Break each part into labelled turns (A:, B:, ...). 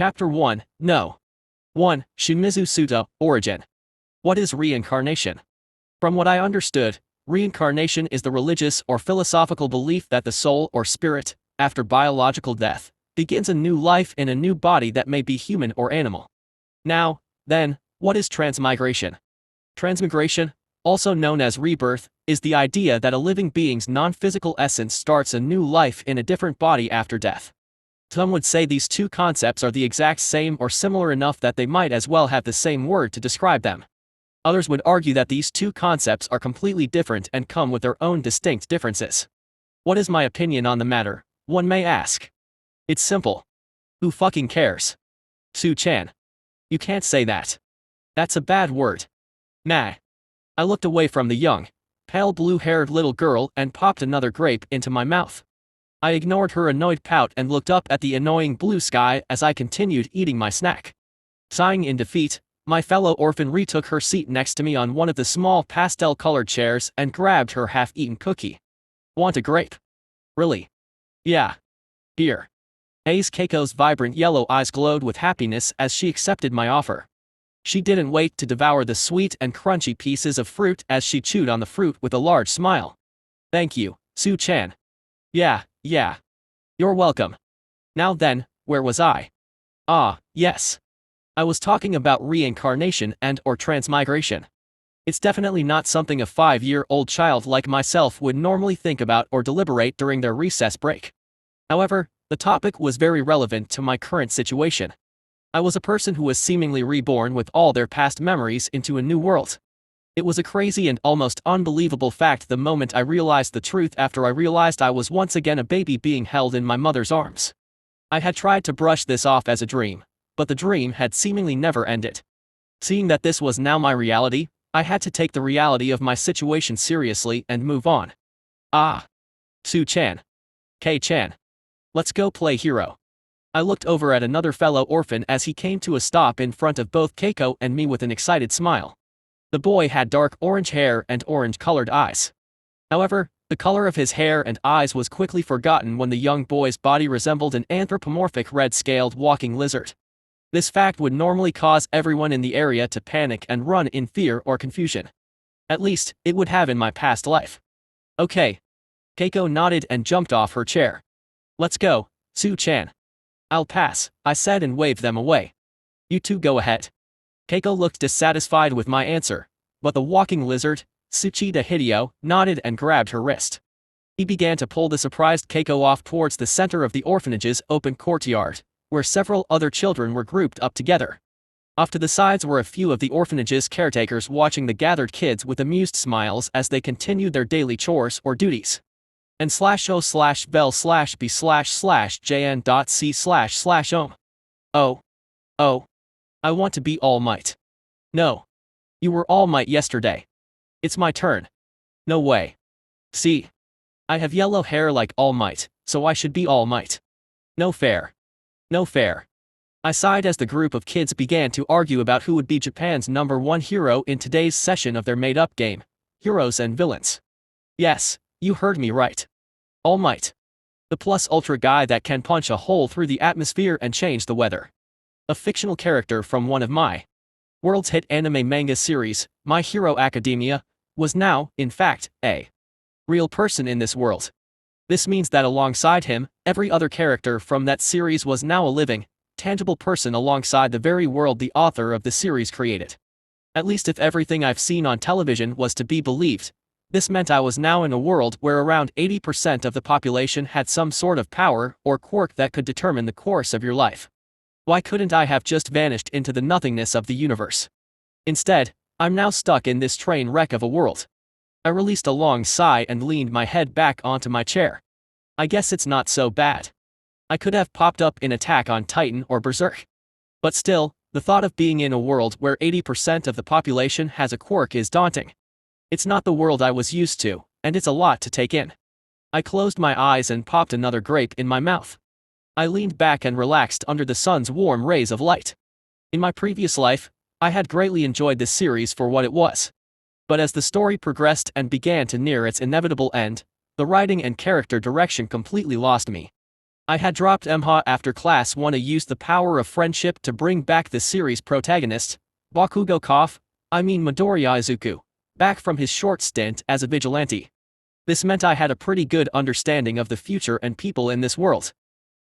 A: Chapter 1, No. 1. Shimizu Suta, Origin. What is reincarnation? From what I understood, reincarnation is the religious or philosophical belief that the soul or spirit, after biological death, begins a new life in a new body that may be human or animal. Now, then, what is transmigration? Transmigration, also known as rebirth, is the idea that a living being's non-physical essence starts a new life in a different body after death. Some would say these two concepts are the exact same or similar enough that they might as well have the same word to describe them. Others would argue that these two concepts are completely different and come with their own distinct differences. What is my opinion on the matter, one may ask? It's simple. Who fucking cares? Su-chan. You can't say that. That's a bad word. Nah. I looked away from the young, pale blue-haired little girl and popped another grape into my mouth. I ignored her annoyed pout and looked up at the annoying blue sky as I continued eating my snack. Sighing in defeat, my fellow orphan retook her seat next to me on one of the small pastel-colored chairs and grabbed her half-eaten cookie. Want a grape? Really? Yeah. Here. Keiko's vibrant yellow eyes glowed with happiness as she accepted my offer. She didn't wait to devour the sweet and crunchy pieces of fruit as she chewed on the fruit with a large smile. Thank you, Su-chan. Yeah. You're welcome. Now then, where was I? Ah, yes. I was talking about reincarnation and/or transmigration. It's definitely not something a 5-year-old child like myself would normally think about or deliberate during their recess break. However, the topic was very relevant to my current situation. I was a person who was seemingly reborn with all their past memories into a new world. It was a crazy and almost unbelievable fact the moment I realized the truth after I realized I was once again a baby being held in my mother's arms. I had tried to brush this off as a dream, but the dream had seemingly never ended. Seeing that this was now my reality, I had to take the reality of my situation seriously and move on. Ah. Su-chan. K-chan. Let's go play hero. I looked over at another fellow orphan as he came to a stop in front of both Keiko and me with an excited smile. The boy had dark orange hair and orange-colored eyes. However, the color of his hair and eyes was quickly forgotten when the young boy's body resembled an anthropomorphic red-scaled walking lizard. This fact would normally cause everyone in the area to panic and run in fear or confusion. At least, it would have in my past life. Okay. Keiko nodded and jumped off her chair. Let's go, Su-chan. I'll pass, I said and waved them away. You two go ahead. Keiko looked dissatisfied with my answer, but the walking lizard, Tsuchida Hideo, nodded and grabbed her wrist. He began to pull the surprised Keiko off towards the center of the orphanage's open courtyard, where several other children were grouped up together. Off to the sides were a few of the orphanage's caretakers watching the gathered kids with amused smiles as they continued their daily chores or duties. And /o/bell/b/jn.c//om. Oh. I want to be All Might. No. You were All Might yesterday. It's my turn. No way. See? I have yellow hair like All Might, so I should be All Might. No fair. No fair. I sighed as the group of kids began to argue about who would be Japan's #1 hero in today's session of their made-up game, Heroes and Villains. Yes, you heard me right. All Might. The plus ultra guy that can punch a hole through the atmosphere and change the weather. A fictional character from one of my world's hit anime manga series, My Hero Academia, was now, in fact, a real person in this world. This means that alongside him, every other character from that series was now a living, tangible person alongside the very world the author of the series created. At least if everything I've seen on television was to be believed, this meant I was now in a world where around 80% of the population had some sort of power or quirk that could determine the course of your life. Why couldn't I have just vanished into the nothingness of the universe? Instead, I'm now stuck in this train wreck of a world. I released a long sigh and leaned my head back onto my chair. I guess it's not so bad. I could have popped up in Attack on Titan or Berserk. But still, the thought of being in a world where 80% of the population has a quirk is daunting. It's not the world I was used to, and it's a lot to take in. I closed my eyes and popped another grape in my mouth. I leaned back and relaxed under the sun's warm rays of light. In my previous life, I had greatly enjoyed this series for what it was. But as the story progressed and began to near its inevitable end, the writing and character direction completely lost me. I had dropped MHA after class 1 to use the power of friendship to bring back the series protagonist, Midoriya Izuku, back from his short stint as a vigilante. This meant I had a pretty good understanding of the future and people in this world.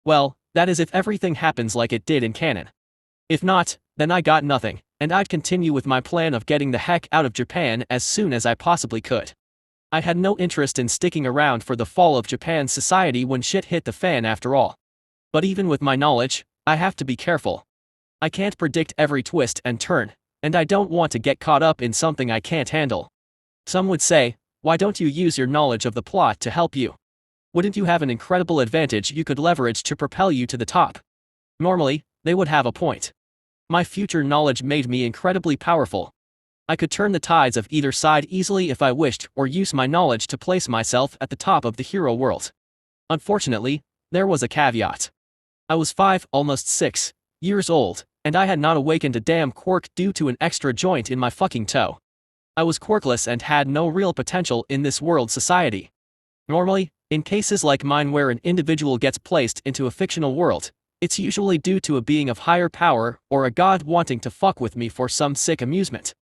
A: Well, that is if everything happens like it did in canon. If not, then I got nothing, and I'd continue with my plan of getting the heck out of Japan as soon as I possibly could. I had no interest in sticking around for the fall of Japan's society when shit hit the fan after all. But even with my knowledge, I have to be careful. I can't predict every twist and turn, and I don't want to get caught up in something I can't handle. Some would say, why don't you use your knowledge of the plot to help you? Wouldn't you have an incredible advantage you could leverage to propel you to the top? Normally, they would have a point. My future knowledge made me incredibly powerful. I could turn the tides of either side easily if I wished, or use my knowledge to place myself at the top of the hero world. Unfortunately, there was a caveat. I was 5, almost 6, years old, and I had not awakened a damn quirk due to an extra joint in my fucking toe. I was quirkless and had no real potential in this world society. Normally, in cases like mine where an individual gets placed into a fictional world, it's usually due to a being of higher power or a god wanting to fuck with me for some sick amusement.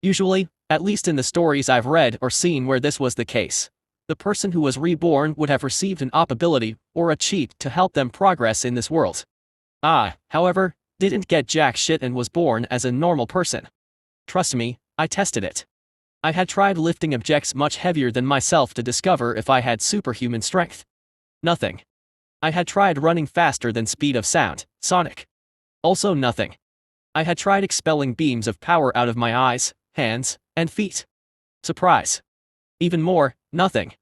A: Usually, at least in the stories I've read or seen where this was the case, the person who was reborn would have received an op ability or a cheat to help them progress in this world. However, didn't get jack shit and was born as a normal person. Trust me, I tested it. I had tried lifting objects much heavier than myself to discover if I had superhuman strength. Nothing. I had tried running faster than speed of sound, Sonic. Also nothing. I had tried expelling beams of power out of my eyes, hands, and feet. Surprise. Even more, nothing.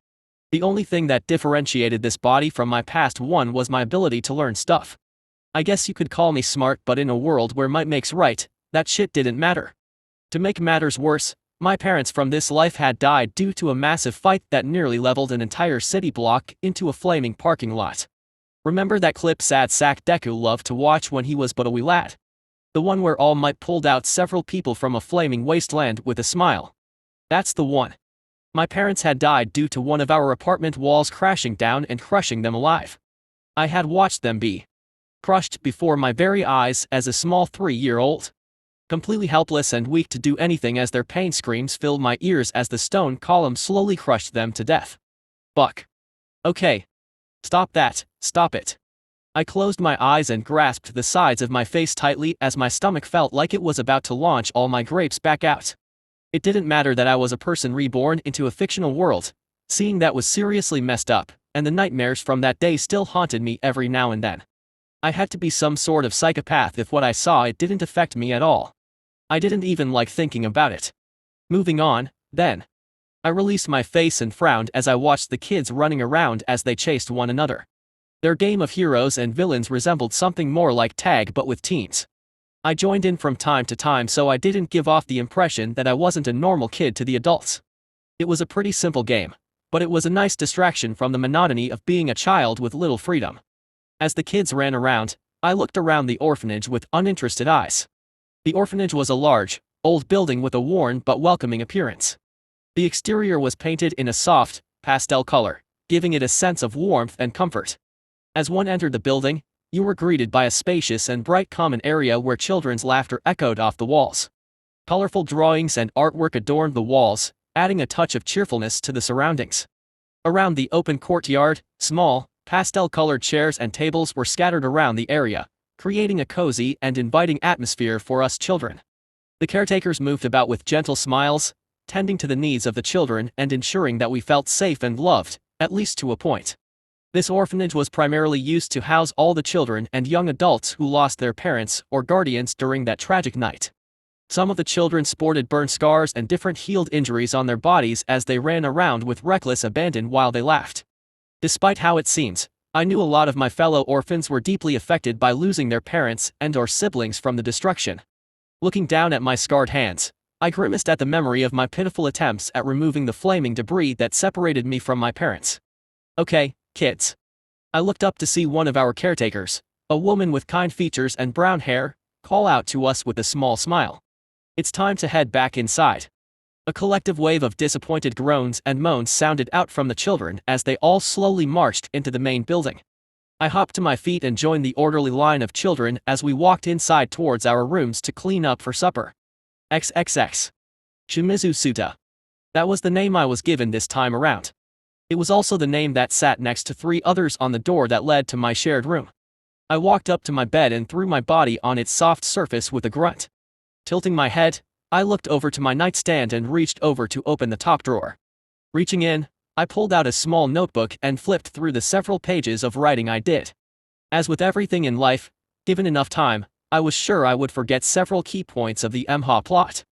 A: The only thing that differentiated this body from my past one was my ability to learn stuff. I guess you could call me smart, but in a world where might makes right, that shit didn't matter. To make matters worse, my parents from this life had died due to a massive fight that nearly leveled an entire city block into a flaming parking lot. Remember that clip Sad Sack Deku loved to watch when he was but a wee lad? The one where All Might pulled out several people from a flaming wasteland with a smile. That's the one. My parents had died due to one of our apartment walls crashing down and crushing them alive. I had watched them be crushed before my very eyes as a small 3-year-old. Completely helpless and weak to do anything as their pain screams filled my ears as the stone column slowly crushed them to death. Fuck. Okay. Stop that, stop it. I closed my eyes and grasped the sides of my face tightly as my stomach felt like it was about to launch all my grapes back out. It didn't matter that I was a person reborn into a fictional world, seeing that was seriously messed up, and the nightmares from that day still haunted me every now and then. I had to be some sort of psychopath if what I saw it didn't affect me at all. I didn't even like thinking about it. Moving on, then. I released my face and frowned as I watched the kids running around as they chased one another. Their game of heroes and villains resembled something more like tag but with teens. I joined in from time to time so I didn't give off the impression that I wasn't a normal kid to the adults. It was a pretty simple game, but it was a nice distraction from the monotony of being a child with little freedom. As the kids ran around, I looked around the orphanage with uninterested eyes. The orphanage was a large, old building with a worn but welcoming appearance. The exterior was painted in a soft, pastel color, giving it a sense of warmth and comfort. As one entered the building, you were greeted by a spacious and bright common area where children's laughter echoed off the walls. Colorful drawings and artwork adorned the walls, adding a touch of cheerfulness to the surroundings. Around the open courtyard, small, pastel-colored chairs and tables were scattered around the area, creating a cozy and inviting atmosphere for us children. The caretakers moved about with gentle smiles, tending to the needs of the children and ensuring that we felt safe and loved, at least to a point. This orphanage was primarily used to house all the children and young adults who lost their parents or guardians during that tragic night. Some of the children sported burn scars and different healed injuries on their bodies as they ran around with reckless abandon while they laughed. Despite how it seems, I knew a lot of my fellow orphans were deeply affected by losing their parents and/or siblings from the destruction. Looking down at my scarred hands, I grimaced at the memory of my pitiful attempts at removing the flaming debris that separated me from my parents. Okay, kids. I looked up to see one of our caretakers, a woman with kind features and brown hair, call out to us with a small smile. It's time to head back inside. A collective wave of disappointed groans and moans sounded out from the children as they all slowly marched into the main building. I hopped to my feet and joined the orderly line of children as we walked inside towards our rooms to clean up for supper. XXX. Shimizu Suta. That was the name I was given this time around. It was also the name that sat next to 3 others on the door that led to my shared room. I walked up to my bed and threw my body on its soft surface with a grunt. Tilting my head, I looked over to my nightstand and reached over to open the top drawer. Reaching in, I pulled out a small notebook and flipped through the several pages of writing I did. As with everything in life, given enough time, I was sure I would forget several key points of the MHA plot.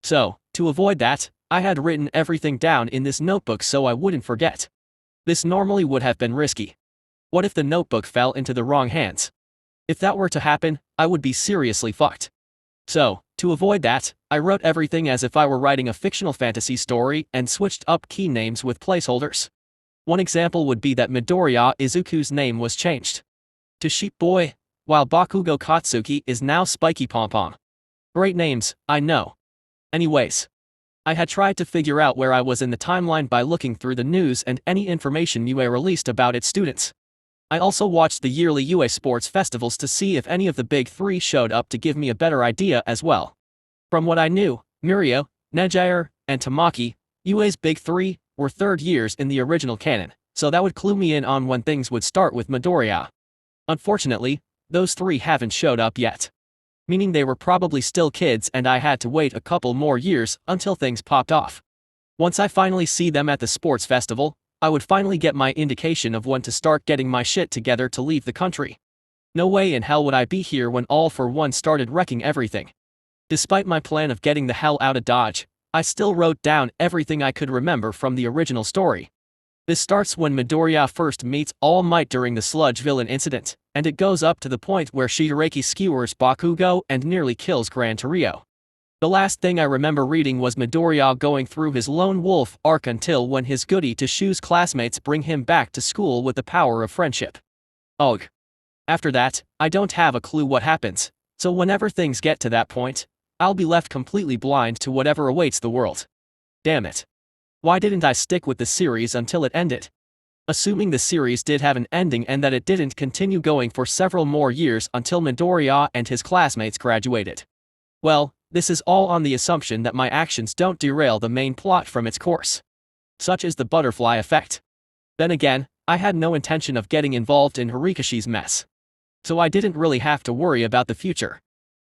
A: So, to avoid that, I had written everything down in this notebook so I wouldn't forget. This normally would have been risky. What if the notebook fell into the wrong hands? If that were to happen, I would be seriously fucked. So, to avoid that, I wrote everything as if I were writing a fictional fantasy story and switched up key names with placeholders. One example would be that Midoriya Izuku's name was changed to Sheep Boy, while Bakugo Katsuki is now Spiky Pom Pom. Great names, I know. Anyways, I had tried to figure out where I was in the timeline by looking through the news and any information UA released about its students. I also watched the yearly UA sports festivals to see if any of the big 3 showed up to give me a better idea as well. From what I knew, Mirio, Nejair, and Tamaki, UA's big 3, were 3rd years in the original canon, so that would clue me in on when things would start with Midoriya. Unfortunately, those 3 haven't showed up yet. Meaning they were probably still kids and I had to wait a couple more years until things popped off. Once I finally see them at the sports festival, I would finally get my indication of when to start getting my shit together to leave the country. No way in hell would I be here when All for One started wrecking everything. Despite my plan of getting the hell out of Dodge, I still wrote down everything I could remember from the original story. This starts when Midoriya first meets All Might during the sludge villain incident, and it goes up to the point where Shigaraki skewers Bakugo and nearly kills Gran Torrio. The last thing I remember reading was Midoriya going through his lone wolf arc until when his goody-two-shoes classmates bring him back to school with the power of friendship. Ugh. After that, I don't have a clue what happens, so whenever things get to that point, I'll be left completely blind to whatever awaits the world. Damn it. Why didn't I stick with the series until it ended? Assuming the series did have an ending and that it didn't continue going for several more years until Midoriya and his classmates graduated. Well, this is all on the assumption that my actions don't derail the main plot from its course. Such is the butterfly effect. Then again, I had no intention of getting involved in Horikishi's mess. So I didn't really have to worry about the future.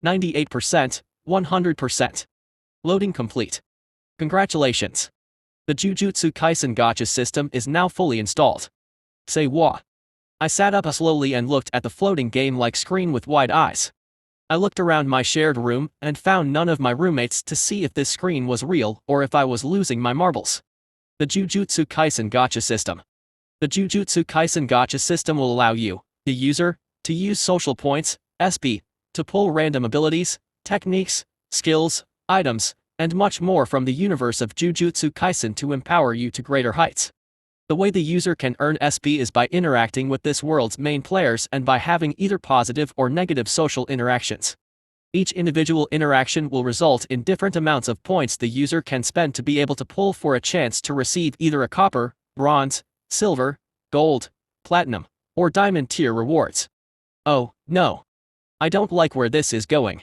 A: 98%, 100%. Loading complete. Congratulations. The Jujutsu Kaisen Gacha system is now fully installed. Say what? I sat up slowly and looked at the floating game-like screen with wide eyes. I looked around my shared room and found none of my roommates to see if this screen was real or if I was losing my marbles. The Jujutsu Kaisen Gacha system. The Jujutsu Kaisen Gacha system will allow you, the user, to use social points, SP, to pull random abilities, techniques, skills, items, and much more from the universe of Jujutsu Kaisen to empower you to greater heights. The way the user can earn SP is by interacting with this world's main players and by having either positive or negative social interactions. Each individual interaction will result in different amounts of points the user can spend to be able to pull for a chance to receive either a copper, bronze, silver, gold, platinum, or diamond tier rewards. Oh, no. I don't like where this is going.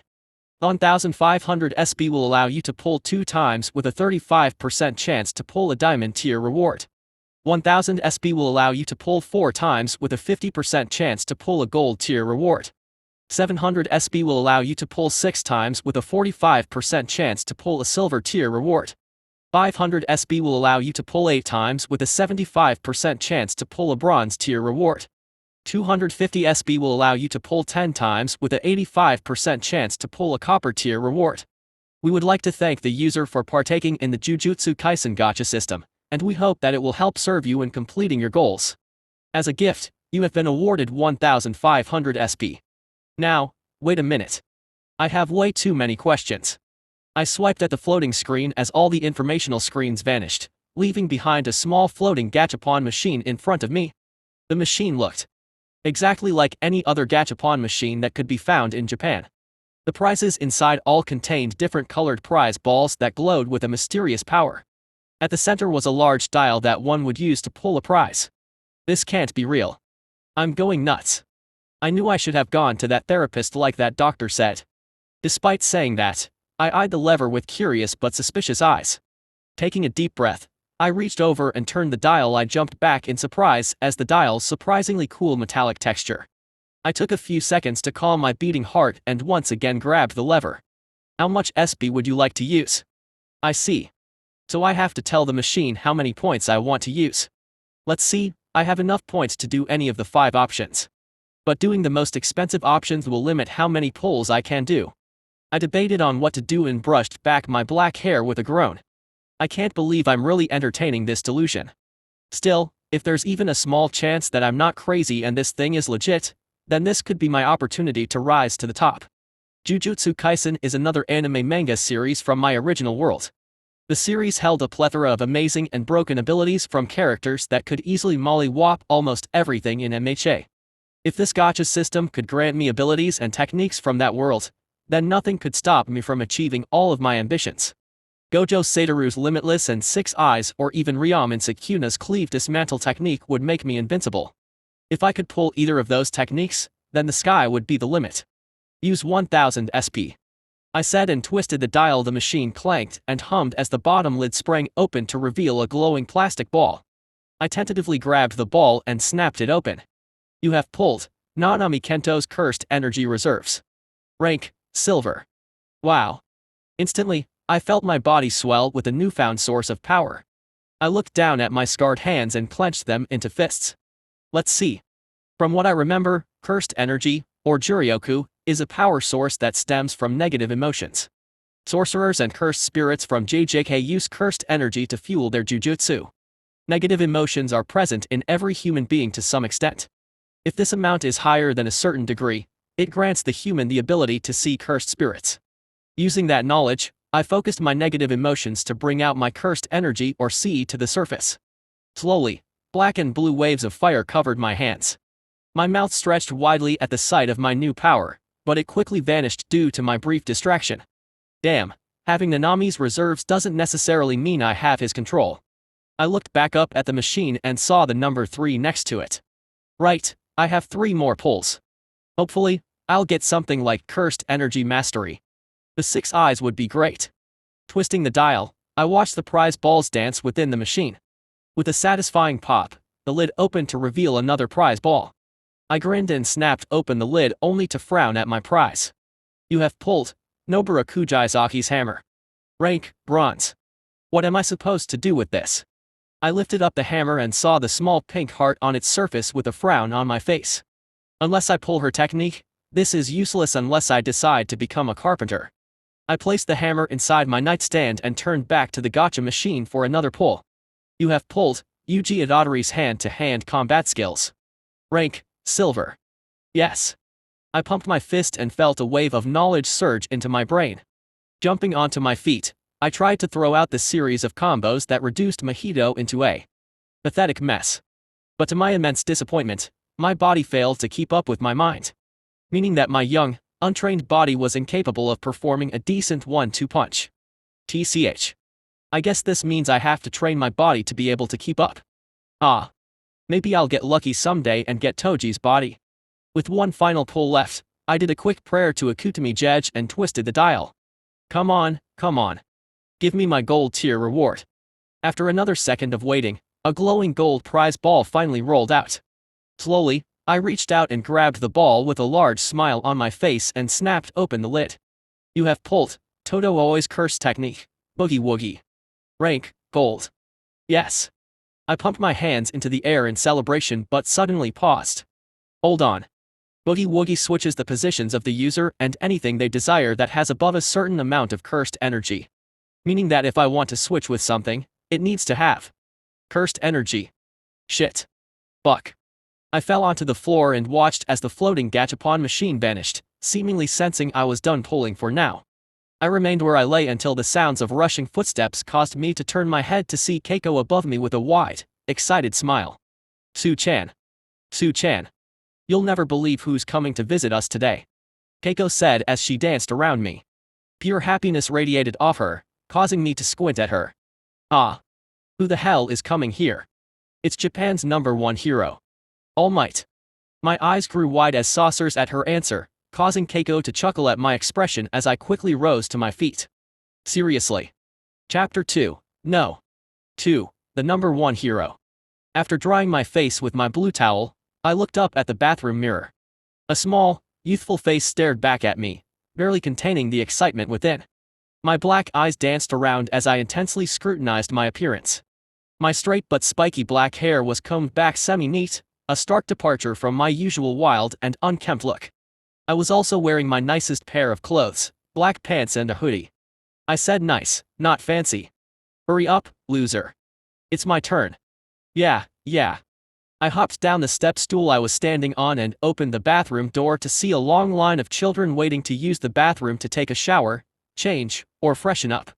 A: 1500 SP will allow you to pull 2 times with a 35% chance to pull a diamond tier reward. 1000 SP will allow you to pull 4 times with a 50% chance to pull a gold tier reward. 700 SP will allow you to pull 6 times with a 45% chance to pull a silver tier reward. 500 SP will allow you to pull 8 times with a 75% chance to pull a bronze tier reward. 250 SP will allow you to pull 10 times with a 85% chance to pull a copper tier reward. We would like to thank the user for partaking in the Jujutsu Kaisen Gacha system, and we hope that it will help serve you in completing your goals. As a gift, you have been awarded 1500 SP. Now, wait a minute. I have way too many questions. I swiped at the floating screen as all the informational screens vanished, leaving behind a small floating gachapon machine in front of me. The machine looked exactly like any other gachapon machine that could be found in Japan. The prizes inside all contained different colored prize balls that glowed with a mysterious power. At the center was a large dial that one would use to pull a prize. This can't be real. I'm going nuts. I knew I should have gone to that therapist like that doctor said. Despite saying that, I eyed the lever with curious but suspicious eyes. Taking a deep breath, I reached over and turned the dial. I jumped back in surprise as the dial's surprisingly cool metallic texture. I took a few seconds to calm my beating heart and once again grabbed the lever. How much SP would you like to use? I see. So I have to tell the machine how many points I want to use. Let's see, I have enough points to do any of the 5 options. But doing the most expensive options will limit how many pulls I can do. I debated on what to do and brushed back my black hair with a groan. I can't believe I'm really entertaining this delusion. Still, if there's even a small chance that I'm not crazy and this thing is legit, then this could be my opportunity to rise to the top. Jujutsu Kaisen is another anime manga series from my original world. The series held a plethora of amazing and broken abilities from characters that could easily mollywop almost everything in MHA. If this gacha system could grant me abilities and techniques from that world, then nothing could stop me from achieving all of my ambitions. Gojo Satoru's Limitless and 6 Eyes or even Ryamen Sukuna's Cleave Dismantle technique would make me invincible. If I could pull either of those techniques, then the sky would be the limit. Use 1000 SP. I said and twisted the dial. The machine clanked and hummed as the bottom lid sprang open to reveal a glowing plastic ball. I tentatively grabbed the ball and snapped it open. You have pulled Nanami Kento's Cursed Energy Reserves. Rank, Silver. Wow. Instantly, I felt my body swell with a newfound source of power. I looked down at my scarred hands and clenched them into fists. Let's see. From what I remember, Cursed Energy, or Juryoku, is a power source that stems from negative emotions. Sorcerers and cursed spirits from JJK use cursed energy to fuel their jujutsu. Negative emotions are present in every human being to some extent. If this amount is higher than a certain degree, it grants the human the ability to see cursed spirits. Using that knowledge, I focused my negative emotions to bring out my cursed energy or C to the surface. Slowly, black and blue waves of fire covered my hands. My mouth stretched widely at the sight of my new power, but it quickly vanished due to my brief distraction. Damn, having Nanami's reserves doesn't necessarily mean I have his control. I looked back up at the machine and saw the number 3 next to it. Right, I have 3 more pulls. Hopefully, I'll get something like Cursed Energy Mastery. The 6 Eyes would be great. Twisting the dial, I watched the prize balls dance within the machine. With a satisfying pop, the lid opened to reveal another prize ball. I grinned and snapped open the lid only to frown at my prize. You have pulled Nobara Kujaizaki's hammer. Rank, Bronze. What am I supposed to do with this? I lifted up the hammer and saw the small pink heart on its surface with a frown on my face. Unless I pull her technique, this is useless unless I decide to become a carpenter. I placed the hammer inside my nightstand and turned back to the gacha machine for another pull. You have pulled Yuji Adatori's hand-to-hand combat skills. Rank, Silver. Yes. I pumped my fist and felt a wave of knowledge surge into my brain. Jumping onto my feet, I tried to throw out the series of combos that reduced Mahito into a pathetic mess. But to my immense disappointment, my body failed to keep up with my mind. Meaning that my young, untrained body was incapable of performing a decent 1-2 punch. TCH. I guess this means I have to train my body to be able to keep up. Ah. Maybe I'll get lucky someday and get Toji's body. With one final pull left, I did a quick prayer to Akutami Jej and twisted the dial. Come on, come on. Give me my gold tier reward. After another second of waiting, a glowing gold prize ball finally rolled out. Slowly, I reached out and grabbed the ball with a large smile on my face and snapped open the lid. You have pulled Todo Oi's curse technique, Boogie Woogie. Rank, Gold. Yes. I pumped my hands into the air in celebration but suddenly paused. Hold on. Boogie Woogie switches the positions of the user and anything they desire that has above a certain amount of cursed energy. Meaning that if I want to switch with something, it needs to have cursed energy. Shit. Fuck. I fell onto the floor and watched as the floating gachapon machine vanished, seemingly sensing I was done pulling for now. I remained where I lay until the sounds of rushing footsteps caused me to turn my head to see Keiko above me with a wide, excited smile. Su-chan. Su-chan. You'll never believe who's coming to visit us today. Keiko said as she danced around me. Pure happiness radiated off her, causing me to squint at her. Ah. Who the hell is coming here? It's Japan's #1 hero. All Might. My eyes grew wide as saucers at her answer, causing Keiko to chuckle at my expression as I quickly rose to my feet. Seriously. Chapter 2. No. 2. The number 1 hero. After drying my face with my blue towel, I looked up at the bathroom mirror. A small, youthful face stared back at me, barely containing the excitement within. My black eyes danced around as I intensely scrutinized my appearance. My straight but spiky black hair was combed back semi-neat, a stark departure from my usual wild and unkempt look. I was also wearing my nicest pair of clothes, black pants and a hoodie. I said nice, not fancy. Hurry up, loser. It's my turn. Yeah. I hopped down the step stool I was standing on and opened the bathroom door to see a long line of children waiting to use the bathroom to take a shower, change, or freshen up.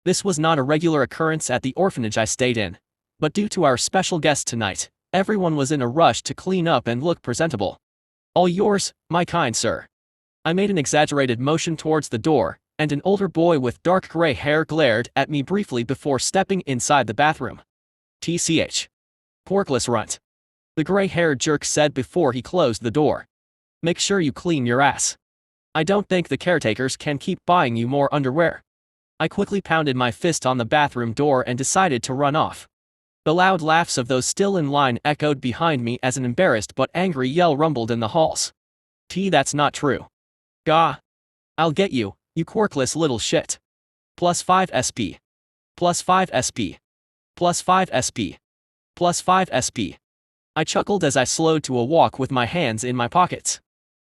A: This was not a regular occurrence at the orphanage I stayed in, but due to our special guest tonight, everyone was in a rush to clean up and look presentable. All yours, my kind sir. I made an exaggerated motion towards the door, and an older boy with dark gray hair glared at me briefly before stepping inside the bathroom. TCH. Quirkless runt. The gray-haired jerk said before he closed the door. Make sure you clean your ass. I don't think the caretakers can keep buying you more underwear. I quickly pounded my fist on the bathroom door and decided to run off. The loud laughs of those still in line echoed behind me as an embarrassed but angry yell rumbled in the halls. That's not true. Gah. I'll get you, you quirkless little shit. +5 SP. +5 SP. +5 SP. +5 SP. I chuckled as I slowed to a walk with my hands in my pockets.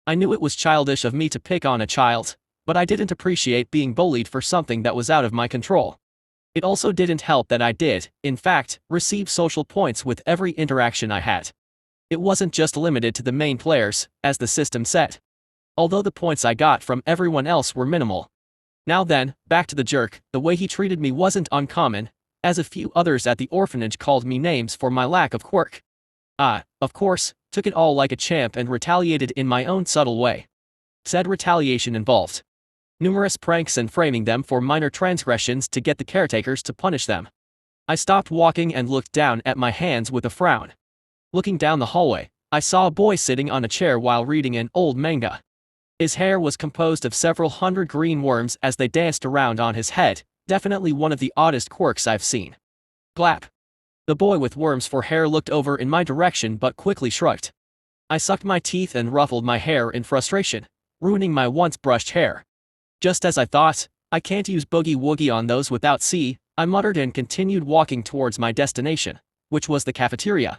A: I knew it was childish of me to pick on a child, but I didn't appreciate being bullied for something that was out of my control. It also didn't help that I did, in fact, receive social points with every interaction I had. It wasn't just limited to the main players, as the system said. Although the points I got from everyone else were minimal. Now then, back to the jerk, the way he treated me wasn't uncommon, as a few others at the orphanage called me names for my lack of quirk. I, of course, took it all like a champ and retaliated in my own subtle way. Said retaliation involved numerous pranks and framing them for minor transgressions to get the caretakers to punish them. I stopped walking and looked down at my hands with a frown. Looking down the hallway, I saw a boy sitting on a chair while reading an old manga. His hair was composed of several hundred green worms as they danced around on his head, definitely one of the oddest quirks I've seen. Glap. The boy with worms for hair looked over in my direction but quickly shrugged. I sucked my teeth and ruffled my hair in frustration, ruining my once brushed hair. Just as I thought, I can't use boogie woogie on those without C, I muttered and continued walking towards my destination, which was the cafeteria.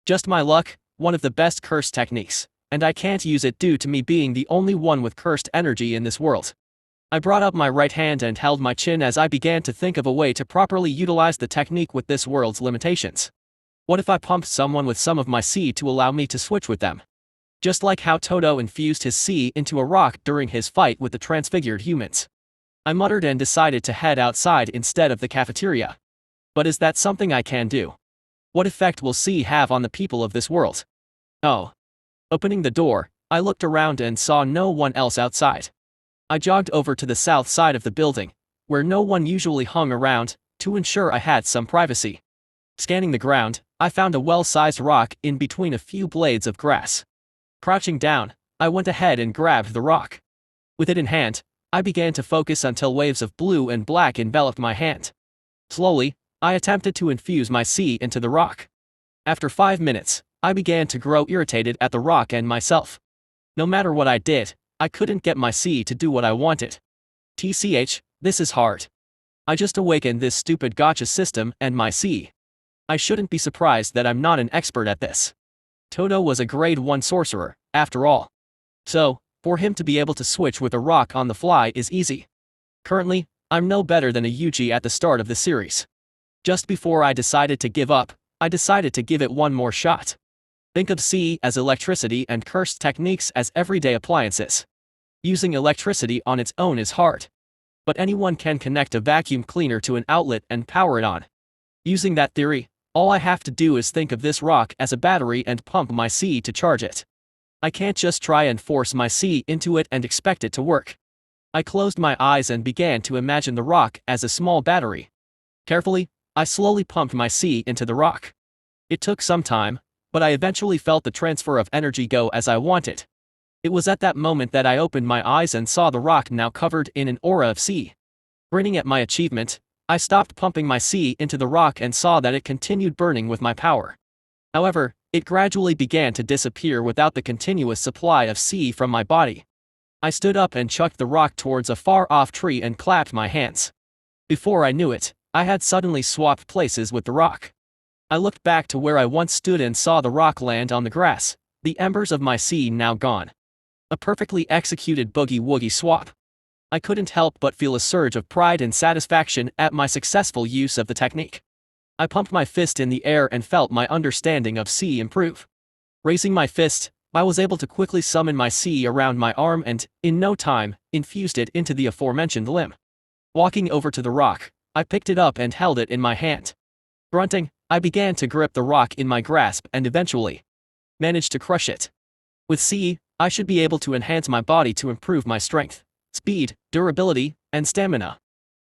A: Just my luck, one of the best curse techniques, and I can't use it due to me being the only one with cursed energy in this world. I brought up my right hand and held my chin as I began to think of a way to properly utilize the technique with this world's limitations. What if I pumped someone with some of my C to allow me to switch with them? Just like how Todo infused his C into a rock during his fight with the transfigured humans. I muttered and decided to head outside instead of the cafeteria. But is that something I can do? What effect will C have on the people of this world? Oh. Opening the door, I looked around and saw no one else outside. I jogged over to the south side of the building, where no one usually hung around, to ensure I had some privacy. Scanning the ground, I found a well-sized rock in between a few blades of grass. Crouching down, I went ahead and grabbed the rock. With it in hand, I began to focus until waves of blue and black enveloped my hand. Slowly, I attempted to infuse my C into the rock. After 5 minutes, I began to grow irritated at the rock and myself. No matter what I did, I couldn't get my C to do what I wanted. TCH, this is hard. I just awakened this stupid gacha system and my C. I shouldn't be surprised that I'm not an expert at this. Todo was a grade 1 sorcerer, after all. So, for him to be able to switch with a rock on the fly is easy. Currently, I'm no better than a Yuji at the start of the series. Just before I decided to give up, I decided to give it one more shot. Think of C as electricity and cursed techniques as everyday appliances. Using electricity on its own is hard. But anyone can connect a vacuum cleaner to an outlet and power it on. Using that theory, all I have to do is think of this rock as a battery and pump my C to charge it. I can't just try and force my C into it and expect it to work. I closed my eyes and began to imagine the rock as a small battery. Carefully, I slowly pumped my C into the rock. It took some time, but I eventually felt the transfer of energy go as I wanted. It was at that moment that I opened my eyes and saw the rock now covered in an aura of sea. Grinning at my achievement, I stopped pumping my sea into the rock and saw that it continued burning with my power. However, it gradually began to disappear without the continuous supply of sea from my body. I stood up and chucked the rock towards a far-off tree and clapped my hands. Before I knew it, I had suddenly swapped places with the rock. I looked back to where I once stood and saw the rock land on the grass, the embers of my sea now gone. A perfectly executed boogie-woogie swap. I couldn't help but feel a surge of pride and satisfaction at my successful use of the technique. I pumped my fist in the air and felt my understanding of sea improve. Raising my fist, I was able to quickly summon my sea around my arm and, in no time, infused it into the aforementioned limb. Walking over to the rock, I picked it up and held it in my hand. Grunting, I began to grip the rock in my grasp and eventually managed to crush it. With sea, I should be able to enhance my body to improve my strength, speed, durability, and stamina.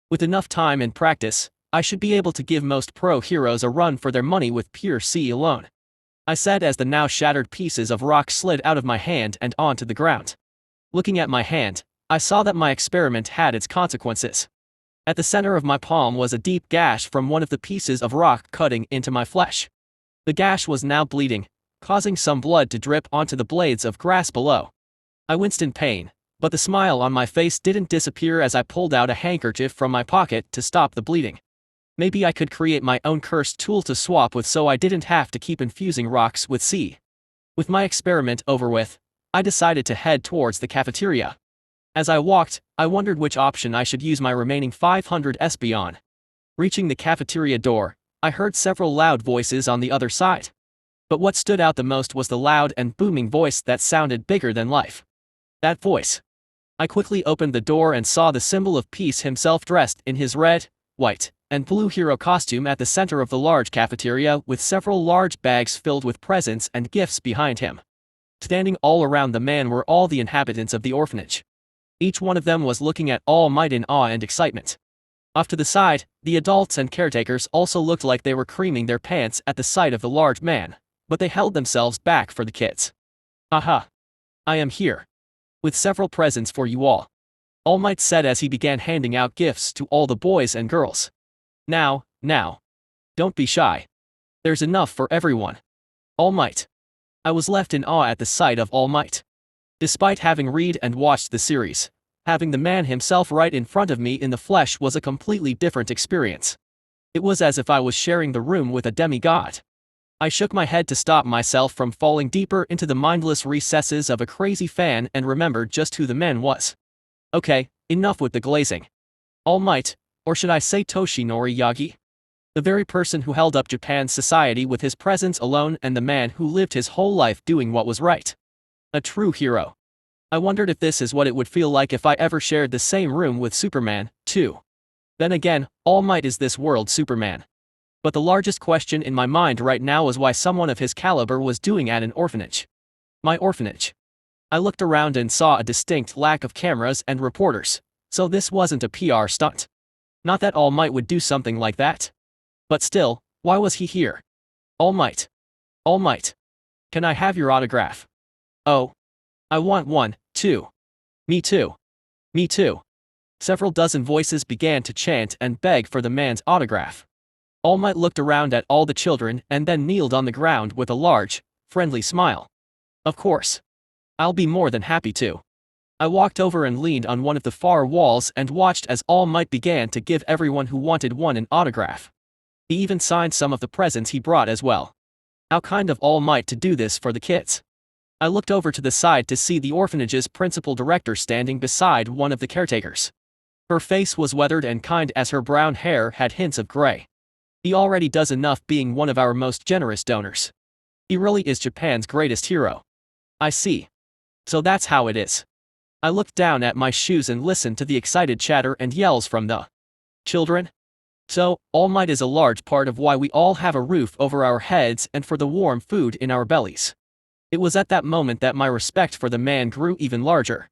A: With enough time and practice, I should be able to give most pro heroes a run for their money with pure sea alone, I said as the now shattered pieces of rock slid out of my hand and onto the ground. Looking at my hand, I saw that my experiment had its consequences. At the center of my palm was a deep gash from one of the pieces of rock cutting into my flesh. The gash was now bleeding, causing some blood to drip onto the blades of grass below. I winced in pain, but the smile on my face didn't disappear as I pulled out a handkerchief from my pocket to stop the bleeding. Maybe I could create my own cursed tool to swap with so I didn't have to keep infusing rocks with sea. With my experiment over with, I decided to head towards the cafeteria. As I walked, I wondered which option I should use my remaining 500 SP on. Reaching the cafeteria door, I heard several loud voices on the other side. But what stood out the most was the loud and booming voice that sounded bigger than life. That voice. I quickly opened the door and saw the symbol of peace himself dressed in his red, white, and blue hero costume at the center of the large cafeteria with several large bags filled with presents and gifts behind him. Standing all around the man were all the inhabitants of the orphanage. Each one of them was looking at All Might in awe and excitement. Off to the side, the adults and caretakers also looked like they were creaming their pants at the sight of the large man, but they held themselves back for the kids. Aha! I am here. With several presents for you all. All Might said as he began handing out gifts to all the boys and girls. Now. Don't be shy. There's enough for everyone. All Might. I was left in awe at the sight of All Might. Despite having read and watched the series, having the man himself right in front of me in the flesh was a completely different experience. It was as if I was sharing the room with a demigod. I shook my head to stop myself from falling deeper into the mindless recesses of a crazy fan and remembered just who the man was. Okay, enough with the glazing. All Might, or should I say Toshinori Yagi? The very person who held up Japan's society with his presence alone and the man who lived his whole life doing what was right. A true hero. I wondered if this is what it would feel like if I ever shared the same room with Superman, too. Then again, All Might is this world's Superman. But the largest question in my mind right now is why someone of his caliber was doing at an orphanage. My orphanage. I looked around and saw a distinct lack of cameras and reporters, so this wasn't a PR stunt. Not that All Might would do something like that. But still, why was he here? All Might. All Might. Can I have your autograph? Oh. I want one, too. Me too. Me too. Several dozen voices began to chant and beg for the man's autograph. All Might looked around at all the children and then kneeled on the ground with a large, friendly smile. Of course. I'll be more than happy to. I walked over and leaned on one of the far walls and watched as All Might began to give everyone who wanted one an autograph. He even signed some of the presents he brought as well. How kind of All Might to do this for the kids. I looked over to the side to see the orphanage's principal director standing beside one of the caretakers. Her face was weathered and kind as her brown hair had hints of gray. He already does enough being one of our most generous donors. He really is Japan's greatest hero. I see. So that's how it is. I looked down at my shoes and listened to the excited chatter and yells from the children. So, All Might is a large part of why we all have a roof over our heads and for the warm food in our bellies. It was at that moment that my respect for the man grew even larger.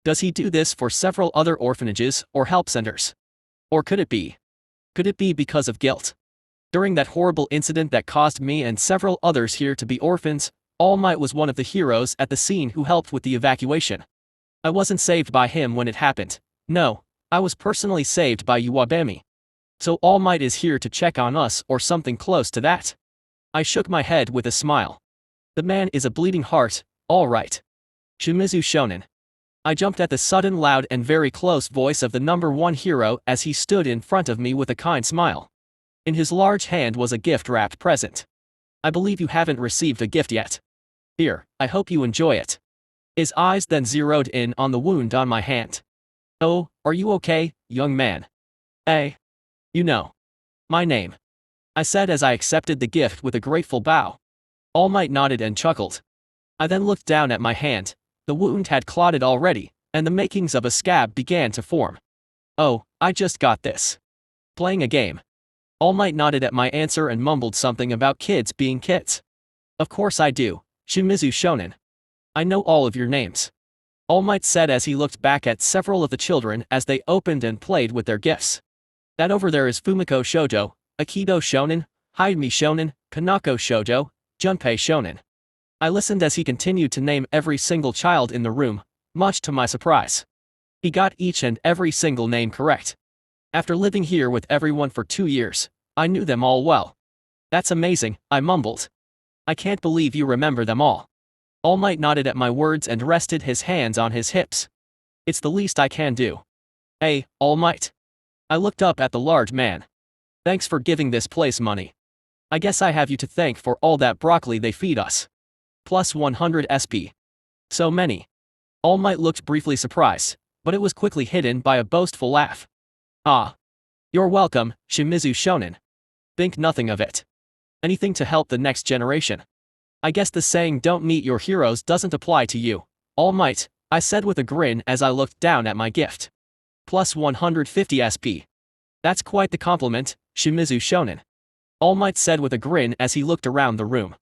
A: Does he do this for several other orphanages or help centers? Or could it be? Could it be because of guilt? During that horrible incident that caused me and several others here to be orphans, All Might was one of the heroes at the scene who helped with the evacuation. I wasn't saved by him when it happened. No, I was personally saved by Uwabami. So All Might is here to check on us or something close to that. I shook my head with a smile. The man is a bleeding heart, all right. Shimizu Shonen. I jumped at the sudden loud and very close voice of the #1 hero as he stood in front of me with a kind smile. In his large hand was a gift-wrapped present. I believe you haven't received a gift yet. Here, I hope you enjoy it. His eyes then zeroed in on the wound on my hand. Oh, are you okay, young man? You know. My name. I said as I accepted the gift with a grateful bow. All Might nodded and chuckled. I then looked down at my hand. The wound had clotted already, and the makings of a scab began to form. Oh, I just got this. Playing a game. All Might nodded at my answer and mumbled something about kids being kids. Of course I do, Shimizu Shonen. I know all of your names. All Might said as he looked back at several of the children as they opened and played with their gifts. That over there is Fumiko Shoujo, Akido Shonen, Haimi Shonen, Kanako Shoujo, Junpei Shonen. I listened as he continued to name every single child in the room, much to my surprise. He got each and every single name correct. After living here with everyone for 2 years, I knew them all well. That's amazing, I mumbled. I can't believe you remember them all. All Might nodded at my words and rested his hands on his hips. It's the least I can do. Hey, All Might. I looked up at the large man. Thanks for giving this place money. I guess I have you to thank for all that broccoli they feed us. Plus 100 SP. So many. All Might looked briefly surprised, but it was quickly hidden by a boastful laugh. Ah. You're welcome, Shimizu Shonen. Think nothing of it. Anything to help the next generation. I guess the saying don't meet your heroes doesn't apply to you, All Might, I said with a grin as I looked down at my gift. Plus 150 SP. That's quite the compliment, Shimizu Shonen. All Might said with a grin as he looked around the room.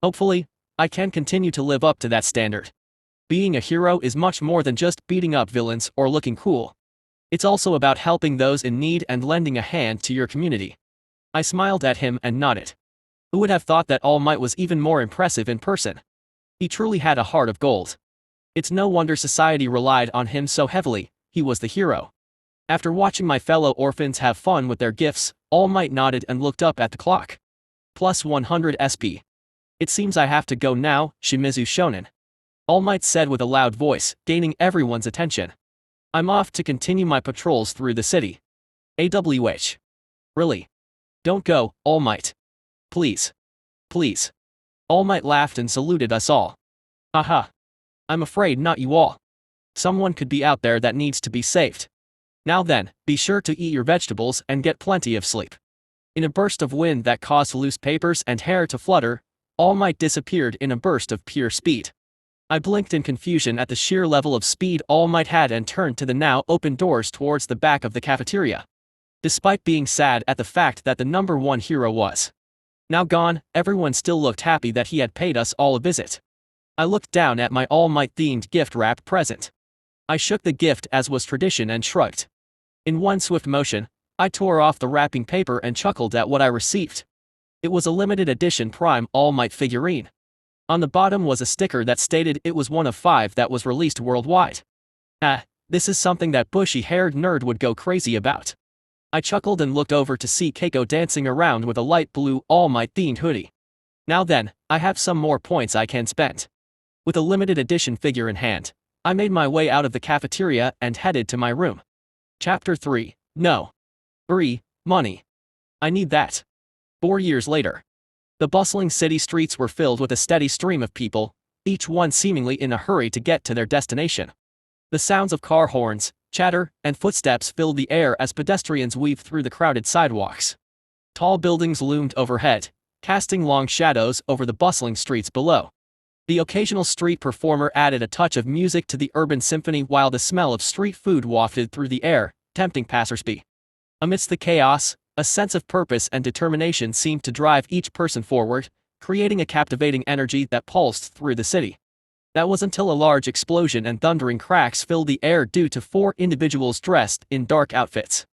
A: Hopefully, I can continue to live up to that standard. Being a hero is much more than just beating up villains or looking cool. It's also about helping those in need and lending a hand to your community. I smiled at him and nodded. Who would have thought that All Might was even more impressive in person? He truly had a heart of gold. It's no wonder society relied on him so heavily, he was the hero. After watching my fellow orphans have fun with their gifts, All Might nodded and looked up at the clock. Plus 100 SP. It seems I have to go now, Shimizu Shonen. All Might said with a loud voice, gaining everyone's attention. I'm off to continue my patrols through the city. AWH. Really? Don't go, All Might. Please. Please. All Might laughed and saluted us all. Aha. I'm afraid not you all. Someone could be out there that needs to be saved. Now then, be sure to eat your vegetables and get plenty of sleep. In a burst of wind that caused loose papers and hair to flutter, All Might disappeared in a burst of pure speed. I blinked in confusion at the sheer level of speed All Might had and turned to the now open doors towards the back of the cafeteria. Despite being sad at the fact that the #1 hero was now gone, everyone still looked happy that he had paid us all a visit. I looked down at my All Might themed gift wrap present. I shook the gift as was tradition and shrugged. In one swift motion, I tore off the wrapping paper and chuckled at what I received. It was a limited edition Prime All Might figurine. On the bottom was a sticker that stated it was one of 5 that was released worldwide. This is something that bushy-haired nerd would go crazy about. I chuckled and looked over to see Keiko dancing around with a light blue All Might themed hoodie. Now then, I have some more points I can spend. With a limited edition figure in hand, I made my way out of the cafeteria and headed to my room. Chapter 3. No. Money. I need that. 4 years later. The bustling city streets were filled with a steady stream of people, each one seemingly in a hurry to get to their destination. The sounds of car horns, chatter, and footsteps filled the air as pedestrians weaved through the crowded sidewalks. Tall buildings loomed overhead, casting long shadows over the bustling streets below. The occasional street performer added a touch of music to the urban symphony while the smell of street food wafted through the air, tempting passersby. Amidst the chaos, a sense of purpose and determination seemed to drive each person forward, creating a captivating energy that pulsed through the city. That was until a large explosion and thundering cracks filled the air due to 4 individuals dressed in dark outfits.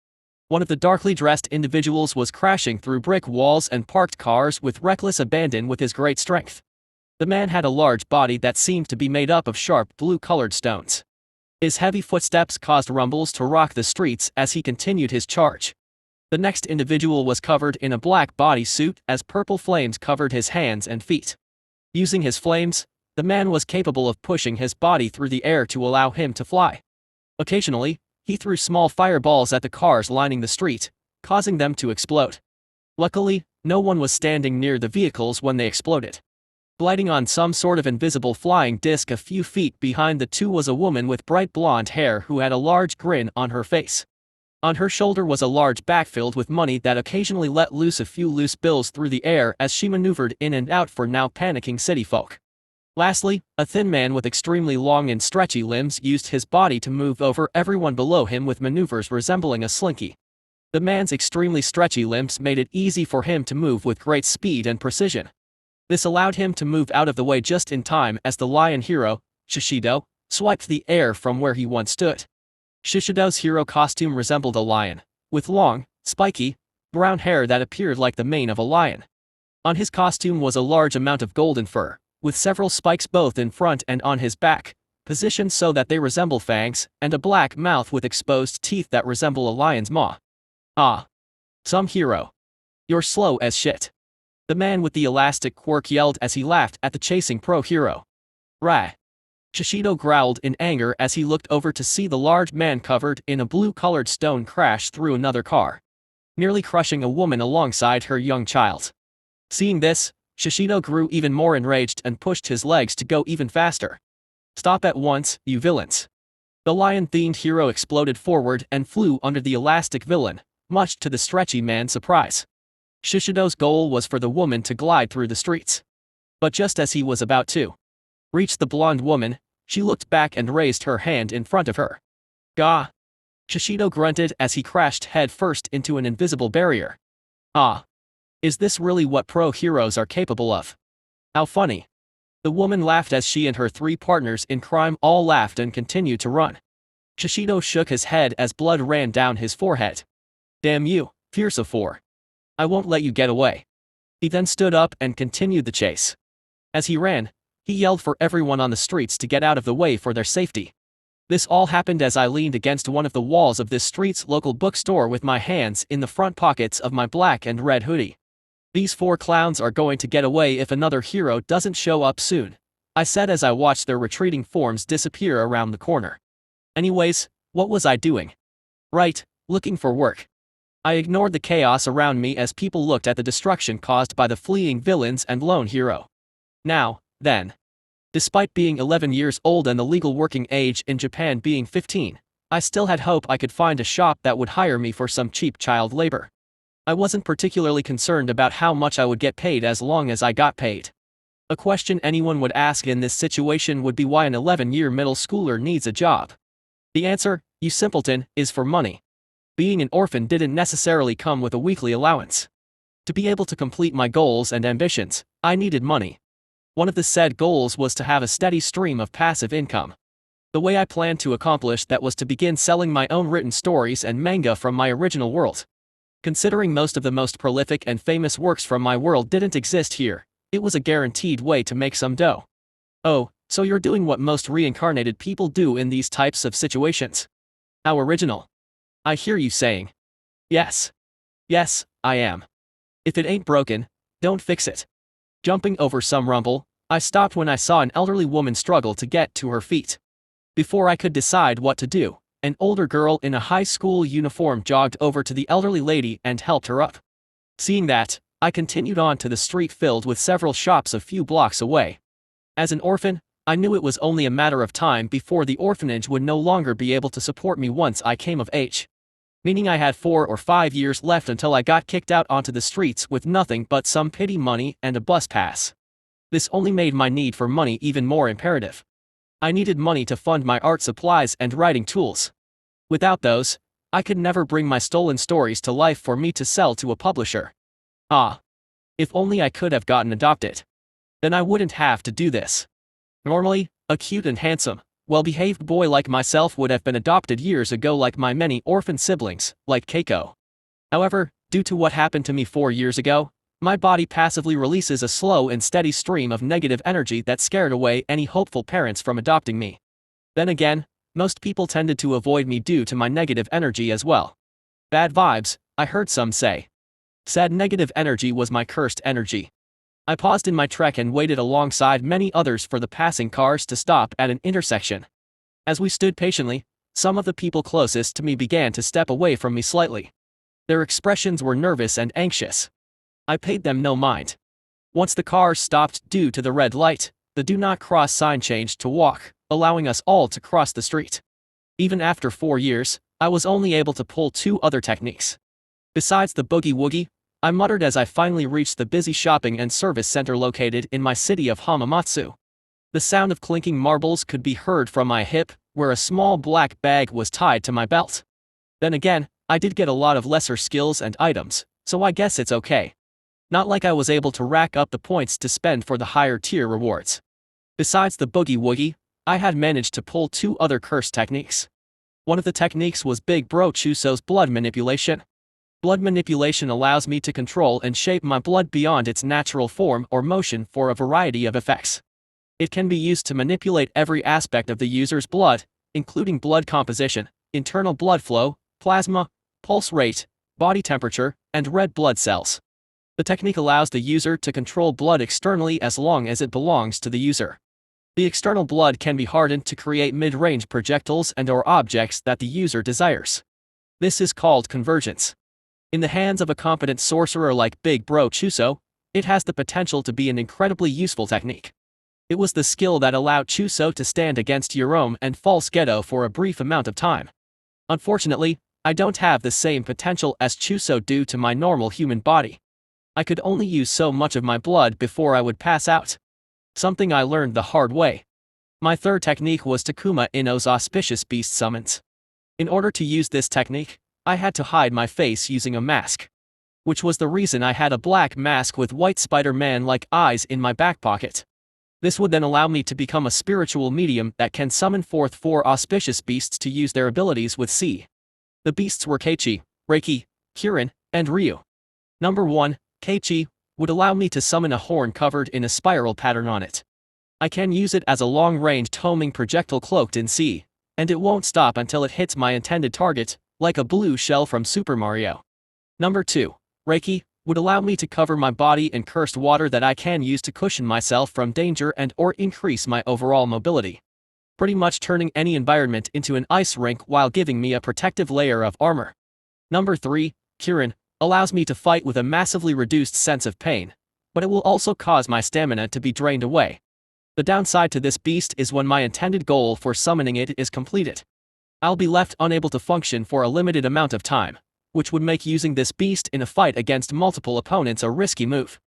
A: One of the darkly dressed individuals was crashing through brick walls and parked cars with reckless abandon with his great strength. The man had a large body that seemed to be made up of sharp blue-colored stones. His heavy footsteps caused rumbles to rock the streets as he continued his charge. The next individual was covered in a black bodysuit as purple flames covered his hands and feet. Using his flames, the man was capable of pushing his body through the air to allow him to fly. Occasionally, he threw small fireballs at the cars lining the street, causing them to explode. Luckily, no one was standing near the vehicles when they exploded. Gliding on some sort of invisible flying disc a few feet behind the two was a woman with bright blonde hair who had a large grin on her face. On her shoulder was a large bag filled with money that occasionally let loose a few loose bills through the air as she maneuvered in and out for now panicking city folk. Lastly, a thin man with extremely long and stretchy limbs used his body to move over everyone below him with maneuvers resembling a slinky. The man's extremely stretchy limbs made it easy for him to move with great speed and precision. This allowed him to move out of the way just in time as the lion hero, Shishido, swiped the air from where he once stood. Shishido's hero costume resembled a lion, with long, spiky, brown hair that appeared like the mane of a lion. On his costume was a large amount of golden fur, with several spikes both in front and on his back, positioned so that they resemble fangs, and a black mouth with exposed teeth that resemble a lion's maw. Ah. Some hero. You're slow as shit. The man with the elastic quirk yelled as he laughed at the chasing pro-hero. Rah. Shishido growled in anger as he looked over to see the large man covered in a blue-colored stone crash through another car, nearly crushing a woman alongside her young child. Seeing this, Shishido grew even more enraged and pushed his legs to go even faster. Stop at once, you villains. The lion-themed hero exploded forward and flew under the elastic villain, much to the stretchy man's surprise. Shishido's goal was for the woman to glide through the streets. But just as he was about to reach the blonde woman, she looked back and raised her hand in front of her. Gah! Shishido grunted as he crashed head first into an invisible barrier. Ah! Is this really what pro-heroes are capable of? How funny. The woman laughed as she and her three partners in crime all laughed and continued to run. Shishido shook his head as blood ran down his forehead. Damn you, fierce of four. I won't let you get away. He then stood up and continued the chase. As he ran, he yelled for everyone on the streets to get out of the way for their safety. This all happened as I leaned against one of the walls of this street's local bookstore with my hands in the front pockets of my black and red hoodie. These four clowns are going to get away if another hero doesn't show up soon, I said as I watched their retreating forms disappear around the corner. Anyways, what was I doing? Right, looking for work. I ignored the chaos around me as people looked at the destruction caused by the fleeing villains and lone hero. Now, then. Despite being 11 years old and the legal working age in Japan being 15, I still had hope I could find a shop that would hire me for some cheap child labor. I wasn't particularly concerned about how much I would get paid as long as I got paid. A question anyone would ask in this situation would be why an 11-year middle schooler needs a job. The answer, you simpleton, is for money. Being an orphan didn't necessarily come with a weekly allowance. To be able to complete my goals and ambitions, I needed money. One of the said goals was to have a steady stream of passive income. The way I planned to accomplish that was to begin selling my own written stories and manga from my original world. Considering most of the most prolific and famous works from my world didn't exist here, it was a guaranteed way to make some dough. Oh, so you're doing what most reincarnated people do in these types of situations. How original. I hear you saying. Yes. Yes, I am. If it ain't broken, don't fix it. Jumping over some rumble, I stopped when I saw an elderly woman struggle to get to her feet. Before I could decide what to do, an older girl in a high school uniform jogged over to the elderly lady and helped her up. Seeing that, I continued on to the street filled with several shops a few blocks away. As an orphan, I knew it was only a matter of time before the orphanage would no longer be able to support me once I came of age. Meaning I had 4 or 5 years left until I got kicked out onto the streets with nothing but some pity money and a bus pass. This only made my need for money even more imperative. I needed money to fund my art supplies and writing tools. Without those, I could never bring my stolen stories to life for me to sell to a publisher. Ah. If only I could have gotten adopted. Then I wouldn't have to do this. Normally, a cute and handsome, well-behaved boy like myself would have been adopted years ago like my many orphan siblings, like Keiko. However, due to what happened to me 4 years ago, my body passively releases a slow and steady stream of negative energy that scared away any hopeful parents from adopting me. Then again, most people tended to avoid me due to my negative energy as well. Bad vibes, I heard some say. Said negative energy was my cursed energy. I paused in my trek and waited alongside many others for the passing cars to stop at an intersection. As we stood patiently, some of the people closest to me began to step away from me slightly. Their expressions were nervous and anxious. I paid them no mind. Once the cars stopped due to the red light, the do not cross sign changed to walk, allowing us all to cross the street. Even after 4 years, I was only able to pull 2 other techniques. Besides the boogie woogie, I muttered as I finally reached the busy shopping and service center located in my city of Hamamatsu. The sound of clinking marbles could be heard from my hip, where a small black bag was tied to my belt. Then again, I did get a lot of lesser skills and items, so I guess it's okay. Not like I was able to rack up the points to spend for the higher tier rewards. Besides the boogie woogie, I had managed to pull 2 other curse techniques. One of the techniques was Big Bro Chuso's blood manipulation. Blood manipulation allows me to control and shape my blood beyond its natural form or motion for a variety of effects. It can be used to manipulate every aspect of the user's blood, including blood composition, internal blood flow, plasma, pulse rate, body temperature, and red blood cells. The technique allows the user to control blood externally as long as it belongs to the user. The external blood can be hardened to create mid-range projectiles and/or objects that the user desires. This is called convergence. In the hands of a competent sorcerer like Big Bro Chuso, it has the potential to be an incredibly useful technique. It was the skill that allowed Chuso to stand against Jerome and false Ghetto for a brief amount of time. Unfortunately, I don't have the same potential as Chuso due to my normal human body. I could only use so much of my blood before I would pass out. Something I learned the hard way. My third technique was Takuma Ino's Auspicious Beast Summons. In order to use this technique, I had to hide my face using a mask. Which was the reason I had a black mask with white Spider-Man-like eyes in my back pocket. This would then allow me to become a spiritual medium that can summon forth 4 auspicious beasts to use their abilities with C. The beasts were Keiichi, Reiki, Kirin, and Ryu. Number 1, Keiichi, would allow me to summon a horn covered in a spiral pattern on it. I can use it as a long-range homing projectile cloaked in C, and it won't stop until it hits my intended target, like a blue shell from Super Mario. Number 2, Reiki, would allow me to cover my body in cursed water that I can use to cushion myself from danger and/or increase my overall mobility. Pretty much turning any environment into an ice rink while giving me a protective layer of armor. Number 3, Kirin, allows me to fight with a massively reduced sense of pain, but it will also cause my stamina to be drained away. The downside to this beast is when my intended goal for summoning it is completed, I'll be left unable to function for a limited amount of time, which would make using this beast in a fight against multiple opponents a risky move.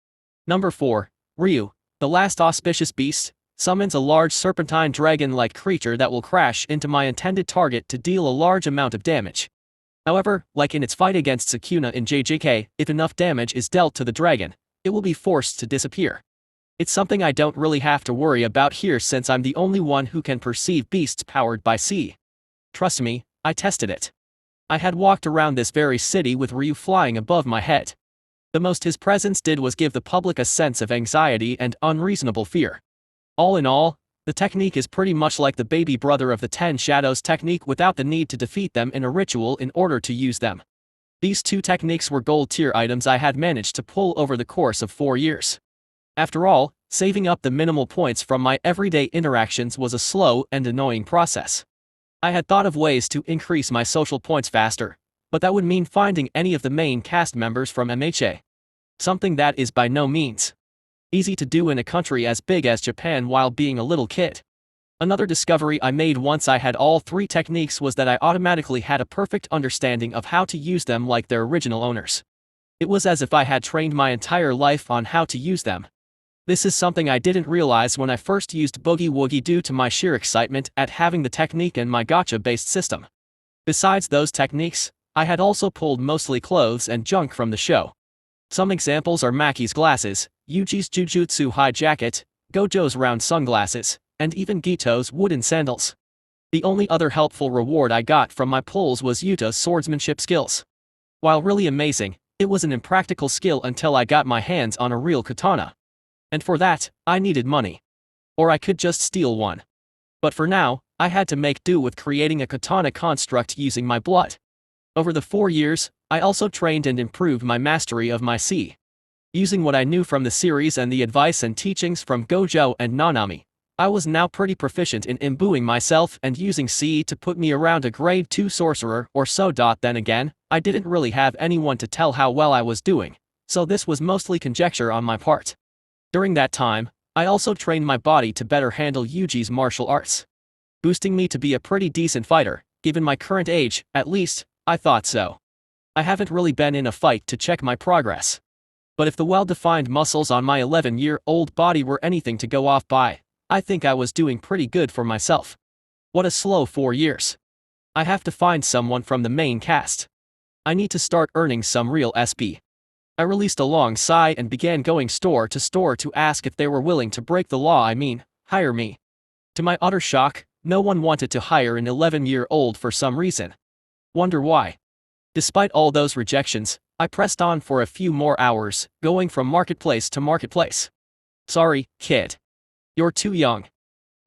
A: Number 4, Ryu, the last auspicious beast, summons a large serpentine dragon-like creature that will crash into my intended target to deal a large amount of damage. However, like in its fight against Sukuna in JJK, if enough damage is dealt to the dragon, it will be forced to disappear. It's something I don't really have to worry about here since I'm the only one who can perceive beasts powered by C. Trust me, I tested it. I had walked around this very city with Ryu flying above my head. The most his presence did was give the public a sense of anxiety and unreasonable fear. All in all, the technique is pretty much like the baby brother of the 10 Shadows technique without the need to defeat them in a ritual in order to use them. These 2 techniques were gold tier items I had managed to pull over the course of 4 years. After all, saving up the minimal points from my everyday interactions was a slow and annoying process. I had thought of ways to increase my social points faster, but that would mean finding any of the main cast members from MHA. Something that is by no means easy to do in a country as big as Japan while being a little kid. Another discovery I made once I had all 3 techniques was that I automatically had a perfect understanding of how to use them like their original owners. It was as if I had trained my entire life on how to use them. This is something I didn't realize when I first used Boogie Woogie due to my sheer excitement at having the technique in my gacha-based system. Besides those techniques, I had also pulled mostly clothes and junk from the show. Some examples are Maki's glasses, Yuji's Jujutsu high jacket, Gojo's round sunglasses, and even Gito's wooden sandals. The only other helpful reward I got from my pulls was Yuta's swordsmanship skills. While really amazing, it was an impractical skill until I got my hands on a real katana. And for that, I needed money. Or I could just steal one. But for now, I had to make do with creating a katana construct using my blood. Over the 4 years, I also trained and improved my mastery of my C. Using what I knew from the series and the advice and teachings from Gojo and Nanami, I was now pretty proficient in imbuing myself and using C to put me around a grade 2 sorcerer or so. Then again, I didn't really have anyone to tell how well I was doing, so this was mostly conjecture on my part. During that time, I also trained my body to better handle Yuji's martial arts, boosting me to be a pretty decent fighter. Given my current age, at least, I thought so. I haven't really been in a fight to check my progress. But if the well-defined muscles on my 11-year-old body were anything to go off by, I think I was doing pretty good for myself. What a slow 4 years. I have to find someone from the main cast. I need to start earning some real SP. I released a long sigh and began going store to ask if they were willing to break the law, hire me. To my utter shock, no one wanted to hire an 11-year-old for some reason. Wonder why. Despite all those rejections, I pressed on for a few more hours, going from marketplace to marketplace. Sorry, kid. You're too young.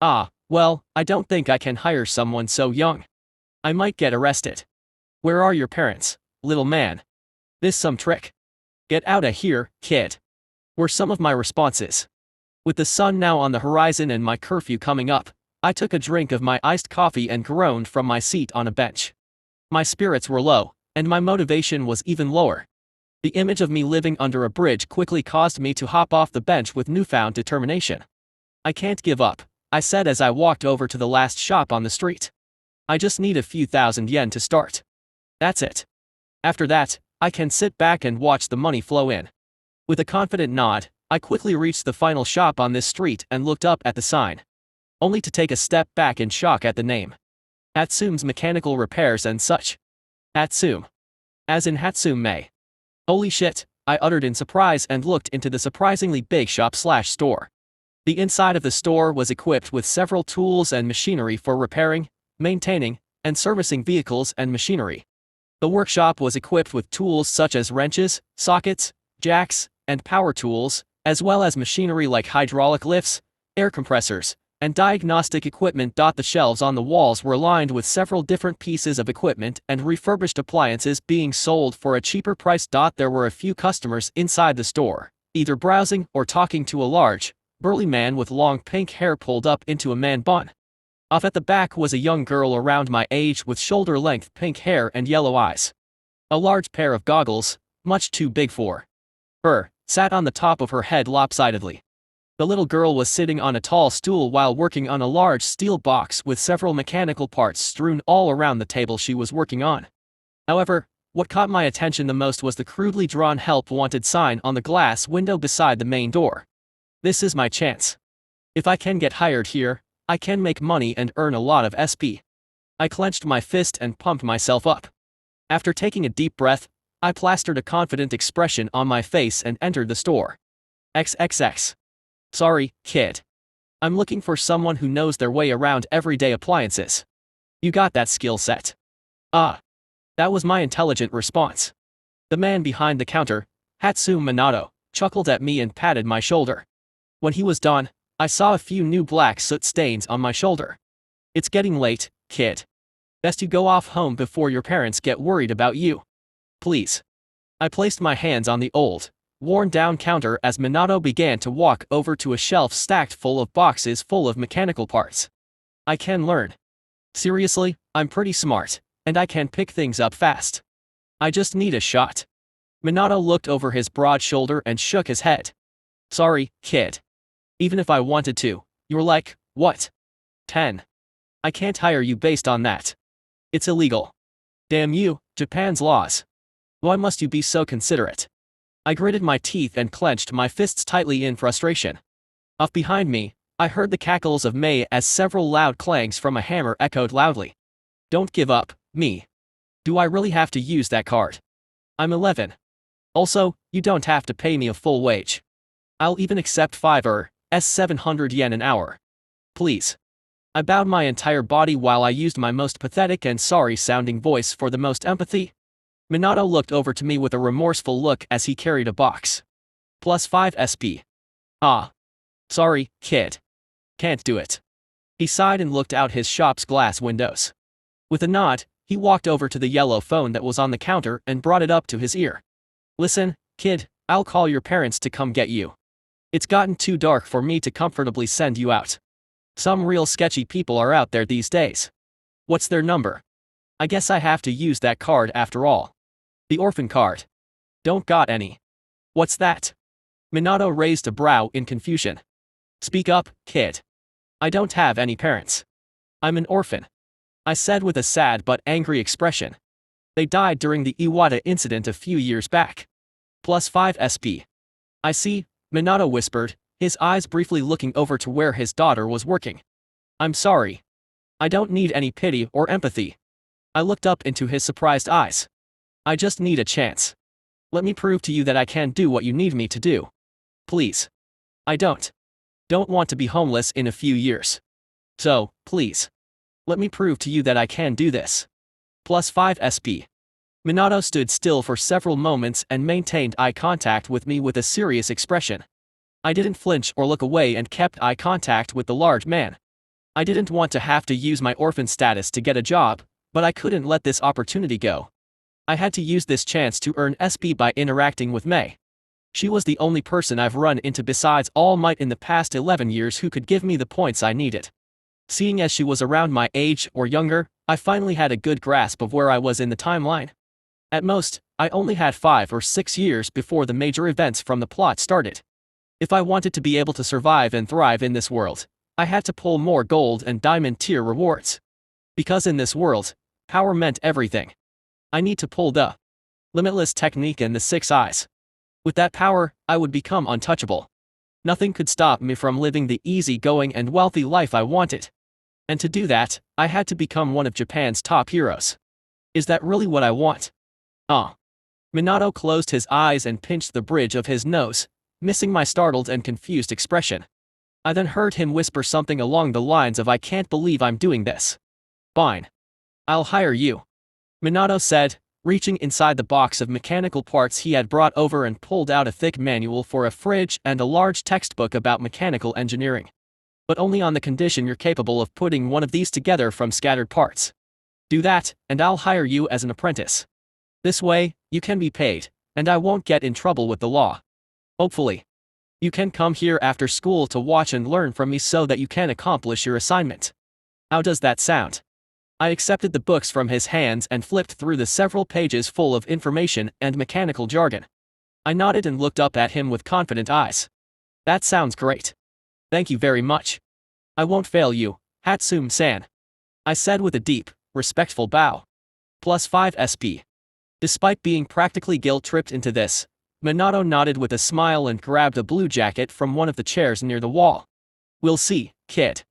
A: Ah, well, I don't think I can hire someone so young. I might get arrested. Where are your parents, little man? This some trick? Get outta here, kid. Were some of my responses. With the sun now on the horizon and my curfew coming up, I took a drink of my iced coffee and groaned from my seat on a bench. My spirits were low, and my motivation was even lower. The image of me living under a bridge quickly caused me to hop off the bench with newfound determination. I can't give up, I said as I walked over to the last shop on the street. I just need a few thousand yen to start. That's it. After that, I can sit back and watch the money flow in. With a confident nod, I quickly reached the final shop on this street and looked up at the sign. Only to take a step back in shock at the name. Hatsume's Mechanical Repairs and such. Hatsume. As in Hatsume. Holy shit, I uttered in surprise and looked into the surprisingly big shop/store. The inside of the store was equipped with several tools and machinery for repairing, maintaining, and servicing vehicles and machinery. The workshop was equipped with tools such as wrenches, sockets, jacks, and power tools, as well as machinery like hydraulic lifts, air compressors, and diagnostic equipment. The shelves on the walls were lined with several different pieces of equipment and refurbished appliances being sold for a cheaper price. There were a few customers inside the store, either browsing or talking to a large, burly man with long pink hair pulled up into a man bun. Off at the back was a young girl around my age with shoulder-length pink hair and yellow eyes. A large pair of goggles, much too big for her, sat on the top of her head lopsidedly. The little girl was sitting on a tall stool while working on a large steel box with several mechanical parts strewn all around the table she was working on. However, what caught my attention the most was the crudely drawn "Help Wanted" sign on the glass window beside the main door. This is my chance. If I can get hired here, I can make money and earn a lot of SP. I clenched my fist and pumped myself up. After taking a deep breath, I plastered a confident expression on my face and entered the store. XXX. Sorry, kid. I'm looking for someone who knows their way around everyday appliances. You got that skill set? Ah. That was my intelligent response. The man behind the counter, Hatsume Minato, chuckled at me and patted my shoulder. When he was done, I saw a few new black soot stains on my shoulder. It's getting late, kid. Best you go off home before your parents get worried about you. Please. I placed my hands on the old, worn-down counter as Minato began to walk over to a shelf stacked full of boxes full of mechanical parts. I can learn. Seriously, I'm pretty smart, and I can pick things up fast. I just need a shot. Minato looked over his broad shoulder and shook his head. Sorry, kid. Even if I wanted to, you're like, what? 10. I can't hire you based on that. It's illegal. Damn you, Japan's laws. Why must you be so considerate? I gritted my teeth and clenched my fists tightly in frustration. Off behind me, I heard the cackles of Mei as several loud clangs from a hammer echoed loudly. Don't give up, me. Do I really have to use that card? I'm 11. Also, you don't have to pay me a full wage. I'll even accept 700 yen an hour. Please. I bowed my entire body while I used my most pathetic and sorry-sounding voice for the most empathy. Minato looked over to me with a remorseful look as he carried a box. +5 SP. Ah. Sorry, kid. Can't do it. He sighed and looked out his shop's glass windows. With a nod, he walked over to the yellow phone that was on the counter and brought it up to his ear. Listen, kid, I'll call your parents to come get you. It's gotten too dark for me to comfortably send you out. Some real sketchy people are out there these days. What's their number? I guess I have to use that card after all. The orphan card. Don't got any. What's that? Minato raised a brow in confusion. Speak up, kid. I don't have any parents. I'm an orphan. I said with a sad but angry expression. They died during the Iwata incident a few years back. +5 SP. I see, Minato whispered, his eyes briefly looking over to where his daughter was working. I'm sorry. I don't need any pity or empathy. I looked up into his surprised eyes. I just need a chance. Let me prove to you that I can do what you need me to do. Please. I don't want to be homeless in a few years. So, please. Let me prove to you that I can do this. +5 SP. Minato stood still for several moments and maintained eye contact with me with a serious expression. I didn't flinch or look away and kept eye contact with the large man. I didn't want to have to use my orphan status to get a job, but I couldn't let this opportunity go. I had to use this chance to earn SP by interacting with Mei. She was the only person I've run into besides All Might in the past 11 years who could give me the points I needed. Seeing as she was around my age or younger, I finally had a good grasp of where I was in the timeline. At most, I only had 5 or 6 years before the major events from the plot started. If I wanted to be able to survive and thrive in this world, I had to pull more gold and diamond tier rewards. Because in this world, power meant everything. I need to pull the limitless technique and the 6 eyes. With that power, I would become untouchable. Nothing could stop me from living the easy-going and wealthy life I wanted. And to do that, I had to become one of Japan's top heroes. Is that really what I want? Minato closed his eyes and pinched the bridge of his nose, missing my startled and confused expression. I then heard him whisper something along the lines of I can't believe I'm doing this. Fine. I'll hire you. Minato said, reaching inside the box of mechanical parts he had brought over and pulled out a thick manual for a fridge and a large textbook about mechanical engineering. But only on the condition you're capable of putting one of these together from scattered parts. Do that, and I'll hire you as an apprentice. This way, you can be paid, and I won't get in trouble with the law. Hopefully. You can come here after school to watch and learn from me so that you can accomplish your assignment. How does that sound? I accepted the books from his hands and flipped through the several pages full of information and mechanical jargon. I nodded and looked up at him with confident eyes. That sounds great. Thank you very much. I won't fail you, Hatsume-san. I said with a deep, respectful bow. +5 SP. Despite being practically guilt-tripped into this, Minato nodded with a smile and grabbed a blue jacket from one of the chairs near the wall. We'll see, kid.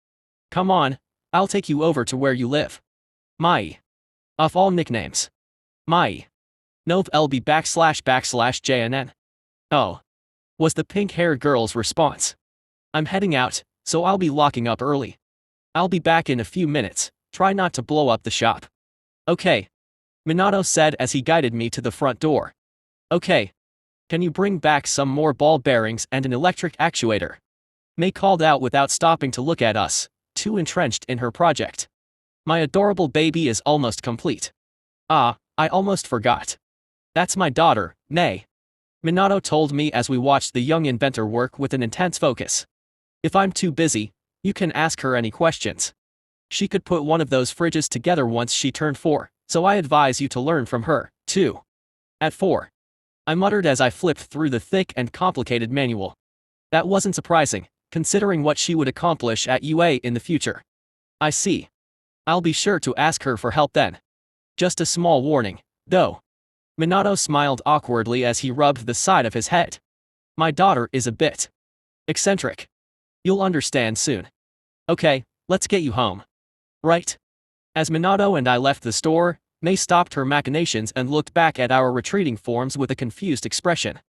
A: Come on, I'll take you over to where you live. Mai. Of all nicknames. Mai. Nov LB / JNN. Oh. Was the pink-haired girl's response. I'm heading out, so I'll be locking up early. I'll be back in a few minutes, try not to blow up the shop. Okay. Minato said as he guided me to the front door. Okay. Can you bring back some more ball bearings and an electric actuator? Mei called out without stopping to look at us, too entrenched in her project. My adorable baby is almost complete. I almost forgot. That's my daughter, Mei. Minato told me as we watched the young inventor work with an intense focus. If I'm too busy, you can ask her any questions. She could put one of those fridges together once she turned 4, so I advise you to learn from her, too. At 4. I muttered as I flipped through the thick and complicated manual. That wasn't surprising, considering what she would accomplish at UA in the future. I see. I'll be sure to ask her for help then. Just a small warning, though. Minato smiled awkwardly as he rubbed the side of his head. My daughter is a bit eccentric. You'll understand soon. Okay, let's get you home. Right? As Minato and I left the store, Mei stopped her machinations and looked back at our retreating forms with a confused expression.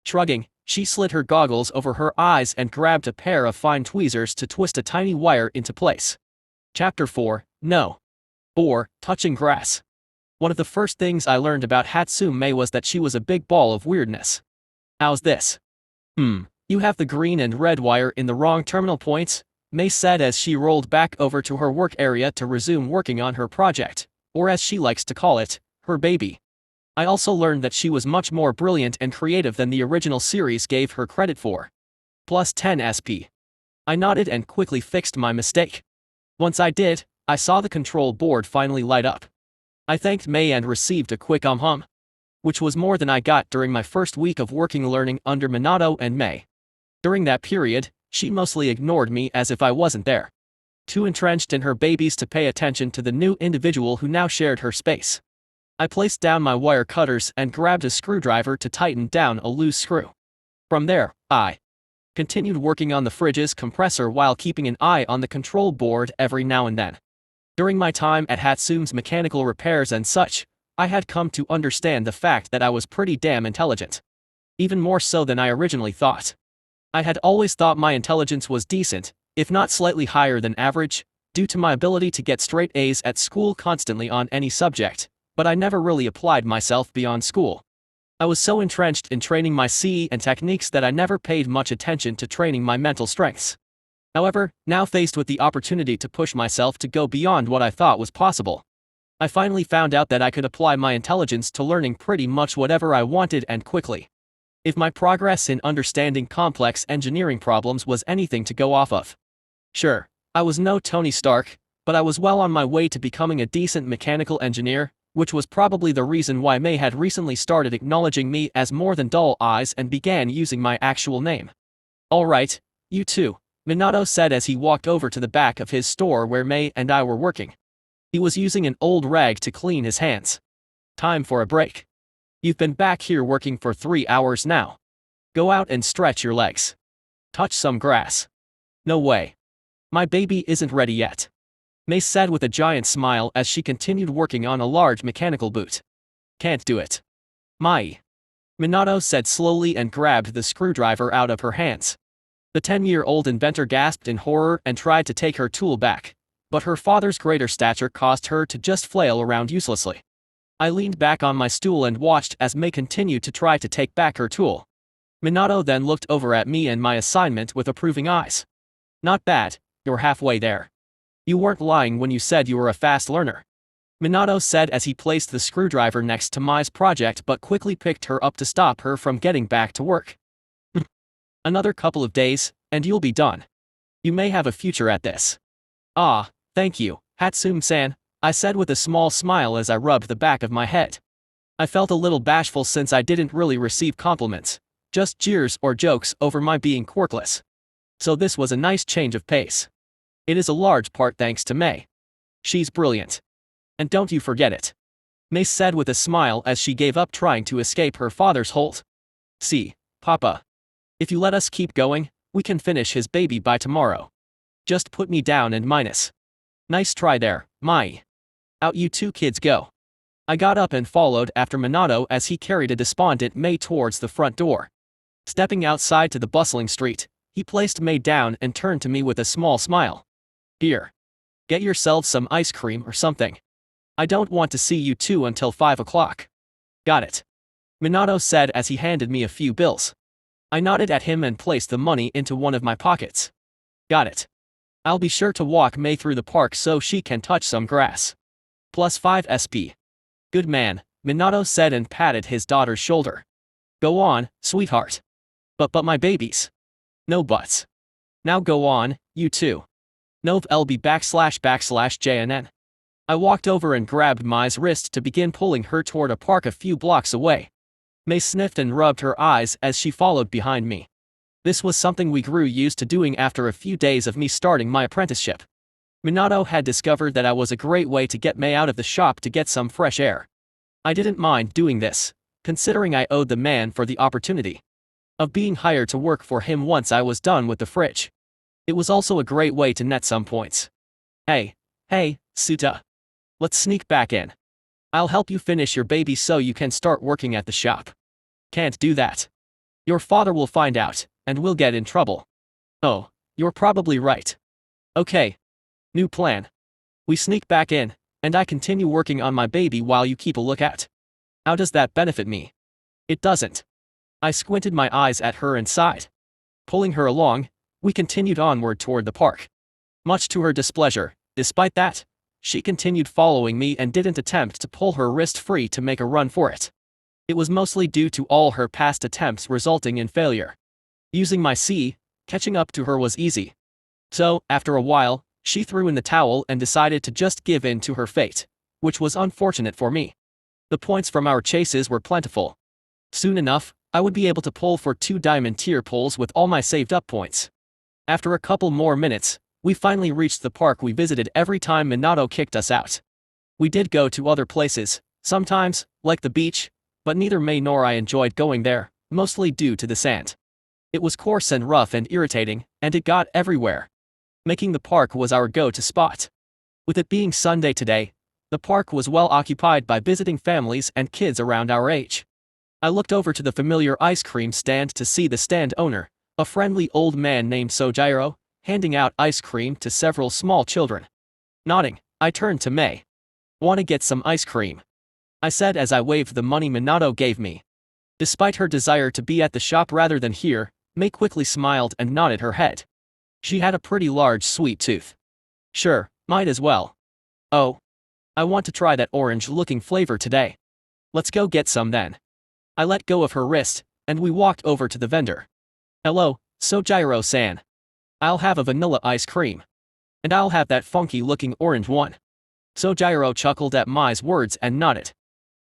A: Shrugging, she slid her goggles over her eyes and grabbed a pair of fine tweezers to twist a tiny wire into place. Chapter 4, No. Or, Touching Grass. One of the first things I learned about Hatsume was that she was a big ball of weirdness. How's this? You have the green and red wire in the wrong terminal points, Mei said as she rolled back over to her work area to resume working on her project, or as she likes to call it, her baby. I also learned that she was much more brilliant and creative than the original series gave her credit for. Plus 10 SP. I nodded and quickly fixed my mistake. Once I did, I saw the control board finally light up. I thanked Mei and received a quick hum, which was more than I got during my first week of working learning under Minato and Mei. During that period, she mostly ignored me as if I wasn't there. Too entrenched in her babies to pay attention to the new individual who now shared her space. I placed down my wire cutters and grabbed a screwdriver to tighten down a loose screw. From there, I continued working on the fridge's compressor while keeping an eye on the control board every now and then. During my time at Hatsume's mechanical repairs and such, I had come to understand the fact that I was pretty damn intelligent. Even more so than I originally thought. I had always thought my intelligence was decent, if not slightly higher than average, due to my ability to get straight A's at school constantly on any subject, but I never really applied myself beyond school. I was so entrenched in training my CE and techniques that I never paid much attention to training my mental strengths. However, now faced with the opportunity to push myself to go beyond what I thought was possible, I finally found out that I could apply my intelligence to learning pretty much whatever I wanted and quickly. If my progress in understanding complex engineering problems was anything to go off of. Sure, I was no Tony Stark, but I was well on my way to becoming a decent mechanical engineer, which was probably the reason why Mei had recently started acknowledging me as more than dull eyes and began using my actual name. Alright, you too, Minato said as he walked over to the back of his store where Mei and I were working. He was using an old rag to clean his hands. Time for a break. You've been back here working for 3 hours now. Go out and stretch your legs. Touch some grass. No way. My baby isn't ready yet. Mei said with a giant smile as she continued working on a large mechanical boot. Can't do it. Mai. Minato said slowly and grabbed the screwdriver out of her hands. The 10-year-old inventor gasped in horror and tried to take her tool back, but her father's greater stature caused her to just flail around uselessly. I leaned back on my stool and watched as Mei continued to try to take back her tool. Minato then looked over at me and my assignment with approving eyes. Not bad, you're halfway there. You weren't lying when you said you were a fast learner. Minato said as he placed the screwdriver next to Mai's project but quickly picked her up to stop her from getting back to work. Another couple of days, and you'll be done. You may have a future at this. Ah, thank you, Hatsume-san, I said with a small smile as I rubbed the back of my head. I felt a little bashful since I didn't really receive compliments, just jeers or jokes over my being quirkless. So this was a nice change of pace. It is a large part thanks to Mei. She's brilliant. And don't you forget it. Mei said with a smile as she gave up trying to escape her father's hold. See, Papa. If you let us keep going, we can finish his baby by tomorrow. Just put me down and minus. Nice try there, Mai. Out you two kids go. I got up and followed after Minato as he carried a despondent Mei towards the front door. Stepping outside to the bustling street, he placed Mei down and turned to me with a small smile. Here. Get yourselves some ice cream or something. I don't want to see you two until 5 o'clock. Got it. Minato said as he handed me a few bills. I nodded at him and placed the money into one of my pockets. Got it. I'll be sure to walk Mei through the park so she can touch some grass. Plus 5 SP. Good man, Minato said and patted his daughter's shoulder. Go on, sweetheart. But my babies. No buts. Now go on, you two. Nov LB / JNN. I walked over and grabbed Mai's wrist to begin pulling her toward a park a few blocks away. Mei sniffed and rubbed her eyes as she followed behind me. This was something we grew used to doing after a few days of me starting my apprenticeship. Minato had discovered that I was a great way to get Mei out of the shop to get some fresh air. I didn't mind doing this, considering I owed the man for the opportunity of being hired to work for him once I was done with the fridge. It was also a great way to net some points. Hey, Suta. Let's sneak back in. I'll help you finish your baby so you can start working at the shop. Can't do that. Your father will find out, and we'll get in trouble. Oh, you're probably right. Okay. New plan. We sneak back in, and I continue working on my baby while you keep a lookout. How does that benefit me? It doesn't. I squinted my eyes at her and sighed. Pulling her along, we continued onward toward the park. Much to her displeasure, despite that, she continued following me and didn't attempt to pull her wrist free to make a run for it. It was mostly due to all her past attempts resulting in failure. Using my C, catching up to her was easy. So, after a while, she threw in the towel and decided to just give in to her fate, which was unfortunate for me. The points from our chases were plentiful. Soon enough, I would be able to pull for 2 diamond tier pulls with all my saved up points. After a couple more minutes, we finally reached the park we visited every time Minato kicked us out. We did go to other places, sometimes, like the beach, but neither Mei nor I enjoyed going there, mostly due to the sand. It was coarse and rough and irritating, and it got everywhere. Making the park was our go-to spot. With it being Sunday today, the park was well occupied by visiting families and kids around our age. I looked over to the familiar ice cream stand to see the stand owner, a friendly old man named Sojiro, handing out ice cream to several small children. Nodding, I turned to Mei. "Want to get some ice cream?" I said as I waved the money Minato gave me. Despite her desire to be at the shop rather than here, Mei quickly smiled and nodded her head. She had a pretty large sweet tooth. "Sure, might as well." "Oh. I want to try that orange-looking flavor today. Let's go get some then." I let go of her wrist, and we walked over to the vendor. "Hello, Sojiro-san. I'll have a vanilla ice cream. And I'll have that funky-looking orange one." Sojiro chuckled at Mai's words and nodded.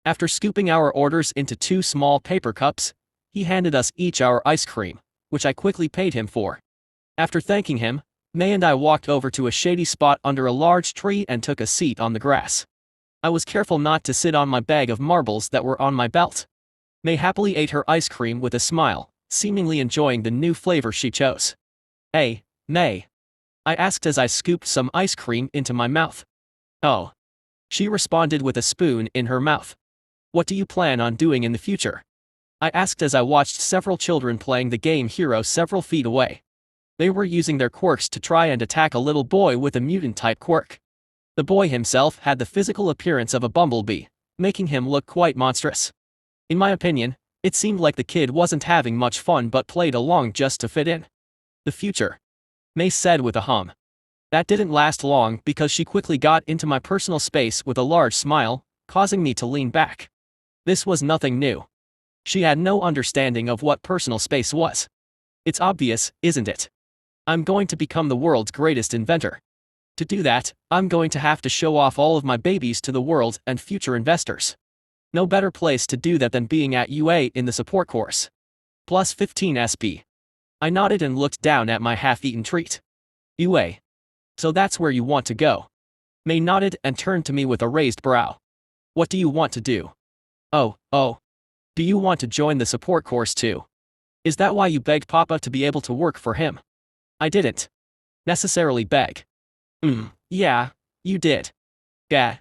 A: After scooping our orders into 2 small paper cups, he handed us each our ice cream, which I quickly paid him for. After thanking him, Mei and I walked over to a shady spot under a large tree and took a seat on the grass. I was careful not to sit on my bag of marbles that were on my belt. Mei happily ate her ice cream with a smile, seemingly enjoying the new flavor she chose. "Hey, Mei," I asked as I scooped some ice cream into my mouth. "Oh." She responded with a spoon in her mouth. "What do you plan on doing in the future?" I asked as I watched several children playing the game Hero several feet away. They were using their quirks to try and attack a little boy with a mutant-type quirk. The boy himself had the physical appearance of a bumblebee, making him look quite monstrous. In my opinion, it seemed like the kid wasn't having much fun but played along just to fit in. "The future," Mei said with a hum. That didn't last long because she quickly got into my personal space with a large smile, causing me to lean back. This was nothing new. She had no understanding of what personal space was. It's obvious, isn't it? I'm going to become the world's greatest inventor. To do that, I'm going to have to show off all of my babies to the world and future investors. No better place to do that than being at UA in the support course. Plus 15 SP. I nodded and looked down at my half-eaten treat. UA. So that's where you want to go. Mei nodded and turned to me with a raised brow. What do you want to do? Oh. Do you want to join the support course too? Is that why you begged Papa to be able to work for him? I didn't necessarily beg. Yeah, you did. Gah.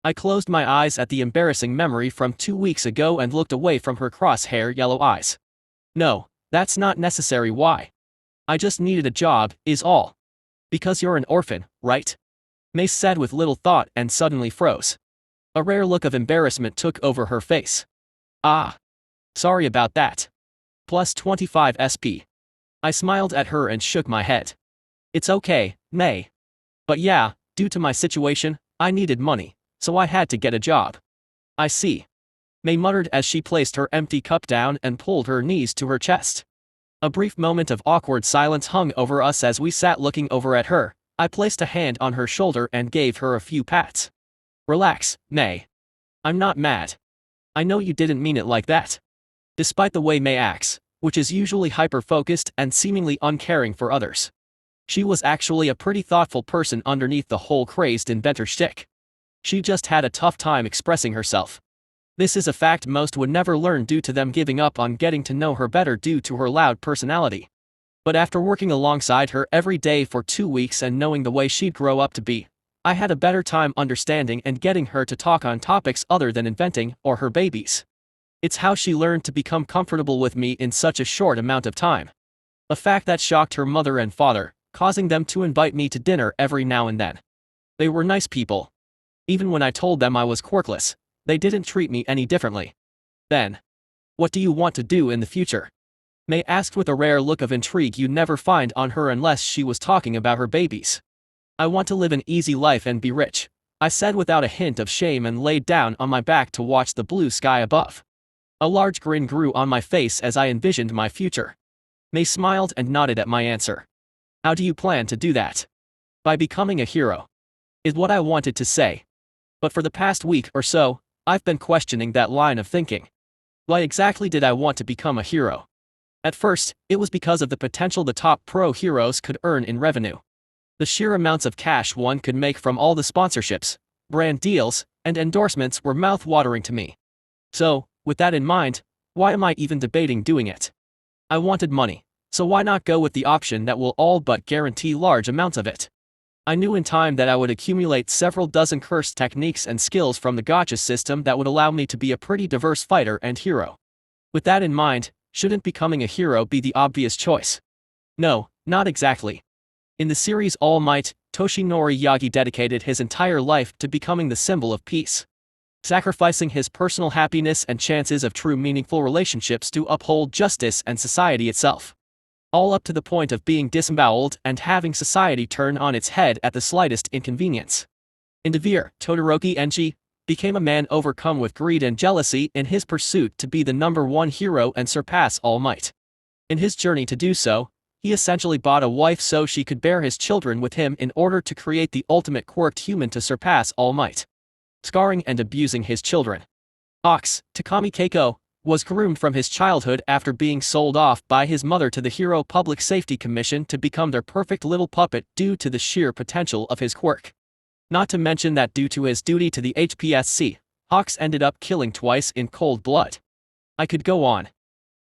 A: I closed my eyes at the embarrassing memory from 2 weeks ago and looked away from her crosshair yellow eyes. No, that's not necessary why. I just needed a job, is all. Because you're an orphan, right? Mei said with little thought and suddenly froze. A rare look of embarrassment took over her face. Ah. Sorry about that. Plus 25 SP. I smiled at her and shook my head. It's okay, Mei. But yeah, due to my situation, I needed money, so I had to get a job. I see. Mei muttered as she placed her empty cup down and pulled her knees to her chest. A brief moment of awkward silence hung over us as we sat looking over at her. I placed a hand on her shoulder and gave her a few pats. Relax, Mei. I'm not mad. I know you didn't mean it like that. Despite the way Mei acts, which is usually hyper-focused and seemingly uncaring for others, she was actually a pretty thoughtful person underneath the whole crazed inventor shtick. She just had a tough time expressing herself. This is a fact most would never learn due to them giving up on getting to know her better due to her loud personality. But after working alongside her every day for 2 weeks and knowing the way she'd grow up to be, I had a better time understanding and getting her to talk on topics other than inventing or her babies. It's how she learned to become comfortable with me in such a short amount of time. A fact that shocked her mother and father, causing them to invite me to dinner every now and then. They were nice people. Even when I told them I was quirkless, they didn't treat me any differently. Then, what do you want to do in the future? Mei asked with a rare look of intrigue you'd never find on her unless she was talking about her babies. I want to live an easy life and be rich, I said without a hint of shame and laid down on my back to watch the blue sky above. A large grin grew on my face as I envisioned my future. Mei smiled and nodded at my answer. How do you plan to do that? By becoming a hero, is what I wanted to say. But for the past week or so, I've been questioning that line of thinking. Why exactly did I want to become a hero? At first, it was because of the potential the top pro heroes could earn in revenue. The sheer amounts of cash one could make from all the sponsorships, brand deals, and endorsements were mouth-watering to me. So, with that in mind, why am I even debating doing it? I wanted money, so why not go with the option that will all but guarantee large amounts of it? I knew in time that I would accumulate several dozen cursed techniques and skills from the Gacha system that would allow me to be a pretty diverse fighter and hero. With that in mind, shouldn't becoming a hero be the obvious choice? No, not exactly. In the series All Might, Toshinori Yagi dedicated his entire life to becoming the symbol of peace, sacrificing his personal happiness and chances of true meaningful relationships to uphold justice and society itself. All up to the point of being disemboweled and having society turn on its head at the slightest inconvenience. In Devere, Todoroki Enji became a man overcome with greed and jealousy in his pursuit to be the #1 hero and surpass All Might. In his journey to do so, he essentially bought a wife so she could bear his children with him in order to create the ultimate quirked human to surpass All Might, scarring and abusing his children. Ox, Takami Keiko, was groomed from his childhood after being sold off by his mother to the Hero Public Safety Commission to become their perfect little puppet due to the sheer potential of his quirk. Not to mention that due to his duty to the HPSC, Hawks ended up killing twice in cold blood. I could go on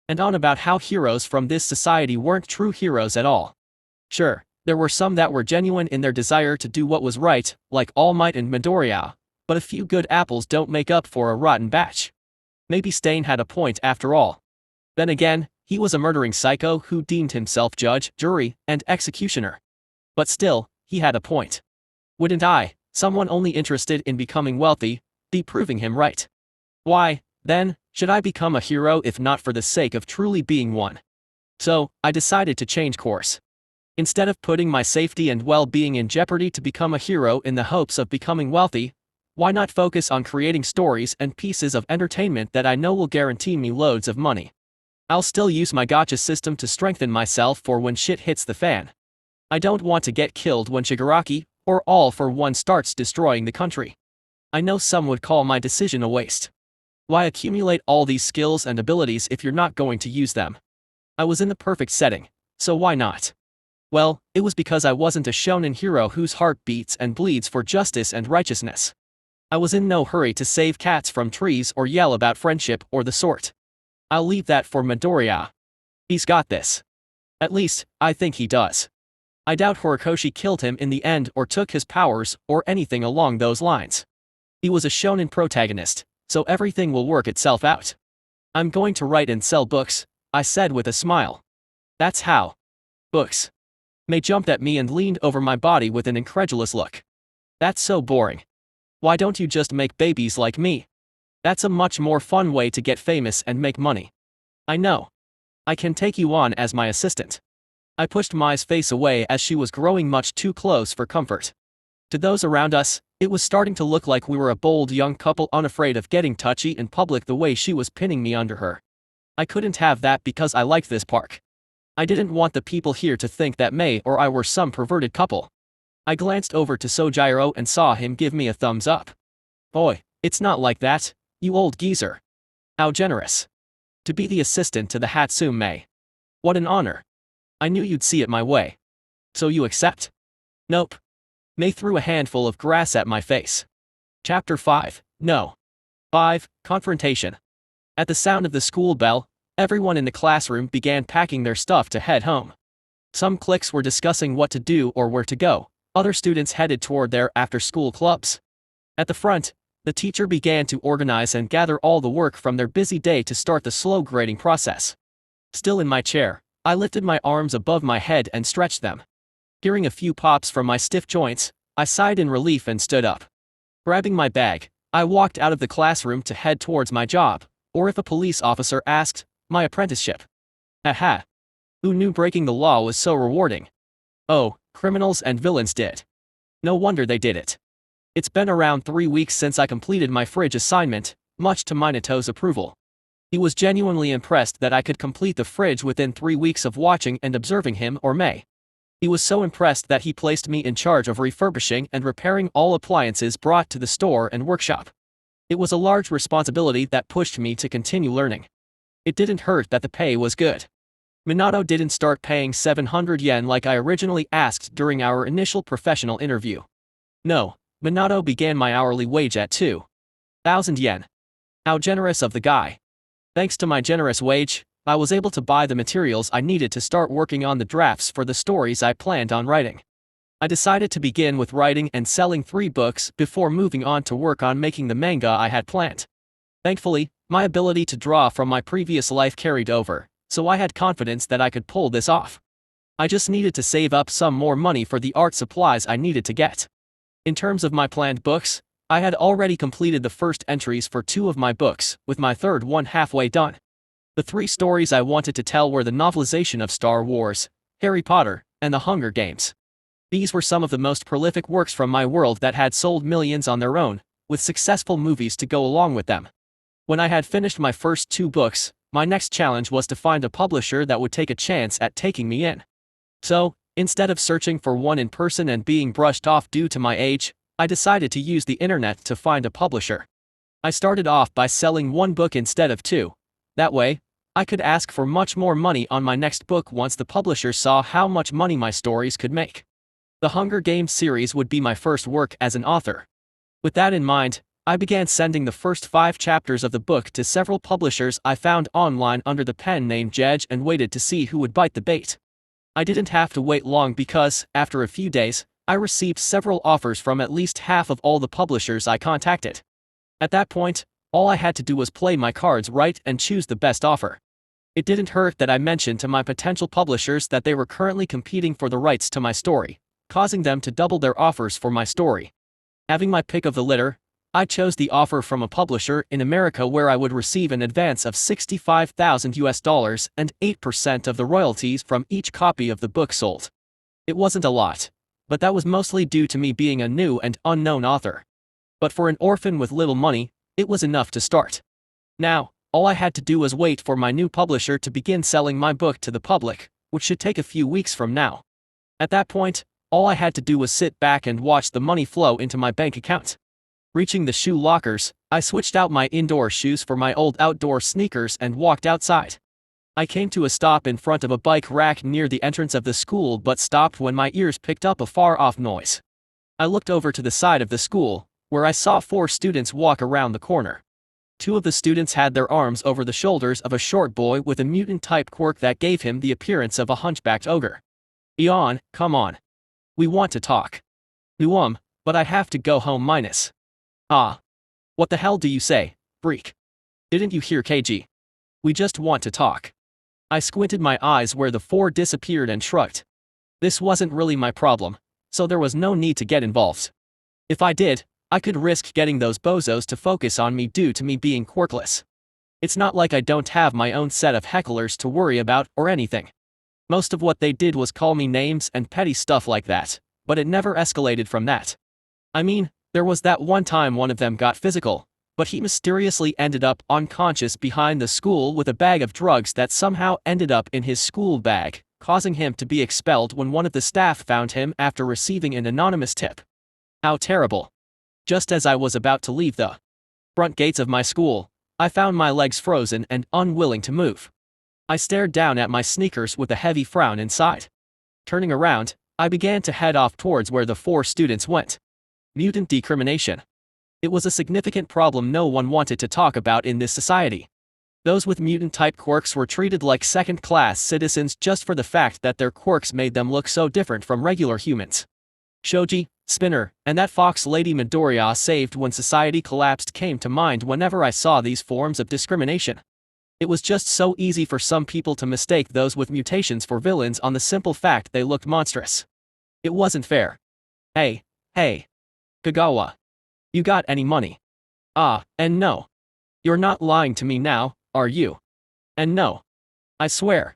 A: and on about how heroes from this society weren't true heroes at all. Sure, there were some that were genuine in their desire to do what was right, like All Might and Midoriya, but a few good apples don't make up for a rotten batch. Maybe Stain had a point after all. Then again, he was a murdering psycho who deemed himself judge, jury, and executioner. But still, he had a point. Wouldn't I, someone only interested in becoming wealthy, be proving him right? Why, then, should I become a hero if not for the sake of truly being one? So, I decided to change course. Instead of putting my safety and well-being in jeopardy to become a hero in the hopes of becoming wealthy, why not focus on creating stories and pieces of entertainment that I know will guarantee me loads of money? I'll still use my Gacha system to strengthen myself for when shit hits the fan. I don't want to get killed when Shigaraki, or All for One starts destroying the country. I know some would call my decision a waste. Why accumulate all these skills and abilities if you're not going to use them? I was in the perfect setting, so why not? Well, it was because I wasn't a shonen hero whose heart beats and bleeds for justice and righteousness. I was in no hurry to save cats from trees or yell about friendship or the sort. I'll leave that for Midoriya. He's got this. At least, I think he does. I doubt Horikoshi killed him in the end or took his powers or anything along those lines. He was a shonen protagonist, so everything will work itself out. I'm going to write and sell books, I said with a smile. That's how. Books. Mei jumped at me and leaned over my body with an incredulous look. That's so boring. Why don't you just make babies like me? That's a much more fun way to get famous and make money. I know. I can take you on as my assistant. I pushed Mai's face away as she was growing much too close for comfort. To those around us, it was starting to look like we were a bold young couple unafraid of getting touchy in public the way she was pinning me under her. I couldn't have that because I liked this park. I didn't want the people here to think that Mei or I were some perverted couple. I glanced over to Sojiro and saw him give me a thumbs up. Boy, it's not like that, you old geezer. How generous. To be the assistant to the Hatsume. What an honor. I knew you'd see it my way. So you accept? Nope. Mei threw a handful of grass at my face. Chapter 5, No. 5, Confrontation. At the sound of the school bell, everyone in the classroom began packing their stuff to head home. Some cliques were discussing what to do or where to go. Other students headed toward their after-school clubs. At the front, the teacher began to organize and gather all the work from their busy day to start the slow grading process. Still in my chair, I lifted my arms above my head and stretched them. Hearing a few pops from my stiff joints, I sighed in relief and stood up. Grabbing my bag, I walked out of the classroom to head towards my job, or if a police officer asked, my apprenticeship. Haha. Who knew breaking the law was so rewarding? Oh, criminals and villains did. No wonder they did it. It's been around 3 weeks since I completed my fridge assignment, much to Minato's approval. He was genuinely impressed that I could complete the fridge within 3 weeks of watching and observing him or Mei. He was so impressed that he placed me in charge of refurbishing and repairing all appliances brought to the store and workshop. It was a large responsibility that pushed me to continue learning. It didn't hurt that the pay was good. Minato didn't start paying 700 yen like I originally asked during our initial professional interview. No, Minato began my hourly wage at 2,000 yen. How generous of the guy. Thanks to my generous wage, I was able to buy the materials I needed to start working on the drafts for the stories I planned on writing. I decided to begin with writing and selling 3 books before moving on to work on making the manga I had planned. Thankfully, my ability to draw from my previous life carried over, so I had confidence that I could pull this off. I just needed to save up some more money for the art supplies I needed to get. In terms of my planned books, I had already completed the first entries for 2 of my books, with my third one halfway done. The 3 stories I wanted to tell were the novelization of Star Wars, Harry Potter, and The Hunger Games. These were some of the most prolific works from my world that had sold millions on their own, with successful movies to go along with them. When I had finished my first 2 books, my next challenge was to find a publisher that would take a chance at taking me in. So, instead of searching for one in person and being brushed off due to my age, I decided to use the internet to find a publisher. I started off by selling 1 book instead of 2. That way, I could ask for much more money on my next book once the publisher saw how much money my stories could make. The Hunger Games series would be my first work as an author. With that in mind, I began sending the first 5 chapters of the book to several publishers I found online under the pen name Jej and waited to see who would bite the bait. I didn't have to wait long because, after a few days, I received several offers from at least half of all the publishers I contacted. At that point, all I had to do was play my cards right and choose the best offer. It didn't hurt that I mentioned to my potential publishers that they were currently competing for the rights to my story, causing them to double their offers for my story. Having my pick of the litter, I chose the offer from a publisher in America where I would receive an advance of $65,000 and 8% of the royalties from each copy of the book sold. It wasn't a lot, but that was mostly due to me being a new and unknown author. But for an orphan with little money, it was enough to start. Now, all I had to do was wait for my new publisher to begin selling my book to the public, which should take a few weeks from now. At that point, all I had to do was sit back and watch the money flow into my bank account. Reaching the shoe lockers, I switched out my indoor shoes for my old outdoor sneakers and walked outside. I came to a stop in front of a bike rack near the entrance of the school but stopped when my ears picked up a far-off noise. I looked over to the side of the school, where I saw 4 students walk around the corner. 2 of the students had their arms over the shoulders of a short boy with a mutant-type quirk that gave him the appearance of a hunchbacked ogre. Eon, come on. We want to talk. But I have to go home minus. Ah. What the hell do you say, freak? Didn't you hear KG? We just want to talk. I squinted my eyes where the 4 disappeared and shrugged. This wasn't really my problem, so there was no need to get involved. If I did, I could risk getting those bozos to focus on me due to me being quirkless. It's not like I don't have my own set of hecklers to worry about or anything. Most of what they did was call me names and petty stuff like that, but it never escalated from that. I mean, there was that one time one of them got physical, but he mysteriously ended up unconscious behind the school with a bag of drugs that somehow ended up in his school bag, causing him to be expelled when one of the staff found him after receiving an anonymous tip. How terrible. Just as I was about to leave the front gates of my school, I found my legs frozen and unwilling to move. I stared down at my sneakers with a heavy frown inside. Turning around, I began to head off towards where the 4 students went. Mutant discrimination. It was a significant problem no one wanted to talk about in this society. Those with mutant-type quirks were treated like second-class citizens just for the fact that their quirks made them look so different from regular humans. Shoji, Spinner, and that fox lady Midoriya saved when society collapsed came to mind whenever I saw these forms of discrimination. It was just so easy for some people to mistake those with mutations for villains on the simple fact they looked monstrous. It wasn't fair. Hey, Hey. Kagawa. You got any money? Ah, and no. You're not lying to me now, are you? And no. I swear.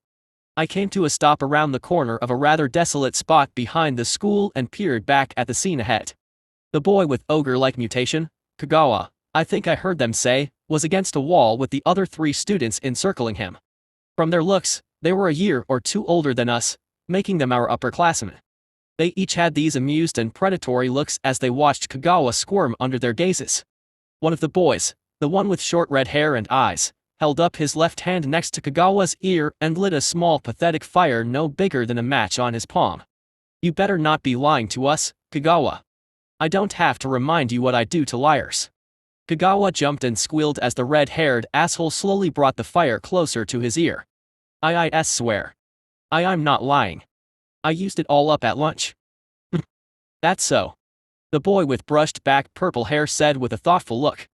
A: I came to a stop around the corner of a rather desolate spot behind the school and peered back at the scene ahead. The boy with ogre-like mutation, Kagawa, I think I heard them say, was against a wall with the other 3 students encircling him. From their looks, they were a year or 2 older than us, making them our upperclassmen. They each had these amused and predatory looks as they watched Kagawa squirm under their gazes. One of the boys, the one with short red hair and eyes, held up his left hand next to Kagawa's ear and lit a small pathetic fire no bigger than a match on his palm. You better not be lying to us, Kagawa. I don't have to remind you what I do to liars. Kagawa jumped and squealed as the red-haired asshole slowly brought the fire closer to his ear. I swear. I'm not lying. I used it all up at lunch. That's so. The boy with brushed back purple hair said with a thoughtful look.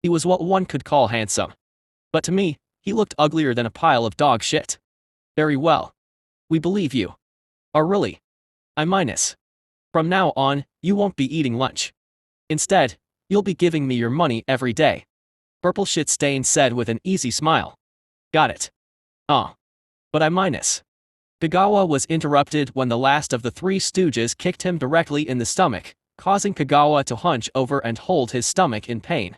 A: He was what one could call handsome. But to me, he looked uglier than a pile of dog shit. Very well. We believe you. Oh really? From now on, you won't be eating lunch. Instead, you'll be giving me your money every day. Purple shit stain said with an easy smile. Got it. But Kagawa was interrupted when the last of the 3 stooges kicked him directly in the stomach, causing Kagawa to hunch over and hold his stomach in pain.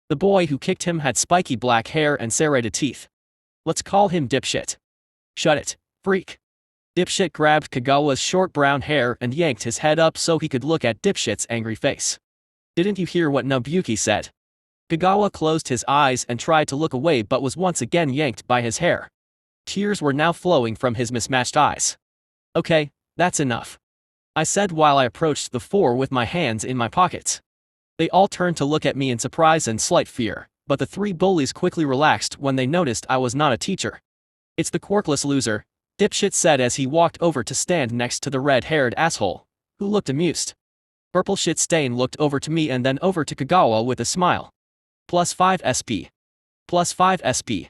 A: The boy who kicked him had spiky black hair and serrated teeth. Let's call him Dipshit. Shut it, freak. Dipshit grabbed Kagawa's short brown hair and yanked his head up so he could look at Dipshit's angry face. Didn't you hear what Nobuki said? Kagawa closed his eyes and tried to look away but was once again yanked by his hair. Tears were now flowing from his mismatched eyes. Okay, that's enough. I said while I approached the 4 with my hands in my pockets. They all turned to look at me in surprise and slight fear, but the 3 bullies quickly relaxed when they noticed I was not a teacher. It's the quirkless loser, Dipshit said as he walked over to stand next to the red-haired asshole, who looked amused. Purple shit stain looked over to me and then over to Kagawa with a smile. +5 SP. +5 SP.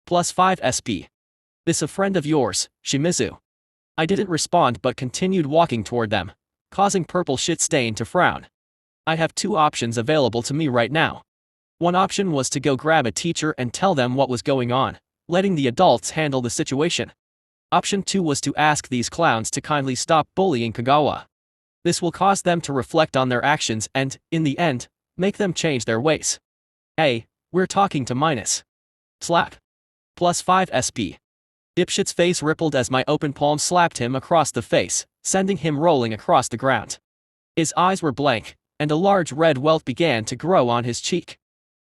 A: +5 SP. This a friend of yours, Shimizu? I didn't respond but continued walking toward them, causing purple shit stain to frown. I have 2 options available to me right now. One option was to go grab a teacher and tell them what was going on, letting the adults handle the situation. Option 2 was to ask these clowns to kindly stop bullying Kagawa. This will cause them to reflect on their actions and, in the end, make them change their ways. Hey, we're talking to minus. Slap. +5 SP. Dipshit's face rippled as my open palm slapped him across the face, sending him rolling across the ground. His eyes were blank, and a large red welt began to grow on his cheek.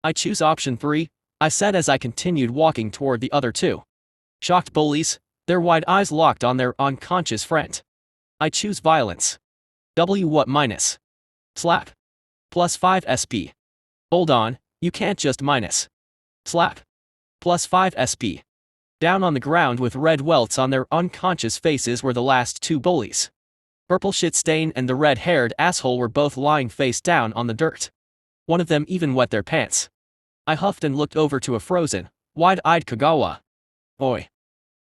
A: I choose option 3, I said as I continued walking toward the other 2. Shocked bullies, their wide eyes locked on their unconscious friend. I choose violence. What minus? Slap. +5 SP. Hold on, you can't just minus. Slap. +5 SP. Down on the ground with red welts on their unconscious faces were the last 2 bullies. Purple shit stain and the red-haired asshole were both lying face down on the dirt. One of them even wet their pants. I huffed and looked over to a frozen, wide-eyed Kagawa. Oi.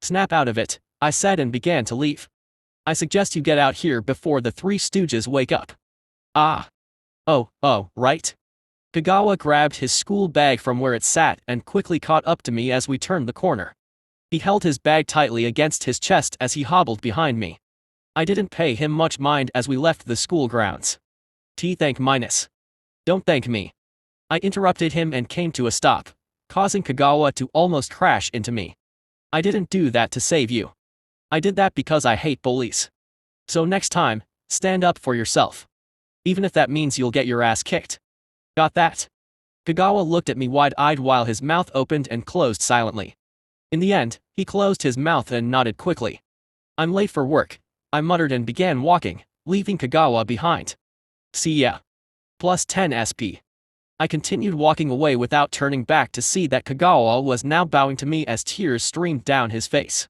A: Snap out of it, I said and began to leave. I suggest you get out here before the 3 stooges wake up. Right? Kagawa grabbed his school bag from where it sat and quickly caught up to me as we turned the corner. He held his bag tightly against his chest as he hobbled behind me. I didn't pay him much mind as we left the school grounds. Thank minus. Don't thank me. I interrupted him and came to a stop, causing Kagawa to almost crash into me. I didn't do that to save you. I did that because I hate bullies. So next time, stand up for yourself. Even if that means you'll get your ass kicked. Got that? Kagawa looked at me wide-eyed while his mouth opened and closed silently. In the end, he closed his mouth and nodded quickly. I'm late for work, I muttered and began walking, leaving Kagawa behind. See ya. +10 SP. I continued walking away without turning back to see that Kagawa was now bowing to me as tears streamed down his face.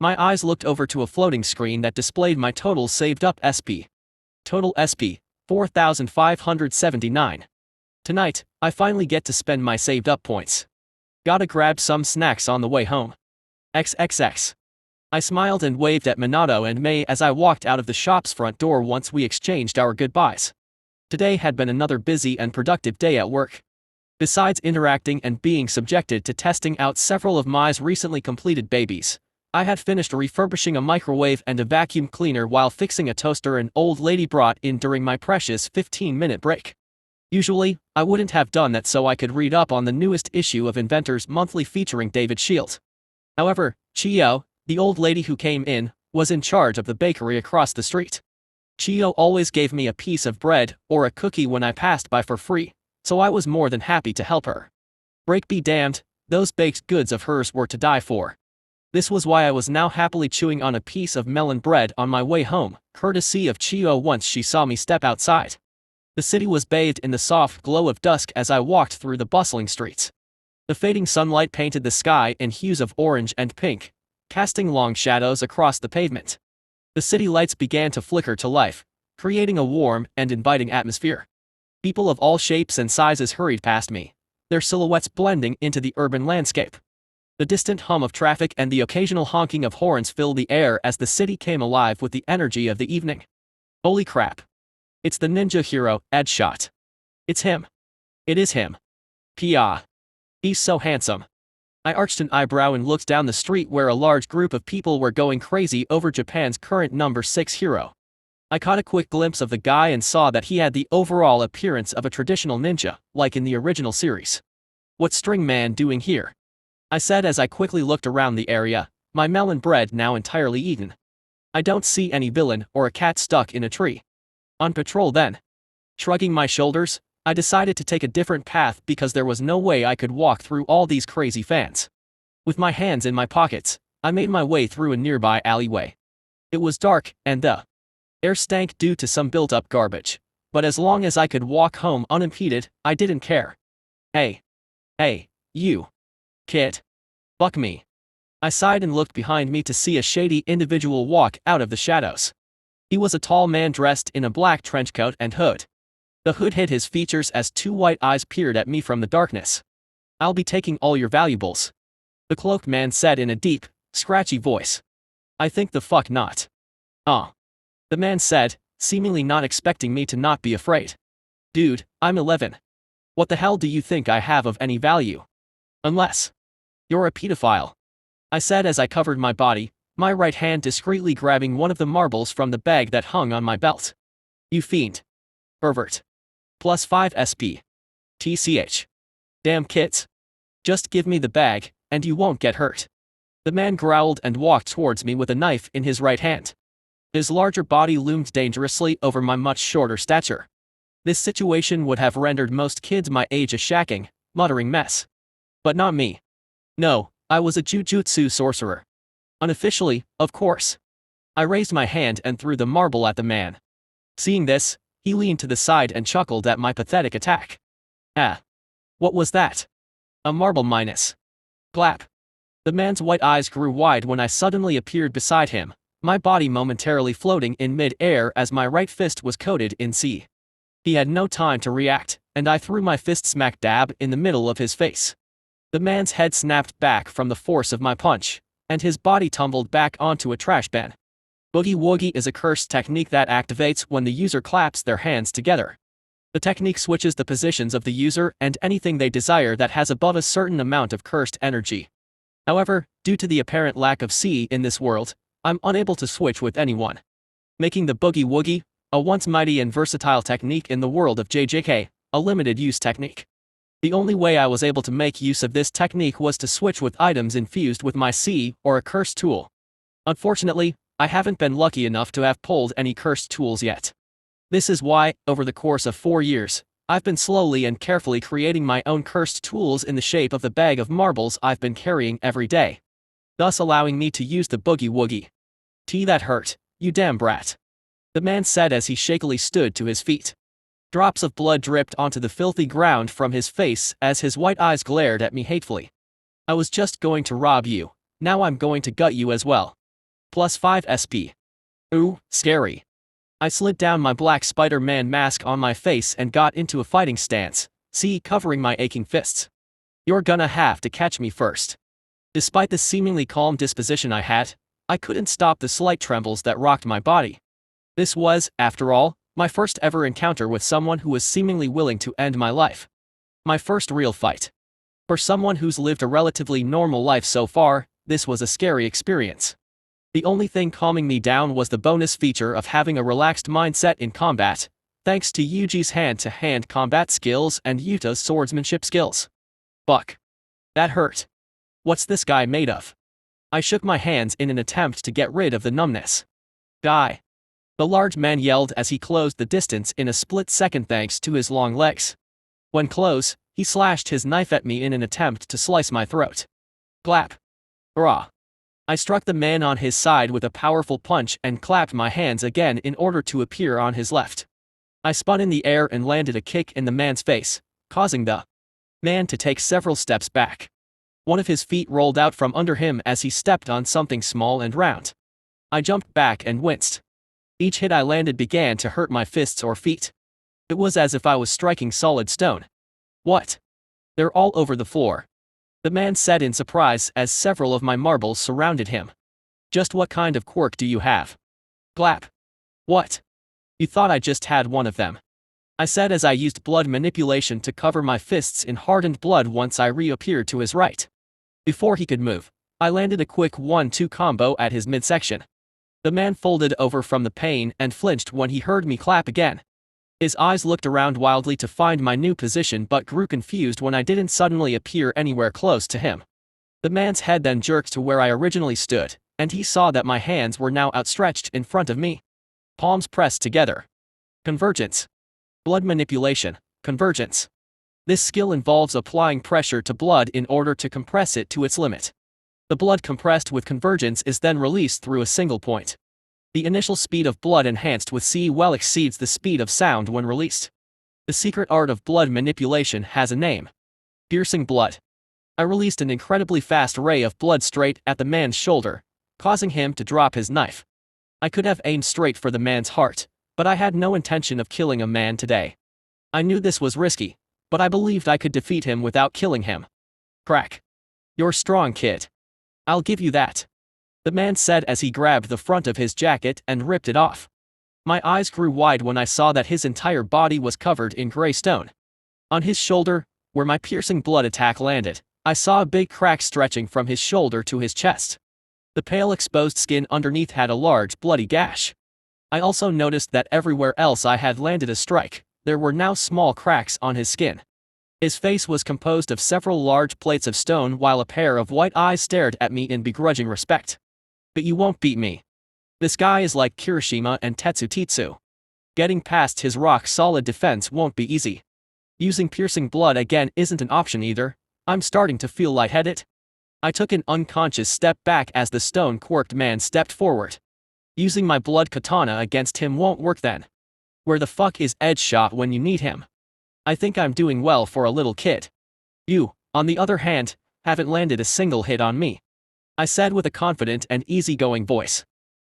A: My eyes looked over to a floating screen that displayed my total saved up SP. Total SP, 4,579. Tonight, I finally get to spend my saved up points. Gotta grab some snacks on the way home. XXX. I smiled and waved at Minato and Mei as I walked out of the shop's front door once we exchanged our goodbyes. Today had been another busy and productive day at work. Besides interacting and being subjected to testing out several of Mai's recently completed babies, I had finished refurbishing a microwave and a vacuum cleaner while fixing a toaster an old lady brought in during my precious 15-minute break. Usually, I wouldn't have done that so I could read up on the newest issue of Inventors Monthly featuring David Shield. However, Chiyo, the old lady who came in, was in charge of the bakery across the street. Chiyo always gave me a piece of bread or a cookie when I passed by for free, so I was more than happy to help her. Break be damned, those baked goods of hers were to die for. This was why I was now happily chewing on a piece of melon bread on my way home, courtesy of Chiyo once she saw me step outside. The city was bathed in the soft glow of dusk as I walked through the bustling streets. The fading sunlight painted the sky in hues of orange and pink, casting long shadows across the pavement. The city lights began to flicker to life, creating a warm and inviting atmosphere. People of all shapes and sizes hurried past me, their silhouettes blending into the urban landscape. The distant hum of traffic and the occasional honking of horns filled the air as the city came alive with the energy of the evening. Holy crap. It's the ninja hero, Edshot. It's him. It is him. Pia. He's so handsome. I arched an eyebrow and looked down the street where a large group of people were going crazy over Japan's current number 6 hero. I caught a quick glimpse of the guy and saw that he had the overall appearance of a traditional ninja, like in the original series. What's String Man doing here? I said as I quickly looked around the area, my melon bread now entirely eaten. I don't see any villain or a cat stuck in a tree. On patrol then. Shrugging my shoulders, I decided to take a different path because there was no way I could walk through all these crazy fans. With my hands in my pockets, I made my way through a nearby alleyway. It was dark, and the air stank due to some built-up garbage, but as long as I could walk home unimpeded, I didn't care. Hey, you. Kid. Buck me. I sighed and looked behind me to see a shady individual walk out of the shadows. He was a tall man dressed in a black trenchcoat and hood. The hood hid his features as two white eyes peered at me from the darkness. I'll be taking all your valuables. The cloaked man said in a deep, scratchy voice. I think the fuck not. The man said, seemingly not expecting me to not be afraid. Dude, I'm 11. What the hell do you think I have of any value? Unless you're a pedophile. I said as I covered my body, my right hand discreetly grabbing one of the marbles from the bag that hung on my belt. You fiend. Pervert. +5 SP. TCH. Damn kids. Just give me the bag, and you won't get hurt. The man growled and walked towards me with a knife in his right hand. His larger body loomed dangerously over my much shorter stature. This situation would have rendered most kids my age a shacking, muttering mess. But not me. No, I was a jujutsu sorcerer. Unofficially, of course. I raised my hand and threw the marble at the man. Seeing this, he leaned to the side and chuckled at my pathetic attack. What was that? A marble minus. Glap. The man's white eyes grew wide when I suddenly appeared beside him, my body momentarily floating in mid-air as my right fist was coated in sea. He had no time to react, and I threw my fist smack dab in the middle of his face. The man's head snapped back from the force of my punch, and his body tumbled back onto a trash bin. Boogie Woogie is a cursed technique that activates when the user claps their hands together. The technique switches the positions of the user and anything they desire that has above a certain amount of cursed energy. However, due to the apparent lack of C in this world, I'm unable to switch with anyone. Making the Boogie Woogie, a once mighty and versatile technique in the world of JJK, a limited use technique. The only way I was able to make use of this technique was to switch with items infused with my C or a cursed tool. Unfortunately, I haven't been lucky enough to have pulled any cursed tools yet. This is why, over the course of 4 years, I've been slowly and carefully creating my own cursed tools in the shape of the bag of marbles I've been carrying every day, thus allowing me to use the Boogie Woogie. That hurt, you damn brat. The man said as he shakily stood to his feet. Drops of blood dripped onto the filthy ground from his face as his white eyes glared at me hatefully. I was just going to rob you, now I'm going to gut you as well. +5 SP. Ooh, scary. I slid down my black Spider-Man mask on my face and got into a fighting stance, covering my aching fists. You're gonna have to catch me first. Despite the seemingly calm disposition I had, I couldn't stop the slight trembles that rocked my body. This was, after all, my first ever encounter with someone who was seemingly willing to end my life. My first real fight. For someone who's lived a relatively normal life so far, this was a scary experience. The only thing calming me down was the bonus feature of having a relaxed mindset in combat, thanks to Yuji's hand-to-hand combat skills and Yuta's swordsmanship skills. Fuck. That hurt. What's this guy made of? I shook my hands in an attempt to get rid of the numbness. Die. The large man yelled as he closed the distance in a split second thanks to his long legs. When close, he slashed his knife at me in an attempt to slice my throat. Clap. Brah. I struck the man on his side with a powerful punch and clapped my hands again in order to appear on his left. I spun in the air and landed a kick in the man's face, causing the man to take several steps back. One of his feet rolled out from under him as he stepped on something small and round. I jumped back and winced. Each hit I landed began to hurt my fists or feet. It was as if I was striking solid stone. What? They're all over the floor. The man said in surprise as several of my marbles surrounded him. Just what kind of quirk do you have? Clap. What? You thought I just had one of them. I said as I used blood manipulation to cover my fists in hardened blood once I reappeared to his right. Before he could move, I landed a quick 1-2 combo at his midsection. The man folded over from the pain and flinched when he heard me clap again. His eyes looked around wildly to find my new position but grew confused when I didn't suddenly appear anywhere close to him. The man's head then jerked to where I originally stood, and he saw that my hands were now outstretched in front of me. Palms pressed together. Convergence. Blood manipulation, convergence. This skill involves applying pressure to blood in order to compress it to its limit. The blood compressed with convergence is then released through a single point. The initial speed of blood enhanced with C well exceeds the speed of sound when released. The secret art of blood manipulation has a name. Piercing blood. I released an incredibly fast ray of blood straight at the man's shoulder, causing him to drop his knife. I could have aimed straight for the man's heart, but I had no intention of killing a man today. I knew this was risky, but I believed I could defeat him without killing him. Crack. You're strong, kid. I'll give you that. The man said as he grabbed the front of his jacket and ripped it off. My eyes grew wide when I saw that his entire body was covered in gray stone. On his shoulder, where my piercing blood attack landed, I saw a big crack stretching from his shoulder to his chest. The pale exposed skin underneath had a large bloody gash. I also noticed that everywhere else I had landed a strike, there were now small cracks on his skin. His face was composed of several large plates of stone while a pair of white eyes stared at me in begrudging respect. But you won't beat me. This guy is like Kirishima and Tetsutitsu. Getting past his rock-solid defense won't be easy. Using piercing blood again isn't an option either. I'm starting to feel lightheaded. I took an unconscious step back as the stone-quirked man stepped forward. Using my blood katana against him won't work then. Where the fuck is Edge Shot when you need him? I think I'm doing well for a little kid. You, on the other hand, haven't landed a single hit on me. I said with a confident and easygoing voice.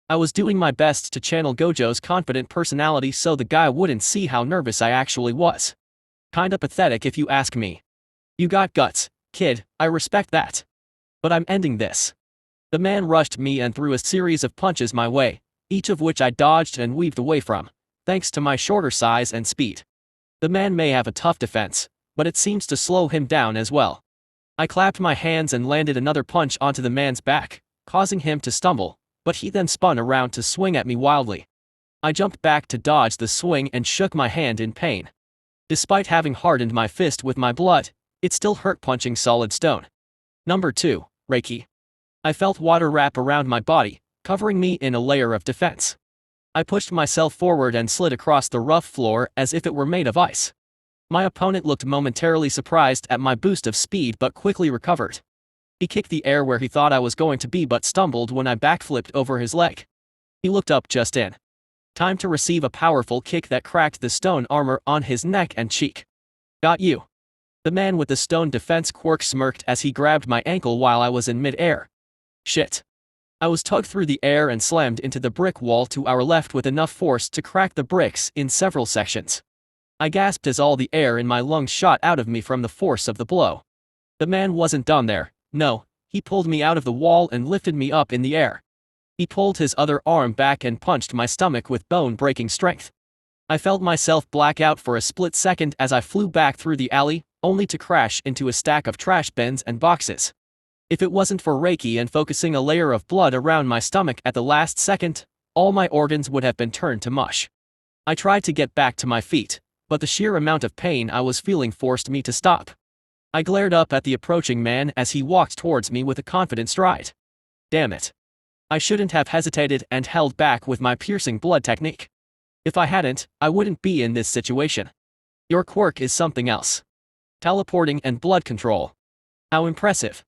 A: I was doing my best to channel Gojo's confident personality so the guy wouldn't see how nervous I actually was. Kinda pathetic if you ask me. You got guts, kid, I respect that. But I'm ending this. The man rushed me and threw a series of punches my way, each of which I dodged and weaved away from, thanks to my shorter size and speed. The man may have a tough defense, but it seems to slow him down as well. I clapped my hands and landed another punch onto the man's back, causing him to stumble, but he then spun around to swing at me wildly. I jumped back to dodge the swing and shook my hand in pain. Despite having hardened my fist with my blood, it still hurt punching solid stone. Number 2, Reiki. I felt water wrap around my body, covering me in a layer of defense. I pushed myself forward and slid across the rough floor as if it were made of ice. My opponent looked momentarily surprised at my boost of speed but quickly recovered. He kicked the air where he thought I was going to be but stumbled when I backflipped over his leg. He looked up just in time to receive a powerful kick that cracked the stone armor on his neck and cheek. Got you. The man with the stone defense quirk smirked as he grabbed my ankle while I was in mid-air. Shit. I was tugged through the air and slammed into the brick wall to our left with enough force to crack the bricks in several sections. I gasped as all the air in my lungs shot out of me from the force of the blow. The man wasn't done there, no, he pulled me out of the wall and lifted me up in the air. He pulled his other arm back and punched my stomach with bone-breaking strength. I felt myself black out for a split second as I flew back through the alley, only to crash into a stack of trash bins and boxes. If it wasn't for Reiki and focusing a layer of blood around my stomach at the last second, all my organs would have been turned to mush. I tried to get back to my feet, but the sheer amount of pain I was feeling forced me to stop. I glared up at the approaching man as he walked towards me with a confident stride. Damn it. I shouldn't have hesitated and held back with my piercing blood technique. If I hadn't, I wouldn't be in this situation. Your quirk is something else. Teleporting and blood control. How impressive.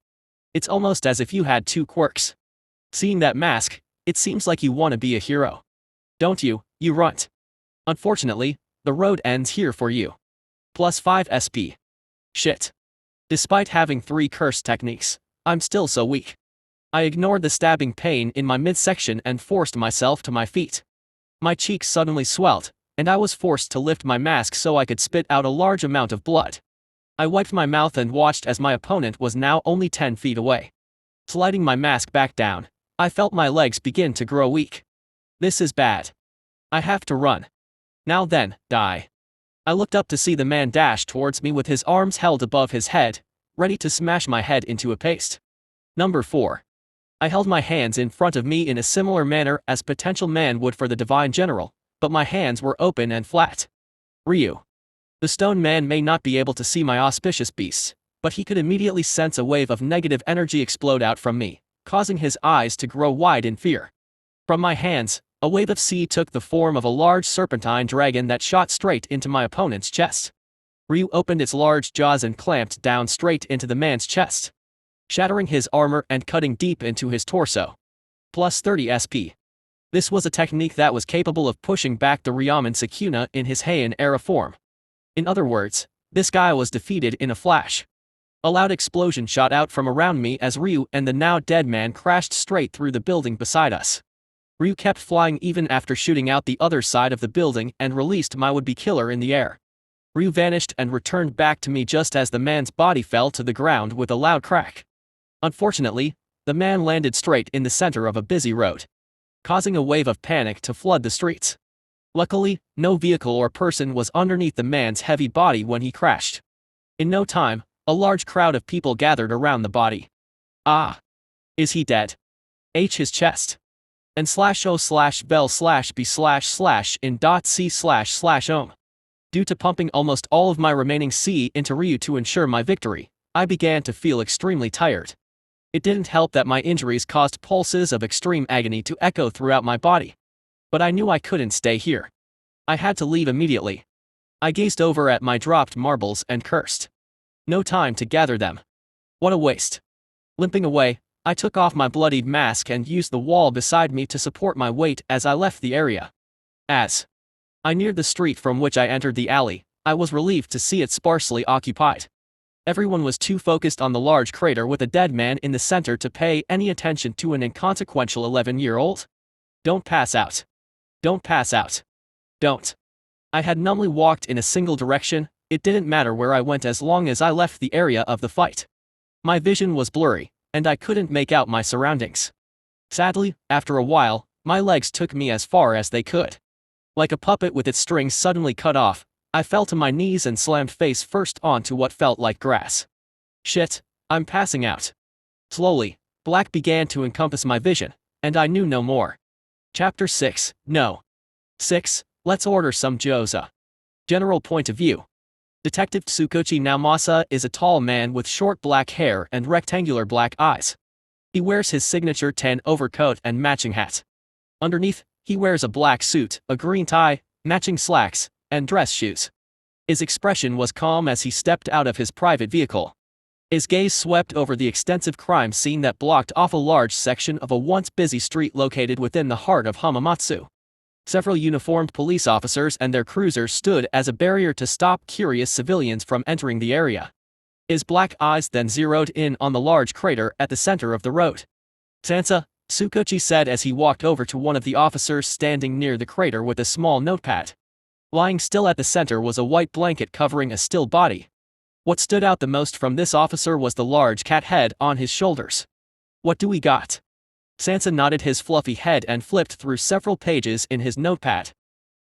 A: It's almost as if you had two quirks. Seeing that mask, it seems like you want to be a hero. Don't you, you runt? Unfortunately, the road ends here for you. Plus 5 SP. Shit. Despite having 3 curse techniques, I'm still so weak. I ignored the stabbing pain in my midsection and forced myself to my feet. My cheeks suddenly swelled, and I was forced to lift my mask so I could spit out a large amount of blood. I wiped my mouth and watched as my opponent was now only 10 feet away. Sliding my mask back down, I felt my legs begin to grow weak. This is bad. I have to run. Now then, die. I looked up to see the man dash towards me with his arms held above his head, ready to smash my head into a paste. Number 4. I held my hands in front of me in a similar manner as potential man would for the divine general, but my hands were open and flat. Ryu. The stone man may not be able to see my auspicious beasts, but he could immediately sense a wave of negative energy explode out from me, causing his eyes to grow wide in fear. From my hands, a wave of sea took the form of a large serpentine dragon that shot straight into my opponent's chest. Ryu opened its large jaws and clamped down straight into the man's chest, shattering his armor and cutting deep into his torso. Plus 30 SP. This was a technique that was capable of pushing back the Ryaman Sukuna in his Heian-era form. In other words, this guy was defeated in a flash. A loud explosion shot out from around me as Ryu and the now dead man crashed straight through the building beside us. Ryu kept flying even after shooting out the other side of the building and released my would-be killer in the air. Ryu vanished and returned back to me just as the man's body fell to the ground with a loud crack. Unfortunately, the man landed straight in the center of a busy road, causing a wave of panic to flood the streets. Luckily, no vehicle or person was underneath the man's heavy body when he crashed. In no time, a large crowd of people gathered around the body. Ah! Is he dead? His chest. And /o/bell/b//in.c//ohm. Due to pumping almost all of my remaining C into Ryu to ensure my victory, I began to feel extremely tired. It didn't help that my injuries caused pulses of extreme agony to echo throughout my body. But I knew I couldn't stay here. I had to leave immediately. I gazed over at my dropped marbles and cursed. No time to gather them. What a waste. Limping away, I took off my bloodied mask and used the wall beside me to support my weight as I left the area. As I neared the street from which I entered the alley, I was relieved to see it sparsely occupied. Everyone was too focused on the large crater with a dead man in the center to pay any attention to an inconsequential 11-year-old. Don't pass out. Don't pass out. Don't. I had numbly walked in a single direction. It didn't matter where I went as long as I left the area of the fight. My vision was blurry, and I couldn't make out my surroundings. Sadly, after a while, my legs took me as far as they could. Like a puppet with its strings suddenly cut off, I fell to my knees and slammed face first onto what felt like grass. Shit, I'm passing out. Slowly, black began to encompass my vision, and I knew no more. Chapter 6, No. 6, Let's order some gyoza. General point of view. Detective Tsukuchi Naomasa is a tall man with short black hair and rectangular black eyes. He wears his signature tan overcoat and matching hat. Underneath, he wears a black suit, a green tie, matching slacks, and dress shoes. His expression was calm as he stepped out of his private vehicle. His gaze swept over the extensive crime scene that blocked off a large section of a once busy street located within the heart of Hamamatsu. Several uniformed police officers and their cruisers stood as a barrier to stop curious civilians from entering the area. His black eyes then zeroed in on the large crater at the center of the road. Sansa, Tsukuchi said as he walked over to one of the officers standing near the crater with a small notepad. Lying still at the center was a white blanket covering a still body. What stood out the most from this officer was the large cat head on his shoulders. What do we got? Sansa nodded his fluffy head and flipped through several pages in his notepad.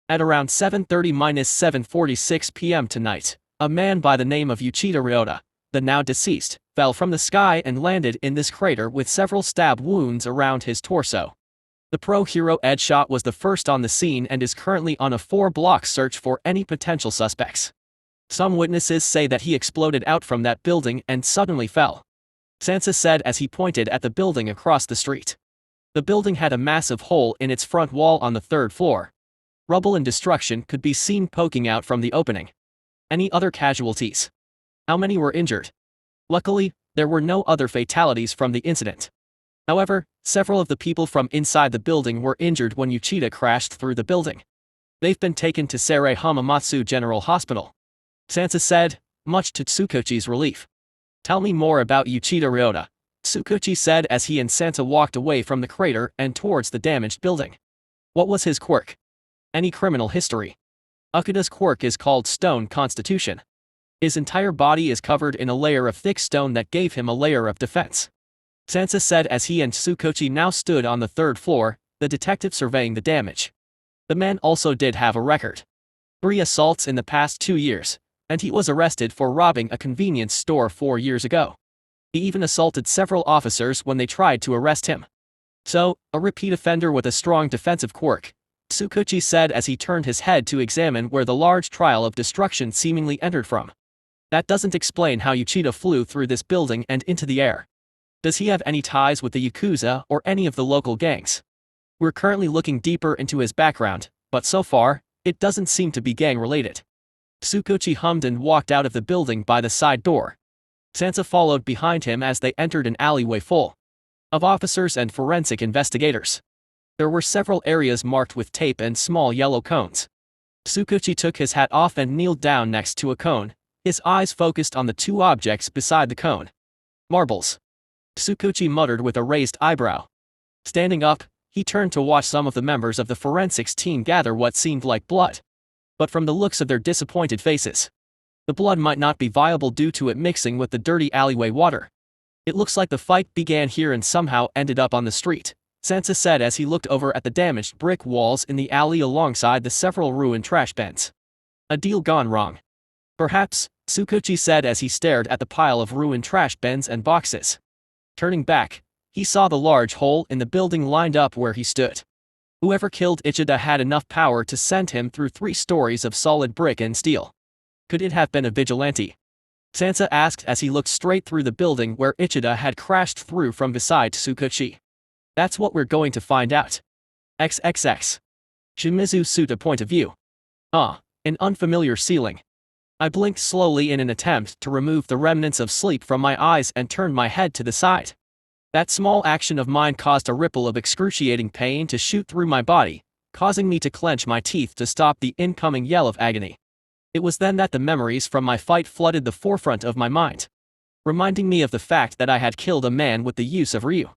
A: At around 7:30–7:46 p.m. tonight, a man by the name of Uchida Ryota, the now deceased, fell from the sky and landed in this crater with several stab wounds around his torso. The pro-hero Ed Shot was the first on the scene and is currently on a 4-block search for any potential suspects. Some witnesses say that he exploded out from that building and suddenly fell. Sansa said as he pointed at the building across the street. The building had a massive hole in its front wall on the 3rd floor. Rubble and destruction could be seen poking out from the opening. Any other casualties? How many were injured? Luckily, there were no other fatalities from the incident. However, several of the people from inside the building were injured when Uchida crashed through the building. They've been taken to Seirei Hamamatsu General Hospital. Sansa said, much to Tsukuchi's relief. Tell me more about Uchida Ryota, Tsukuchi said as he and Sansa walked away from the crater and towards the damaged building. What was his quirk? Any criminal history? Ukuda's quirk is called Stone Constitution. His entire body is covered in a layer of thick stone that gave him a layer of defense. Sansa said as he and Tsukuchi now stood on the 3rd floor, the detective surveying the damage. The man also did have a record. 3 assaults in the past 2 years, and he was arrested for robbing a convenience store 4 years ago. He even assaulted several officers when they tried to arrest him. So, a repeat offender with a strong defensive quirk, Tsukuchi said as he turned his head to examine where the large trail of destruction seemingly entered from. That doesn't explain how Uchida flew through this building and into the air. Does he have any ties with the Yakuza or any of the local gangs? We're currently looking deeper into his background, but so far, it doesn't seem to be gang-related. Tsukuchi hummed and walked out of the building by the side door. Sansa followed behind him as they entered an alleyway full of officers and forensic investigators. There were several areas marked with tape and small yellow cones. Tsukuchi took his hat off and kneeled down next to a cone, his eyes focused on the 2 objects beside the cone. Marbles. Tsukuchi muttered with a raised eyebrow. Standing up, he turned to watch some of the members of the forensics team gather what seemed like blood. But from the looks of their disappointed faces, the blood might not be viable due to it mixing with the dirty alleyway water. It looks like the fight began here and somehow ended up on the street, Sansa said as he looked over at the damaged brick walls in the alley alongside the several ruined trash bins. A deal gone wrong. Perhaps, Tsukuchi said as he stared at the pile of ruined trash bins and boxes. Turning back, he saw the large hole in the building lined up where he stood. Whoever killed Ichida had enough power to send him through 3 stories of solid brick and steel. Could it have been a vigilante? Sansa asked as he looked straight through the building where Ichida had crashed through from beside Tsukuchi. That's what we're going to find out. XXX. Shimizu Suta point of view. An unfamiliar ceiling. I blinked slowly in an attempt to remove the remnants of sleep from my eyes and turned my head to the side. That small action of mine caused a ripple of excruciating pain to shoot through my body, causing me to clench my teeth to stop the incoming yell of agony. It was then that the memories from my fight flooded the forefront of my mind, reminding me of the fact that I had killed a man with the use of Ryu.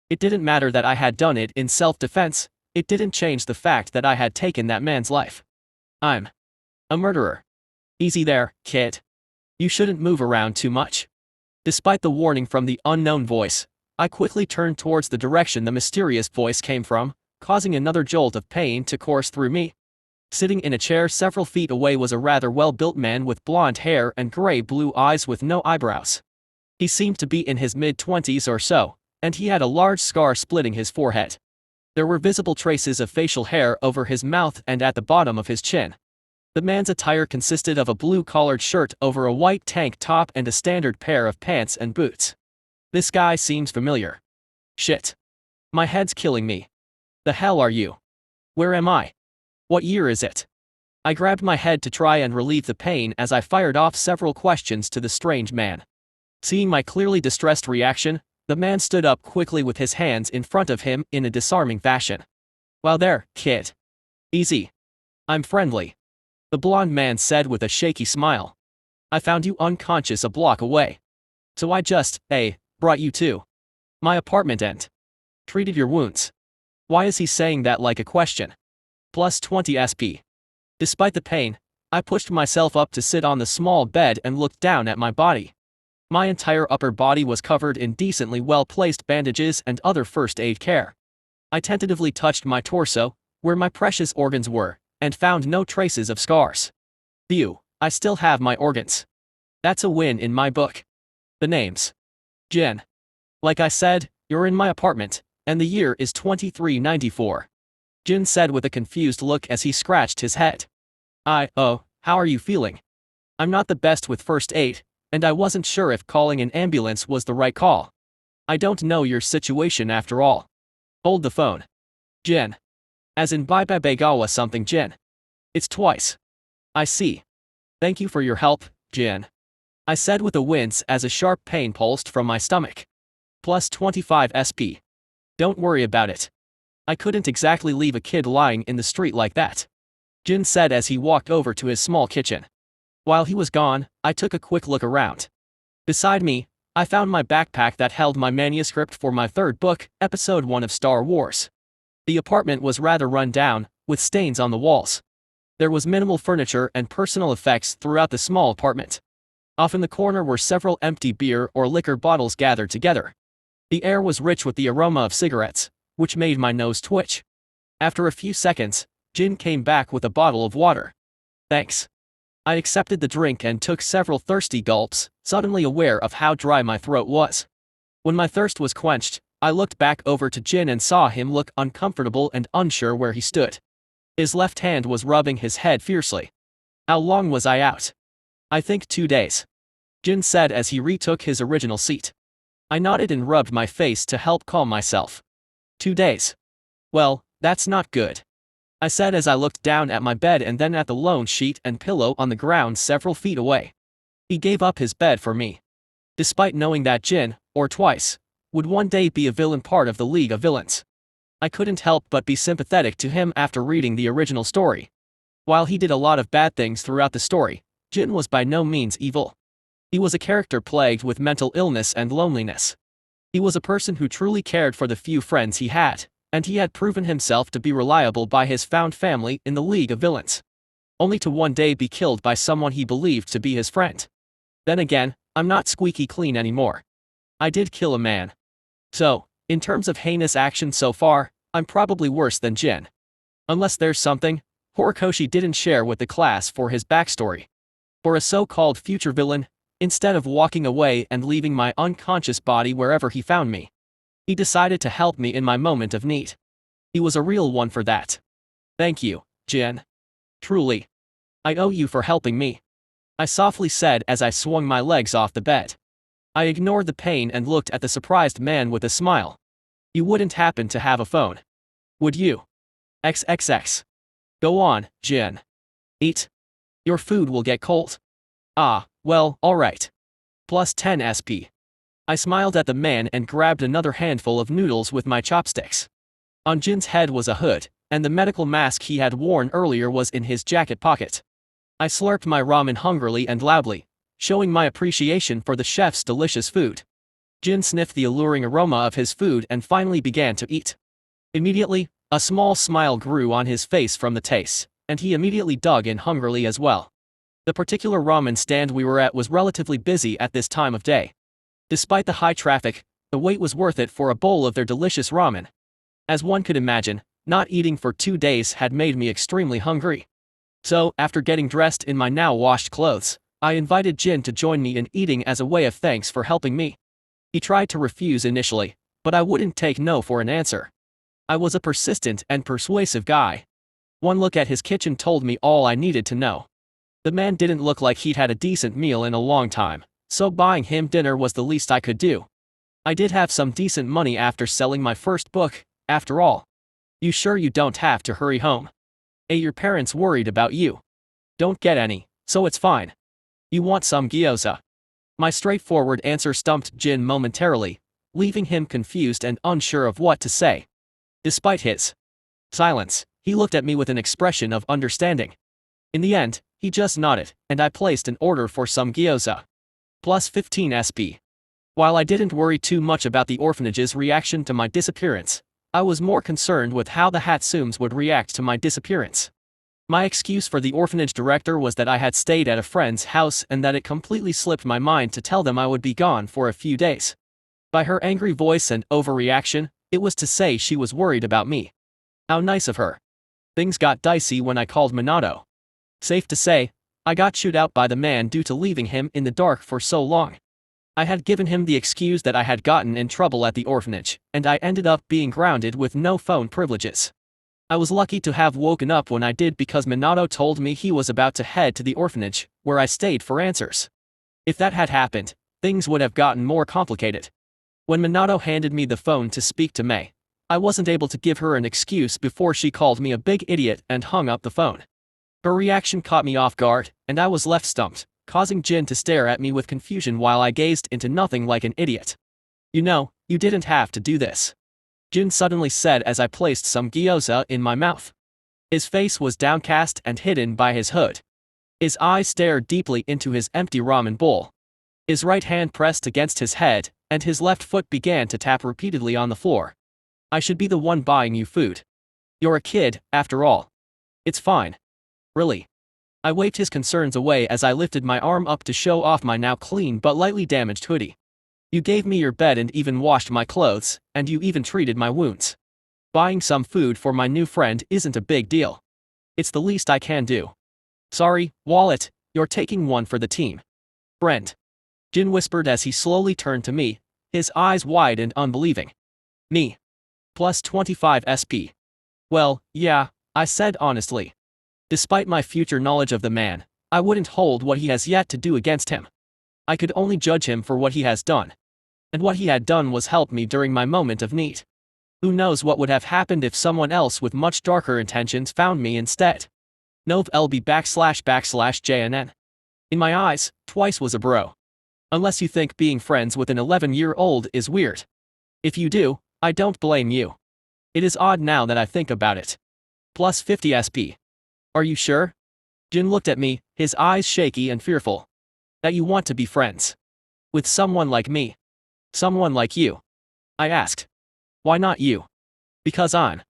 A: It didn't matter that I had done it in self-defense, it didn't change the fact that I had taken that man's life. I'm a murderer. Easy there, kid. You shouldn't move around too much. Despite the warning from the unknown voice, I quickly turned towards the direction the mysterious voice came from, causing another jolt of pain to course through me. Sitting in a chair several feet away was a rather well-built man with blonde hair and gray-blue eyes with no eyebrows. He seemed to be in his mid-20s or so, and he had a large scar splitting his forehead. There were visible traces of facial hair over his mouth and at the bottom of his chin. The man's attire consisted of a blue-collared shirt over a white tank top and a standard pair of pants and boots. This guy seems familiar. Shit. My head's killing me. The hell are you? Where am I? What year is it? I grabbed my head to try and relieve the pain as I fired off several questions to the strange man. Seeing my clearly distressed reaction, the man stood up quickly with his hands in front of him in a disarming fashion. Well there, kid. Easy. I'm friendly. The blonde man said with a shaky smile. I found you unconscious a block away. So I just, brought you to my apartment and treated your wounds. Why is he saying that like a question? Plus 20 SP. Despite the pain, I pushed myself up to sit on the small bed and looked down at my body. My entire upper body was covered in decently well-placed bandages and other first aid care. I tentatively touched my torso, where my precious organs were, and found no traces of scars. Phew, I still have my organs. That's a win in my book. The names. Jin. Like I said, you're in my apartment, and the year is 2394. Jin said with a confused look as he scratched his head. Oh, how are you feeling? I'm not the best with first aid, and I wasn't sure if calling an ambulance was the right call. I don't know your situation after all. Hold the phone. Jin. As in Baibabegawa something Jin. It's twice. I see. Thank you for your help, Jin. I said with a wince as a sharp pain pulsed from my stomach. Plus 25 SP. Don't worry about it. I couldn't exactly leave a kid lying in the street like that. Jin said as he walked over to his small kitchen. While he was gone, I took a quick look around. Beside me, I found my backpack that held my manuscript for my third book, Episode 1 of Star Wars. The apartment was rather run down, with stains on the walls. There was minimal furniture and personal effects throughout the small apartment. Off in the corner were several empty beer or liquor bottles gathered together. The air was rich with the aroma of cigarettes, which made my nose twitch. After a few seconds, Jin came back with a bottle of water. Thanks. I accepted the drink and took several thirsty gulps, suddenly aware of how dry my throat was. When my thirst was quenched, I looked back over to Jin and saw him look uncomfortable and unsure where he stood. His left hand was rubbing his head fiercely. How long was I out? I think 2 days. Jin said as he retook his original seat. I nodded and rubbed my face to help calm myself. 2 days. Well, that's not good. I said as I looked down at my bed and then at the lone sheet and pillow on the ground several feet away. He gave up his bed for me. Despite knowing that Jin, or twice, would one day be a villain part of the League of Villains. I couldn't help but be sympathetic to him after reading the original story. While he did a lot of bad things throughout the story, Jin was by no means evil. He was a character plagued with mental illness and loneliness. He was a person who truly cared for the few friends he had, and he had proven himself to be reliable by his found family in the League of Villains. Only to one day be killed by someone he believed to be his friend. Then again, I'm not squeaky clean anymore. I did kill a man. So, in terms of heinous action so far, I'm probably worse than Jin. Unless there's something Horikoshi didn't share with the class for his backstory. For a so-called future villain, instead of walking away and leaving my unconscious body wherever he found me, he decided to help me in my moment of need. He was a real one for that. Thank you, Jin. Truly. I owe you for helping me. I softly said as I swung my legs off the bed. I ignored the pain and looked at the surprised man with a smile. You wouldn't happen to have a phone, would you? XXX. Go on, Jin. Eat. Your food will get cold. Ah, well, alright. Plus 10 SP. I smiled at the man and grabbed another handful of noodles with my chopsticks. On Jin's head was a hood, and the medical mask he had worn earlier was in his jacket pocket. I slurped my ramen hungrily and loudly, showing my appreciation for the chef's delicious food. Jin sniffed the alluring aroma of his food and finally began to eat. Immediately, a small smile grew on his face from the taste, and he immediately dug in hungrily as well. The particular ramen stand we were at was relatively busy at this time of day. Despite the high traffic, the wait was worth it for a bowl of their delicious ramen. As one could imagine, not eating for 2 days had made me extremely hungry. So, after getting dressed in my now washed clothes, I invited Jin to join me in eating as a way of thanks for helping me. He tried to refuse initially, but I wouldn't take no for an answer. I was a persistent and persuasive guy. One look at his kitchen told me all I needed to know. The man didn't look like he'd had a decent meal in a long time, so buying him dinner was the least I could do. I did have some decent money after selling my first book, after all. You sure you don't have to hurry home? Your parents worried about you. Don't get any, so it's fine. You want some gyoza? My straightforward answer stumped Jin momentarily, leaving him confused and unsure of what to say. Despite his silence, he looked at me with an expression of understanding. In the end, he just nodded, and I placed an order for some gyoza. Plus 15 SP. While I didn't worry too much about the orphanage's reaction to my disappearance, I was more concerned with how the Hatsumes would react to my disappearance. My excuse for the orphanage director was that I had stayed at a friend's house and that it completely slipped my mind to tell them I would be gone for a few days. By her angry voice and overreaction, it was to say she was worried about me. How nice of her. Things got dicey when I called Minato. Safe to say, I got chewed out by the man due to leaving him in the dark for so long. I had given him the excuse that I had gotten in trouble at the orphanage, and I ended up being grounded with no phone privileges. I was lucky to have woken up when I did because Minato told me he was about to head to the orphanage, where I stayed for answers. If that had happened, things would have gotten more complicated. When Minato handed me the phone to speak to Mei, I wasn't able to give her an excuse before she called me a big idiot and hung up the phone. Her reaction caught me off guard, and I was left stumped, causing Jin to stare at me with confusion while I gazed into nothing like an idiot. You know, you didn't have to do this, Jin suddenly said as I placed some gyoza in my mouth. His face was downcast and hidden by his hood. His eyes stared deeply into his empty ramen bowl. His right hand pressed against his head, and his left foot began to tap repeatedly on the floor. I should be the one buying you food. You're a kid, after all. It's fine. Really. I waved his concerns away as I lifted my arm up to show off my now clean but lightly damaged hoodie. You gave me your bed and even washed my clothes, and you even treated my wounds. Buying some food for my new friend isn't a big deal. It's the least I can do. Sorry, Wallet, you're taking one for the team. Friend. Jin whispered as he slowly turned to me, his eyes wide and unbelieving. Me. Plus 25 SP. Well, yeah, I said honestly. Despite my future knowledge of the man, I wouldn't hold what he has yet to do against him. I could only judge him for what he has done. And what he had done was help me during my moment of need. Who knows what would have happened if someone else with much darker intentions found me instead. Nov LB //JNN. In my eyes, twice was a bro. Unless you think being friends with an 11-year-old is weird. If you do, I don't blame you. It is odd now that I think about it. Plus 50 SP. Are you sure? Jin looked at me, his eyes shaky and fearful. That you want to be friends with someone like me? Someone like you? I asked. Why not you? Because I'm.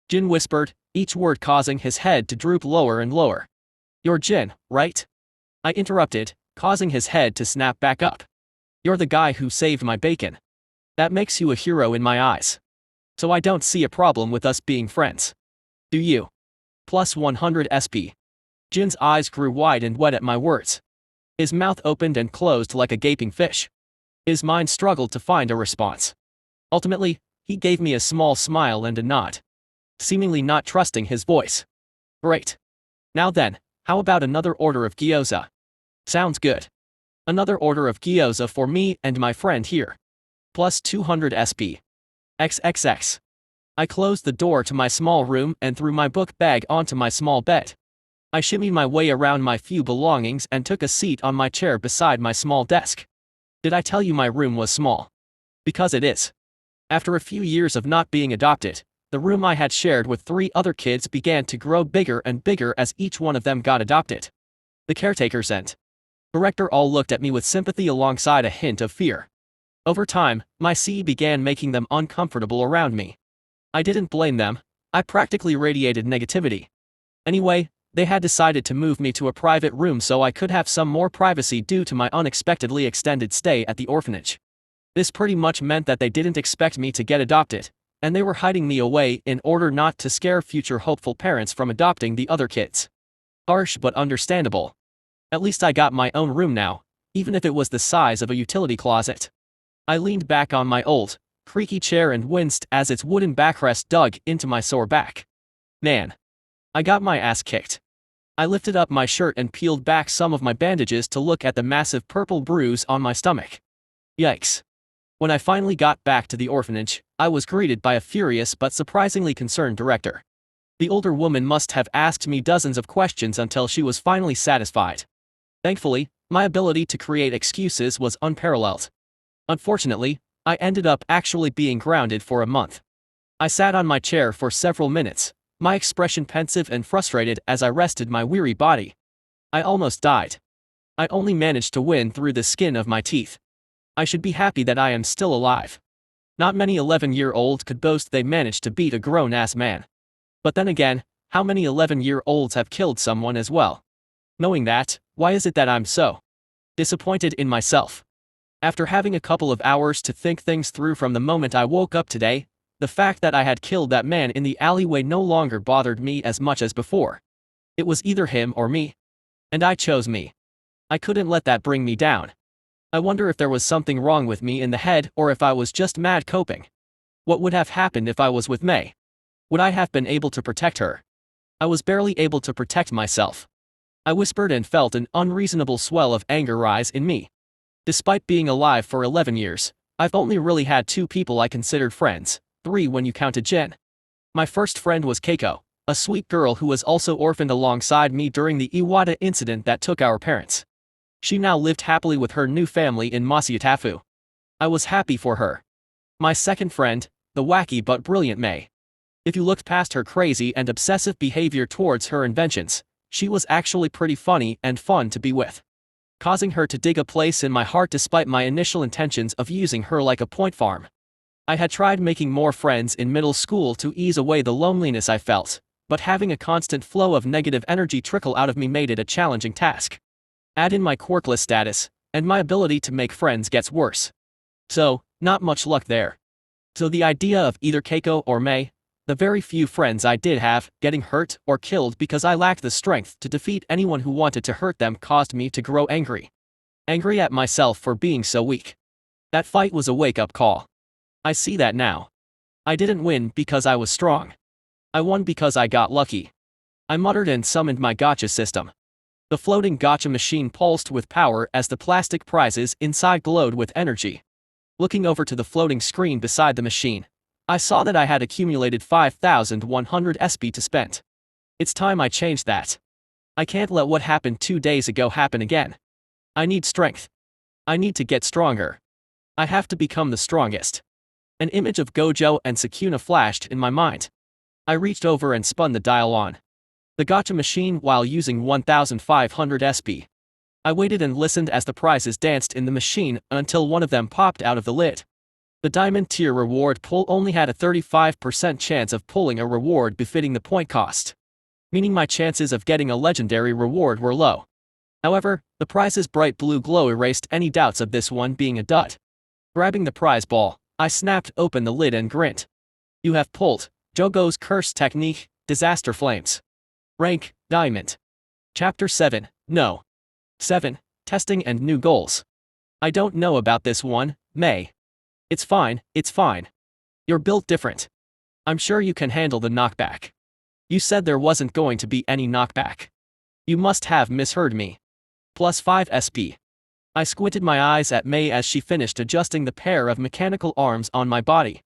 A: Jin whispered, each word causing his head to droop lower and lower. You're Jin, right? I interrupted, causing his head to snap back up. You're the guy who saved my bacon. That makes you a hero in my eyes. So I don't see a problem with us being friends. Do you? Plus 100 SP. Jin's eyes grew wide and wet at my words. His mouth opened and closed like a gaping fish. His mind struggled to find a response. Ultimately, he gave me a small smile and a nod, seemingly not trusting his voice. Great. Now then, how about another order of gyoza? Sounds good. Another order of gyoza for me and my friend here. Plus 200 SP. XXX. I closed the door to my small room and threw my book bag onto my small bed. I shimmied my way around my few belongings and took a seat on my chair beside my small desk. Did I tell you my room was small? Because it is. After a few years of not being adopted, the room I had shared with 3 other kids began to grow bigger and bigger as each one of them got adopted. The caretakers and director all looked at me with sympathy alongside a hint of fear. Over time, my sea began making them uncomfortable around me. I didn't blame them. I practically radiated negativity. Anyway, they had decided to move me to a private room so I could have some more privacy due to my unexpectedly extended stay at the orphanage. This pretty much meant that they didn't expect me to get adopted, and they were hiding me away in order not to scare future hopeful parents from adopting the other kids. Harsh but understandable. At least I got my own room now, even if it was the size of a utility closet. I leaned back on my old, creaky chair and winced as its wooden backrest dug into my sore back. Man. I got my ass kicked. I lifted up my shirt and peeled back some of my bandages to look at the massive purple bruise on my stomach. Yikes. When I finally got back to the orphanage, I was greeted by a furious but surprisingly concerned director. The older woman must have asked me dozens of questions until she was finally satisfied. Thankfully, my ability to create excuses was unparalleled. Unfortunately, I ended up actually being grounded for a month. I sat on my chair for several minutes, my expression pensive and frustrated as I rested my weary body. I almost died. I only managed to win through the skin of my teeth. I should be happy that I am still alive. Not many 11-year-olds could boast they managed to beat a grown-ass man. But then again, How many 11-year-olds have killed someone as well? Knowing that, why is it that I'm so disappointed in myself? After having a couple of hours to think things through from the moment I woke up today, the fact that I had killed that man in the alleyway no longer bothered me as much as before. It was either him or me. And I chose me. I couldn't let that bring me down. I wonder if there was something wrong with me in the head or if I was just mad coping. What would have happened if I was with Mei? Would I have been able to protect her? I was barely able to protect myself. I whispered and felt an unreasonable swell of anger rise in me. Despite being alive for 11 years, I've only really had 2 people I considered friends, 3 when you counted Jin. My first friend was Keiko, a sweet girl who was also orphaned alongside me during the Iwata incident that took our parents. She now lived happily with her new family in Masyatafu. I was happy for her. My second friend, the wacky but brilliant Mei. If you looked past her crazy and obsessive behavior towards her inventions, she was actually pretty funny and fun to be with, causing her to dig a place in my heart despite my initial intentions of using her like a point farm. I had tried making more friends in middle school to ease away the loneliness I felt, but having a constant flow of negative energy trickle out of me made it a challenging task. Add in my quirkless status, and my ability to make friends gets worse. So, not much luck there. So the idea of either Keiko or Mei, the very few friends I did have, getting hurt or killed because I lacked the strength to defeat anyone who wanted to hurt them caused me to grow angry. Angry at myself for being so weak. That fight was a wake-up call. I see that now. I didn't win because I was strong. I won because I got lucky. I muttered and summoned my Gacha System. The floating Gacha machine pulsed with power as the plastic prizes inside glowed with energy. Looking over to the floating screen beside the machine, I saw that I had accumulated 5,100 SP to spend. It's time I changed that. I can't let what happened 2 days ago happen again. I need strength. I need to get stronger. I have to become the strongest. An image of Gojo and Sukuna flashed in my mind. I reached over and spun the dial on the Gacha machine while using 1,500 SP. I waited and listened as the prizes danced in the machine until one of them popped out of the lid. The diamond tier reward pull only had a 35% chance of pulling a reward befitting the point cost, meaning my chances of getting a legendary reward were low. However, the prize's bright blue glow erased any doubts of this one being a dud. Grabbing the prize ball, I snapped open the lid and grinned. You have pulled Jogo's Curse Technique, Disaster Flames. Rank, Diamond. Chapter 7, No. 7, Testing and New Goals. I don't know about this one, Mei. It's fine, it's fine. You're built different. I'm sure you can handle the knockback. You said there wasn't going to be any knockback. You must have misheard me. Plus 5 SP. I squinted my eyes at Mei as she finished adjusting the pair of mechanical arms on my body.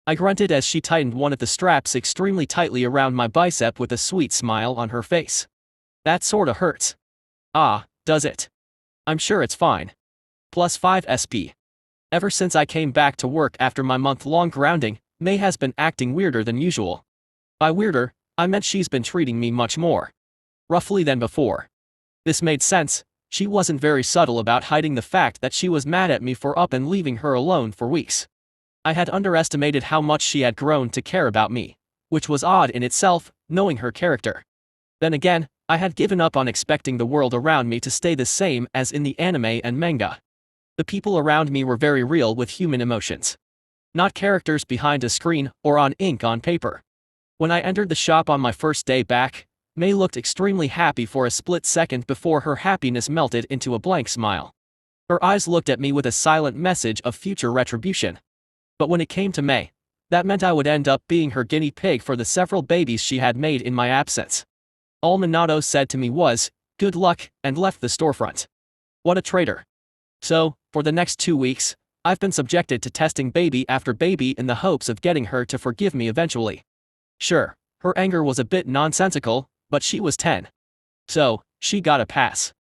A: I grunted as she tightened one of the straps extremely tightly around my bicep with a sweet smile on her face. That sorta hurts. Ah, does it? I'm sure it's fine. Plus 5 SP. Ever since I came back to work after my month-long grounding, Mei has been acting weirder than usual. By weirder, I meant she's been treating me much more roughly than before. This made sense. She wasn't very subtle about hiding the fact that she was mad at me for up and leaving her alone for weeks. I had underestimated how much she had grown to care about me, which was odd in itself, knowing her character. Then again, I had given up on expecting the world around me to stay the same as in the anime and manga. The people around me were very real with human emotions. Not characters behind a screen or on ink on paper. When I entered the shop on my first day back, Mei looked extremely happy for a split second before her happiness melted into a blank smile. Her eyes looked at me with a silent message of future retribution. But when it came to Mei, that meant I would end up being her guinea pig for the several babies she had made in my absence. All Minato said to me was, "Good luck," and left the storefront. What a traitor. So, for the next 2 weeks, I've been subjected to testing baby after baby in the hopes of getting her to forgive me eventually. Sure, her anger was a bit nonsensical, but she was 10. So, she got a pass.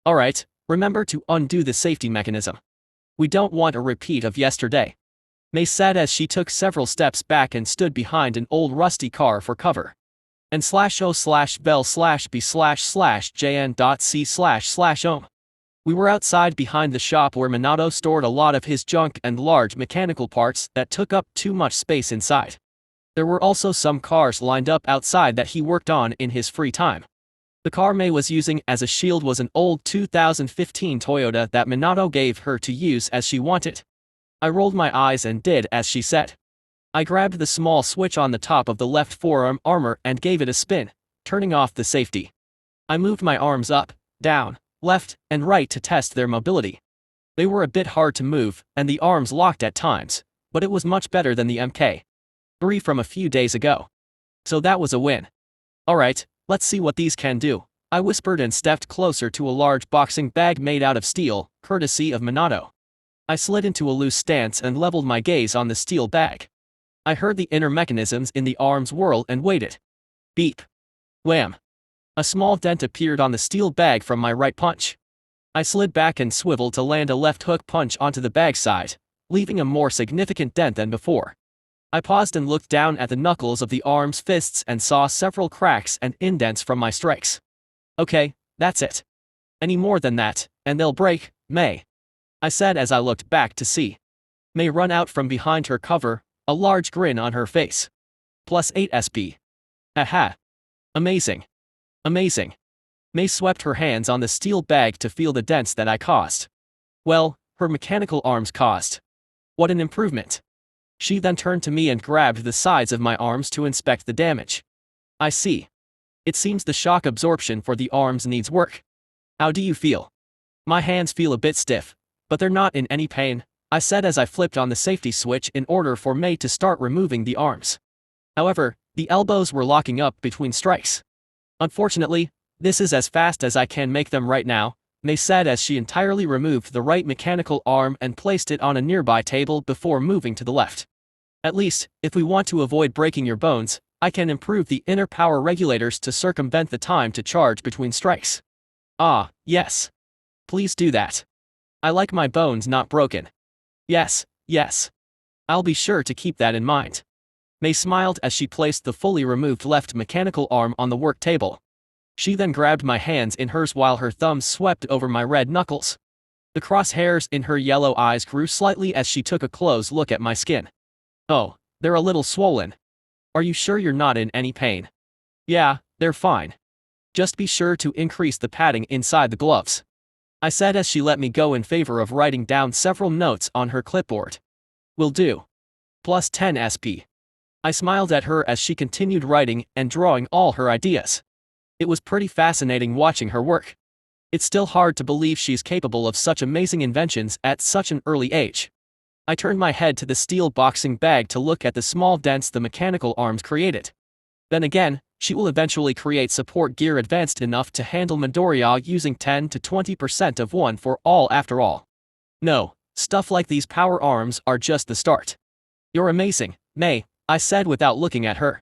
A: Alright, remember to undo the safety mechanism. We don't want a repeat of yesterday. Mei said as she took several steps back and stood behind an old rusty car for cover. And /o/bell/b/jn.c//ohm. We were outside behind the shop where Minato stored a lot of his junk and large mechanical parts that took up too much space inside. There were also some cars lined up outside that he worked on in his free time. The car Mei was using as a shield was an old 2015 Toyota that Minato gave her to use as she wanted. I rolled my eyes and did as she said. I grabbed the small switch on the top of the left forearm armor and gave it a spin, turning off the safety. I moved my arms up, down, left, and right to test their mobility. They were a bit hard to move, and the arms locked at times, but it was much better than the MK3 from a few days ago. So that was a win. Alright, let's see what these can do, I whispered and stepped closer to a large boxing bag made out of steel, courtesy of Minato. I slid into a loose stance and leveled my gaze on the steel bag. I heard the inner mechanisms in the arms whirl and waited. Beep. Wham. A small dent appeared on the steel bag from my right punch. I slid back and swiveled to land a left hook punch onto the bag side, leaving a more significant dent than before. I paused and looked down at the knuckles of the arm's fists and saw several cracks and indents from my strikes. Okay, that's it. Any more than that, and they'll break, Mei, I said as I looked back to see Mei run out from behind her cover, a large grin on her face. +8 SP. Aha. Amazing. Amazing. Mei swept her hands on the steel bag to feel the dents that I caused. Well, her mechanical arms caused. What an improvement. She then turned to me and grabbed the sides of my arms to inspect the damage. I see. It seems the shock absorption for the arms needs work. How do you feel? My hands feel a bit stiff, but they're not in any pain, I said as I flipped on the safety switch in order for Mei to start removing the arms. However, the elbows were locking up between strikes. Unfortunately, this is as fast as I can make them right now, Mei said as she entirely removed the right mechanical arm and placed it on a nearby table before moving to the left. At least, if we want to avoid breaking your bones, I can improve the inner power regulators to circumvent the time to charge between strikes. Ah, yes. Please do that. I like my bones not broken. Yes, yes. I'll be sure to keep that in mind. Mei smiled as she placed the fully removed left mechanical arm on the work table. She then grabbed my hands in hers while her thumbs swept over my red knuckles. The crosshairs in her yellow eyes grew slightly as she took a close look at my skin. Oh, they're a little swollen. Are you sure you're not in any pain? Yeah, they're fine. Just be sure to increase the padding inside the gloves, I said as she let me go in favor of writing down several notes on her clipboard. Will do. +10 SP. I smiled at her as she continued writing and drawing all her ideas. It was pretty fascinating watching her work. It's still hard to believe she's capable of such amazing inventions at such an early age. I turned my head to the steel boxing bag to look at the small dents the mechanical arms created. Then again, she will eventually create support gear advanced enough to handle Midoriya using 10 to 20% of one for all after all. No, stuff like these power arms are just the start. You're amazing, Mei, I said without looking at her.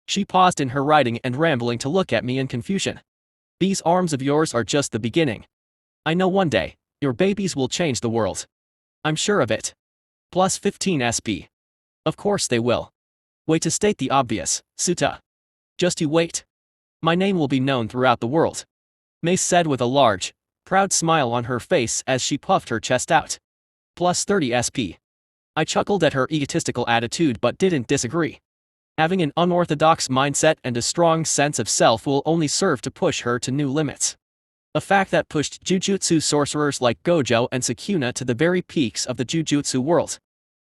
A: She paused in her writing and rambling to look at me in confusion. These arms of yours are just the beginning. I know one day, your babies will change the world. I'm sure of it. +15 SP. Of course they will. Wait to state the obvious, Suta. Just you wait. My name will be known throughout the world, Mei said with a large, proud smile on her face as she puffed her chest out. +30 SP. I chuckled at her egotistical attitude but didn't disagree. Having an unorthodox mindset and a strong sense of self will only serve to push her to new limits. A fact that pushed Jujutsu sorcerers like Gojo and Sukuna to the very peaks of the Jujutsu world.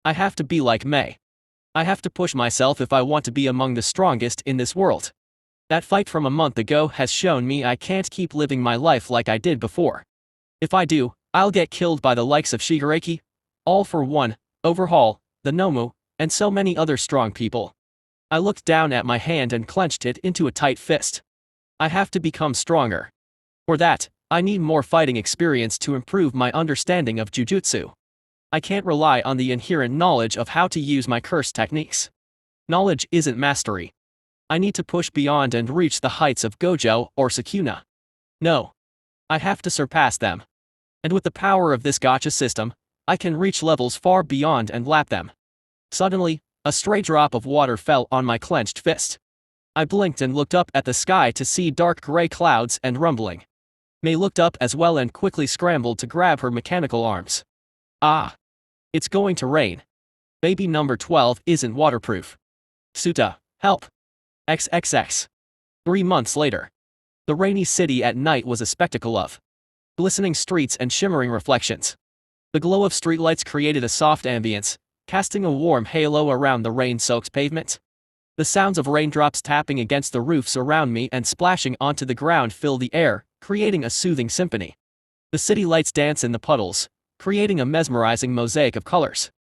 A: I have to be like Mei. I have to push myself if I want to be among the strongest in this world. That fight from a month ago has shown me I can't keep living my life like I did before. If I do, I'll get killed by the likes of Shigaraki, All for One, Overhaul, the Nomu, and so many other strong people. I looked down at my hand and clenched it into a tight fist. I have to become stronger. For that, I need more fighting experience to improve my understanding of Jujutsu. I can't rely on the inherent knowledge of how to use my curse techniques. Knowledge isn't mastery. I need to push beyond and reach the heights of Gojo or Sukuna. No. I have to surpass them. And with the power of this gacha system, I can reach levels far beyond and lap them. Suddenly, a stray drop of water fell on my clenched fist. I blinked and looked up at the sky to see dark gray clouds and rumbling. Mei looked up as well and quickly scrambled to grab her mechanical arms. Ah! It's going to rain. Baby number 12 isn't waterproof. Suta, help. XXX. 3 months later. The rainy city at night was a spectacle of glistening streets and shimmering reflections. The glow of streetlights created a soft ambience, casting a warm halo around the rain-soaked pavement. The sounds of raindrops tapping against the roofs around me and splashing onto the ground filled the air, creating a soothing symphony. The city lights dance in the puddles, creating a mesmerizing mosaic of colors.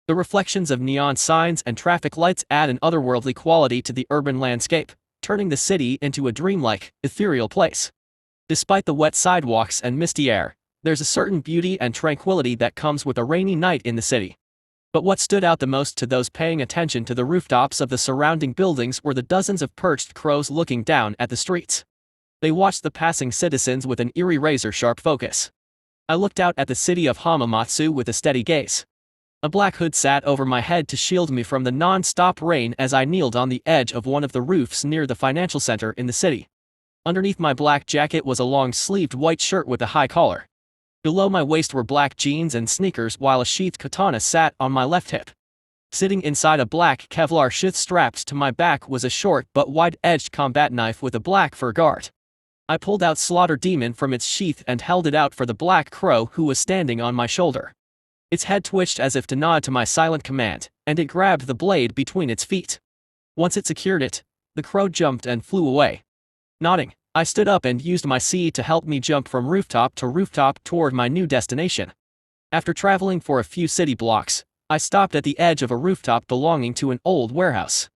A: The reflections of neon signs and traffic lights add an otherworldly quality to the urban landscape, turning the city into a dreamlike, ethereal place. Despite the wet sidewalks and misty air, there's a certain beauty and tranquility that comes with a rainy night in the city. But what stood out the most to those paying attention to the rooftops of the surrounding buildings were the dozens of perched crows looking down at the streets. They watched the passing citizens with an eerie razor-sharp focus. I looked out at the city of Hamamatsu with a steady gaze. A black hood sat over my head to shield me from the non-stop rain as I kneeled on the edge of one of the roofs near the financial center in the city. Underneath my black jacket was a long-sleeved white shirt with a high collar. Below my waist were black jeans and sneakers while a sheathed katana sat on my left hip. Sitting inside a black Kevlar sheath strapped to my back was a short but wide-edged combat knife with a black fur guard. I pulled out Slaughter Demon from its sheath and held it out for the black crow who was standing on my shoulder. Its head twitched as if to nod to my silent command, and it grabbed the blade between its feet. Once it secured it, the crow jumped and flew away. Nodding, I stood up and used my C to help me jump from rooftop to rooftop toward my new destination. After traveling for a few city blocks, I stopped at the edge of a rooftop belonging to an old warehouse.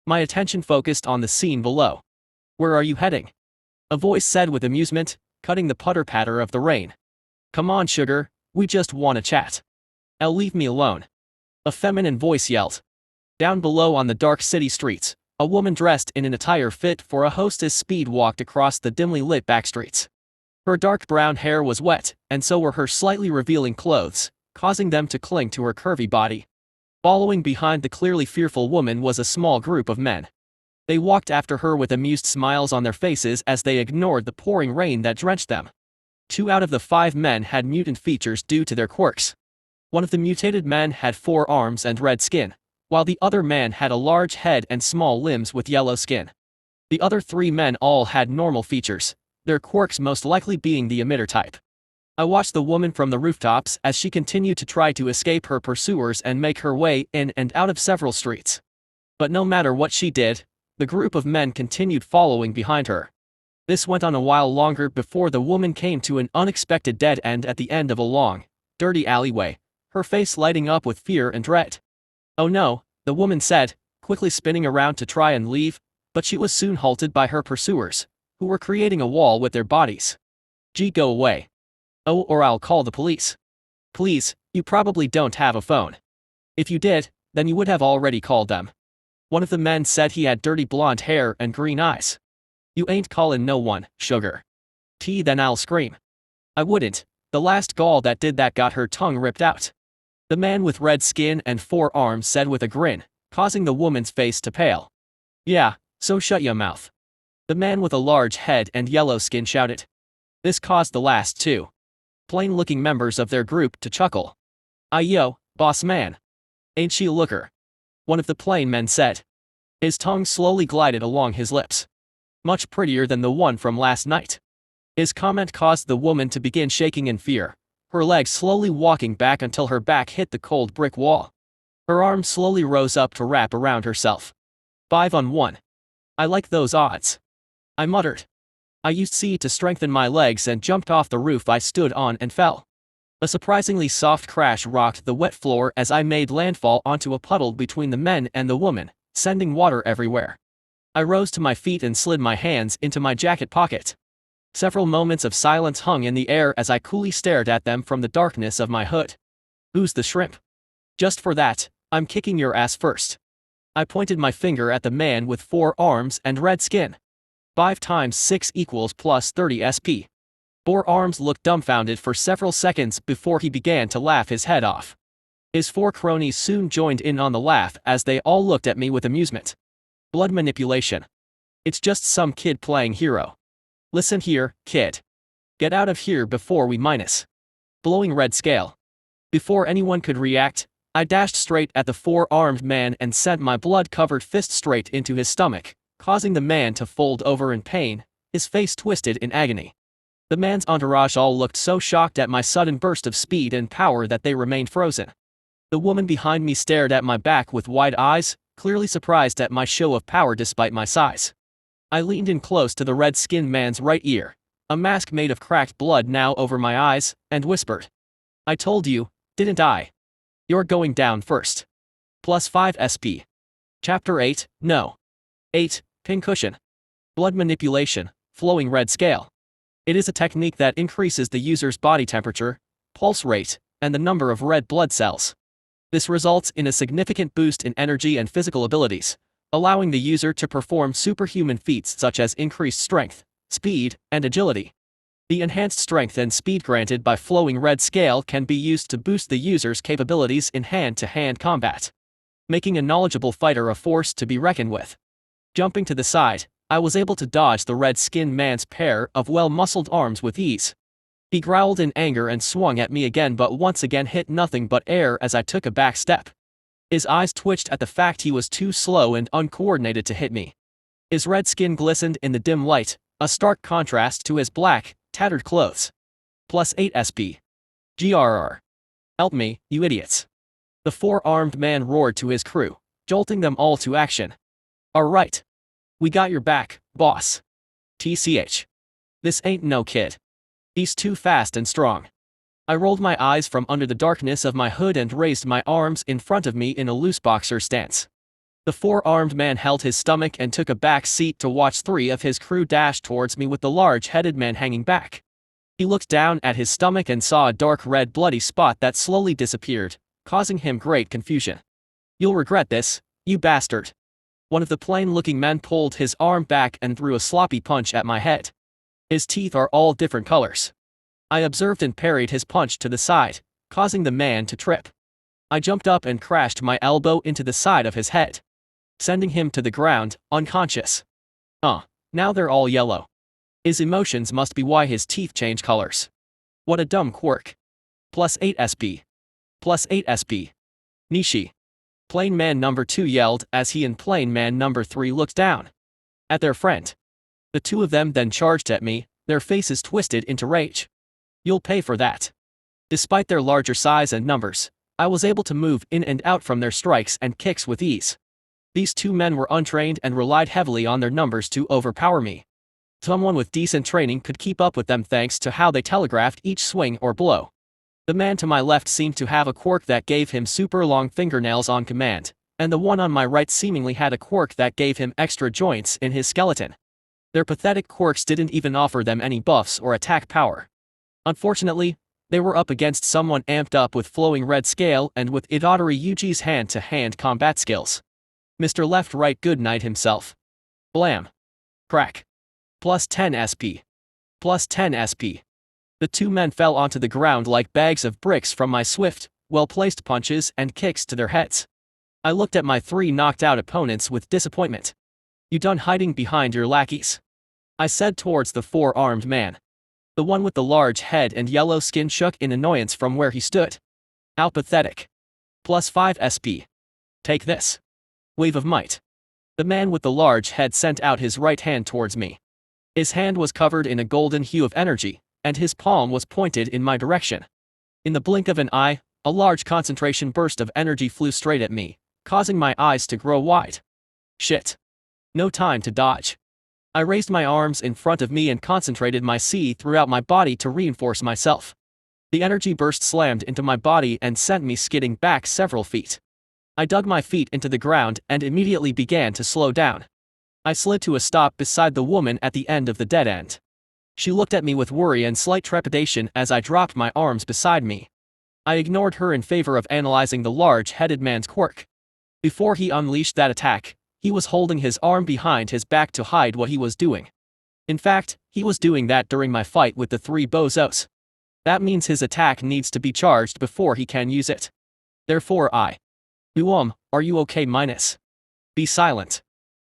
A: My attention focused on the scene below. "Where are you heading?" a voice said with amusement, cutting the putter-patter of the rain. "Come on, sugar, we just wanna chat." "Leave me alone," a feminine voice yelled. Down below on the dark city streets, a woman dressed in an attire fit for a hostess speed walked across the dimly lit backstreets. Her dark brown hair was wet, and so were her slightly revealing clothes, causing them to cling to her curvy body. Following behind the clearly fearful woman was a small group of men. They walked after her with amused smiles on their faces as they ignored the pouring rain that drenched them. 2 out of the 5 men had mutant features due to their quirks. One of the mutated men had 4 arms and red skin, while the other man had a large head and small limbs with yellow skin. The other 3 men all had normal features, their quirks most likely being the emitter type. I watched the woman from the rooftops as she continued to try to escape her pursuers and make her way in and out of several streets. But no matter what she did, the group of men continued following behind her. This went on a while longer before the woman came to an unexpected dead end at the end of a long, dirty alleyway, her face lighting up with fear and dread. "Oh no," the woman said, quickly spinning around to try and leave, but she was soon halted by her pursuers, who were creating a wall with their bodies. "Gee, go away. Oh, or I'll call the police." "Please, you probably don't have a phone. If you did, then you would have already called them." One of the men said he had dirty blonde hair and green eyes. "You ain't callin' no one, sugar." Then I'll scream." "I wouldn't, the last gal that did that got her tongue ripped out." The man with red skin and 4 arms said with a grin, causing the woman's face to pale. "Yeah, so shut ya mouth." The man with a large head and yellow skin shouted. This caused the last 2 plain-looking members of their group to chuckle. "Yo, boss man. Ain't she a looker?" one of the plain men said. His tongue slowly glided along his lips. "Much prettier than the one from last night." His comment caused the woman to begin shaking in fear, her legs slowly walking back until her back hit the cold brick wall. Her arms slowly rose up to wrap around herself. 5 on 1. "I like those odds," I muttered. I used C to strengthen my legs and jumped off the roof I stood on and fell. A surprisingly soft crash rocked the wet floor as I made landfall onto a puddle between the men and the woman, sending water everywhere. I rose to my feet and slid my hands into my jacket pocket. Several moments of silence hung in the air as I coolly stared at them from the darkness of my hood. "Who's the shrimp?" "Just for that, I'm kicking your ass first." I pointed my finger at the man with 4 arms and red skin. 5 times 6 equals plus 30 SP. 4 arms looked dumbfounded for several seconds before he began to laugh his head off. His 4 cronies soon joined in on the laugh as they all looked at me with amusement. Blood manipulation. It's just some kid playing hero. Listen here, kid. Get out of here before we minus. Blowing red scale. Before anyone could react, I dashed straight at the four-armed man and sent my blood-covered fist straight into his stomach, causing the man to fold over in pain, his face twisted in agony. The man's entourage all looked so shocked at my sudden burst of speed and power that they remained frozen. The woman behind me stared at my back with wide eyes, clearly surprised at my show of power despite my size. I leaned in close to the red-skinned man's right ear, a mask made of cracked blood now over my eyes, and whispered. I told you, didn't I? You're going down first. +5 SP. Chapter 8, No. 8, Pincushion. Blood manipulation, flowing red scale. It is a technique that increases the user's body temperature, pulse rate, and the number of red blood cells. This results in a significant boost in energy and physical abilities, allowing the user to perform superhuman feats such as increased strength, speed, and agility. The enhanced strength and speed granted by flowing red scale can be used to boost the user's capabilities in hand-to-hand combat, making a knowledgeable fighter a force to be reckoned with. Jumping to the side, I was able to dodge the red-skinned man's pair of well-muscled arms with ease. He growled in anger and swung at me again but once again hit nothing but air as I took a back step. His eyes twitched at the fact he was too slow and uncoordinated to hit me. His red skin glistened in the dim light, a stark contrast to his black, tattered clothes. +8 SP. GRR. Help me, you idiots. The four-armed man roared to his crew, jolting them all to action. Alright. We got your back, boss. TCH. This ain't no kid. He's too fast and strong. I rolled my eyes from under the darkness of my hood and raised my arms in front of me in a loose boxer stance. The four-armed man held his stomach and took a back seat to watch three of his crew dash towards me with the large-headed man hanging back. He looked down at his stomach and saw a dark red bloody spot that slowly disappeared, causing him great confusion. You'll regret this, you bastard. One of the plain-looking men pulled his arm back and threw a sloppy punch at my head. His teeth are all different colors. I observed and parried his punch to the side, causing the man to trip. I jumped up and crashed my elbow into the side of his head, sending him to the ground, unconscious. Now they're all yellow. His emotions must be why his teeth change colors. What a dumb quirk. +8 SP. +8 SP. Nishi. Plain Man number 2 yelled as he and Plain Man number 3 looked down at their friend. The two of them then charged at me, their faces twisted into rage. You'll pay for that. Despite their larger size and numbers, I was able to move in and out from their strikes and kicks with ease. These two men were untrained and relied heavily on their numbers to overpower me. Someone with decent training could keep up with them thanks to how they telegraphed each swing or blow. The man to my left seemed to have a quirk that gave him super long fingernails on command, and the one on my right seemingly had a quirk that gave him extra joints in his skeleton. Their pathetic quirks didn't even offer them any buffs or attack power. Unfortunately, they were up against someone amped up with flowing red scale and with Itadori Yuji's hand-to-hand combat skills. Mr. Left-Right Goodnight himself. Blam. Crack. +10 SP. +10 SP. The two men fell onto the ground like bags of bricks from my swift, well-placed punches and kicks to their heads. I looked at my three knocked-out opponents with disappointment. You done hiding behind your lackeys? I said towards the four-armed man. The one with the large head and yellow skin shook in annoyance from where he stood. How pathetic. +5 SP. Take this. Wave of might. The man with the large head sent out his right hand towards me. His hand was covered in a golden hue of energy, and his palm was pointed in my direction. In the blink of an eye, a large concentration burst of energy flew straight at me, causing my eyes to grow wide. Shit. No time to dodge. I raised my arms in front of me and concentrated my chi throughout my body to reinforce myself. The energy burst slammed into my body and sent me skidding back several feet. I dug my feet into the ground and immediately began to slow down. I slid to a stop beside the woman at the end of the dead end. She looked at me with worry and slight trepidation as I dropped my arms beside me. I ignored her in favor of analyzing the large-headed man's quirk. Before he unleashed that attack, he was holding his arm behind his back to hide what he was doing. In fact, he was doing that during my fight with the three bozos. That means his attack needs to be charged before he can use it. Therefore are you okay minus? Be silent.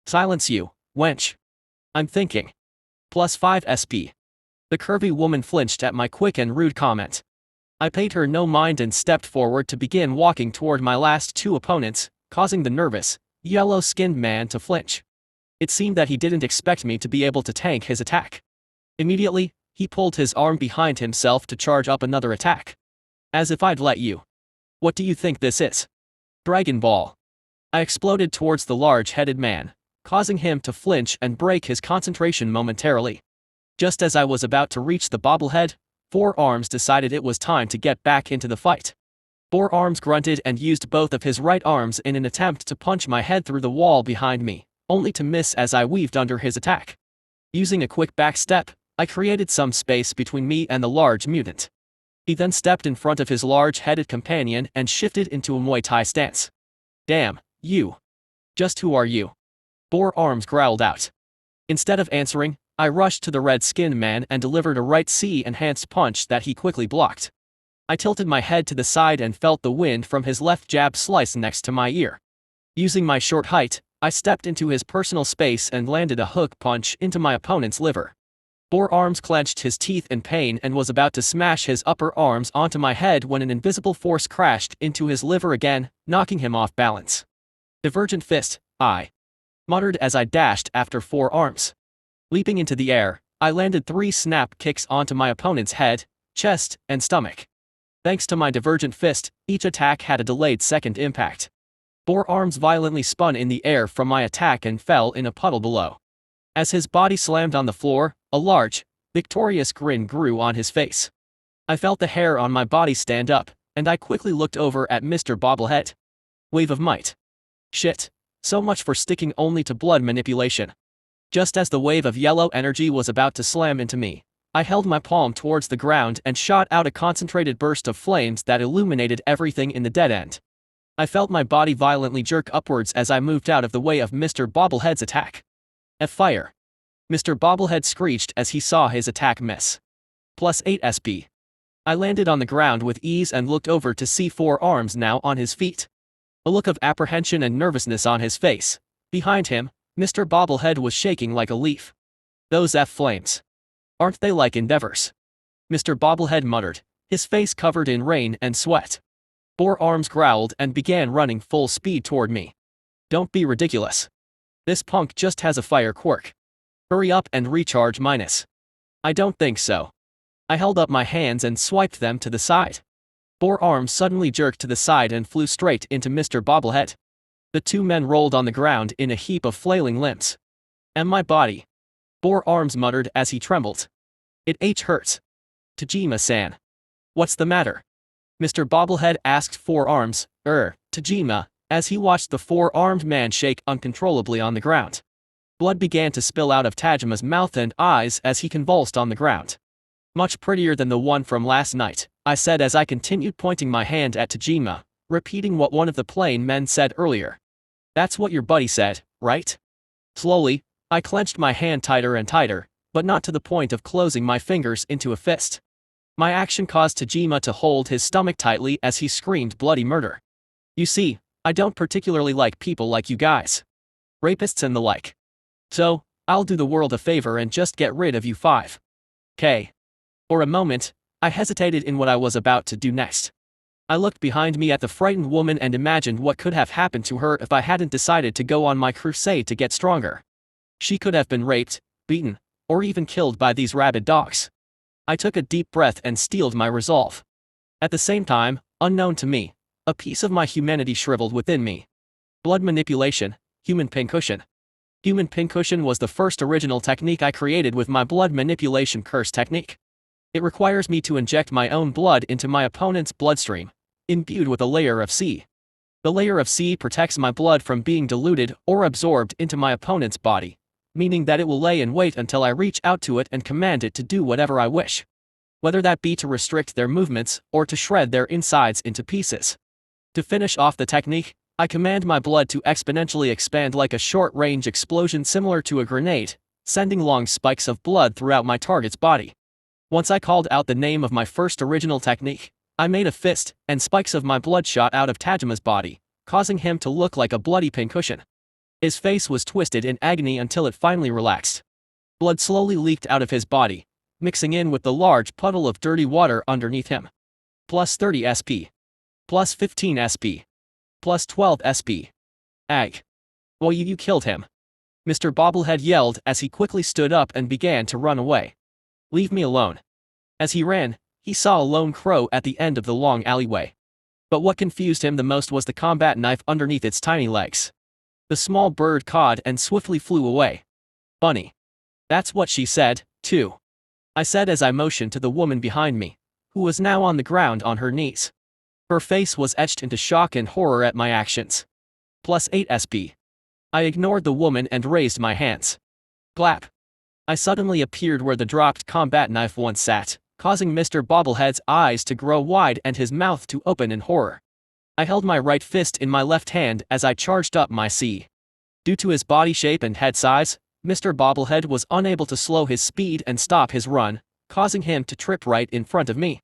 A: Silence you, wench. I'm thinking. +5 SP. The curvy woman flinched at my quick and rude comment. I paid her no mind and stepped forward to begin walking toward my last two opponents, causing the nervous, yellow-skinned man to flinch. It seemed that he didn't expect me to be able to tank his attack. Immediately, he pulled his arm behind himself to charge up another attack. As if I'd let you. What do you think this is? Dragon Ball. I exploded towards the large-headed man, causing him to flinch and break his concentration momentarily. Just as I was about to reach the bobblehead, Four Arms decided it was time to get back into the fight. Four Arms grunted and used both of his right arms in an attempt to punch my head through the wall behind me, only to miss as I weaved under his attack. Using a quick back step, I created some space between me and the large mutant. He then stepped in front of his large-headed companion and shifted into a Muay Thai stance. Damn, you. Just who are you? Four Arms growled out. Instead of answering, I rushed to the red-skinned man and delivered a right C-enhanced punch that he quickly blocked. I tilted my head to the side and felt the wind from his left jab slice next to my ear. Using my short height, I stepped into his personal space and landed a hook punch into my opponent's liver. Four Arms clenched his teeth in pain and was about to smash his upper arms onto my head when an invisible force crashed into his liver again, knocking him off balance. Divergent fist, I muttered as I dashed after Four Arms. Leaping into the air, I landed 3 snap kicks onto my opponent's head, chest, and stomach. Thanks to my divergent fist, each attack had a delayed second impact. Four Arms violently spun in the air from my attack and fell in a puddle below. As his body slammed on the floor, a large, victorious grin grew on his face. I felt the hair on my body stand up, and I quickly looked over at Mr. Bobblehead. Wave of might. Shit. So much for sticking only to blood manipulation. Just as the wave of yellow energy was about to slam into me, I held my palm towards the ground and shot out a concentrated burst of flames that illuminated everything in the dead end. I felt my body violently jerk upwards as I moved out of the way of Mr. Bobblehead's attack. F fire. Mr. Bobblehead screeched as he saw his attack miss. +8 SP. I landed on the ground with ease and looked over to see Four Arms now on his feet. A look of apprehension and nervousness on his face. Behind him, Mr. Bobblehead was shaking like a leaf. Those F-flames. Aren't they like endeavors? Mr. Bobblehead muttered, his face covered in rain and sweat. Four Arms growled and began running full speed toward me. Don't be ridiculous. This punk just has a fire quirk. Hurry up and recharge minus. I don't think so. I held up my hands and swiped them to the side. Four Arms suddenly jerked to the side and flew straight into Mr. Bobblehead. The two men rolled on the ground in a heap of flailing limbs. And my body. Four Arms muttered as he trembled. It hurts. Tajima-san. What's the matter? Mr. Bobblehead asked Four Arms, Tajima, as he watched the four-armed man shake uncontrollably on the ground. Blood began to spill out of Tajima's mouth and eyes as he convulsed on the ground. Much prettier than the one from last night, I said as I continued pointing my hand at Tajima, repeating what one of the plain men said earlier. That's what your buddy said, right? Slowly, I clenched my hand tighter and tighter, but not to the point of closing my fingers into a fist. My action caused Tajima to hold his stomach tightly as he screamed bloody murder. You see, I don't particularly like people like you guys. Rapists and the like. So, I'll do the world a favor and just get rid of you 5. For a moment, I hesitated in what I was about to do next. I looked behind me at the frightened woman and imagined what could have happened to her if I hadn't decided to go on my crusade to get stronger. She could have been raped, beaten, or even killed by these rabid dogs. I took a deep breath and steeled my resolve. At the same time, unknown to me, a piece of my humanity shriveled within me. Blood manipulation, human pincushion. Human pincushion was the first original technique I created with my blood manipulation curse technique. It requires me to inject my own blood into my opponent's bloodstream, imbued with a layer of C. The layer of C protects my blood from being diluted or absorbed into my opponent's body, meaning that it will lay in wait until I reach out to it and command it to do whatever I wish. Whether that be to restrict their movements or to shred their insides into pieces. To finish off the technique, I command my blood to exponentially expand like a short-range explosion similar to a grenade, sending long spikes of blood throughout my target's body. Once I called out the name of my first original technique, I made a fist, and spikes of my blood shot out of Tajima's body, causing him to look like a bloody pincushion. His face was twisted in agony until it finally relaxed. Blood slowly leaked out of his body, mixing in with the large puddle of dirty water underneath him. plus 30 SP, plus 15 SP, plus 12 SP. Ag. Well, you killed him. Mr. Bobblehead yelled as he quickly stood up and began to run away. Leave me alone. As he ran, he saw a lone crow at the end of the long alleyway. But what confused him the most was the combat knife underneath its tiny legs. The small bird cawed and swiftly flew away. Bunny. That's what she said, too. I said as I motioned to the woman behind me, who was now on the ground on her knees. Her face was etched into shock and horror at my actions. Plus 8 SP. I ignored the woman and raised my hands. Glap. I suddenly appeared where the dropped combat knife once sat, causing Mr. Bobblehead's eyes to grow wide and his mouth to open in horror. I held my right fist in my left hand as I charged up my C. Due to his body shape and head size, Mr. Bobblehead was unable to slow his speed and stop his run, causing him to trip right in front of me.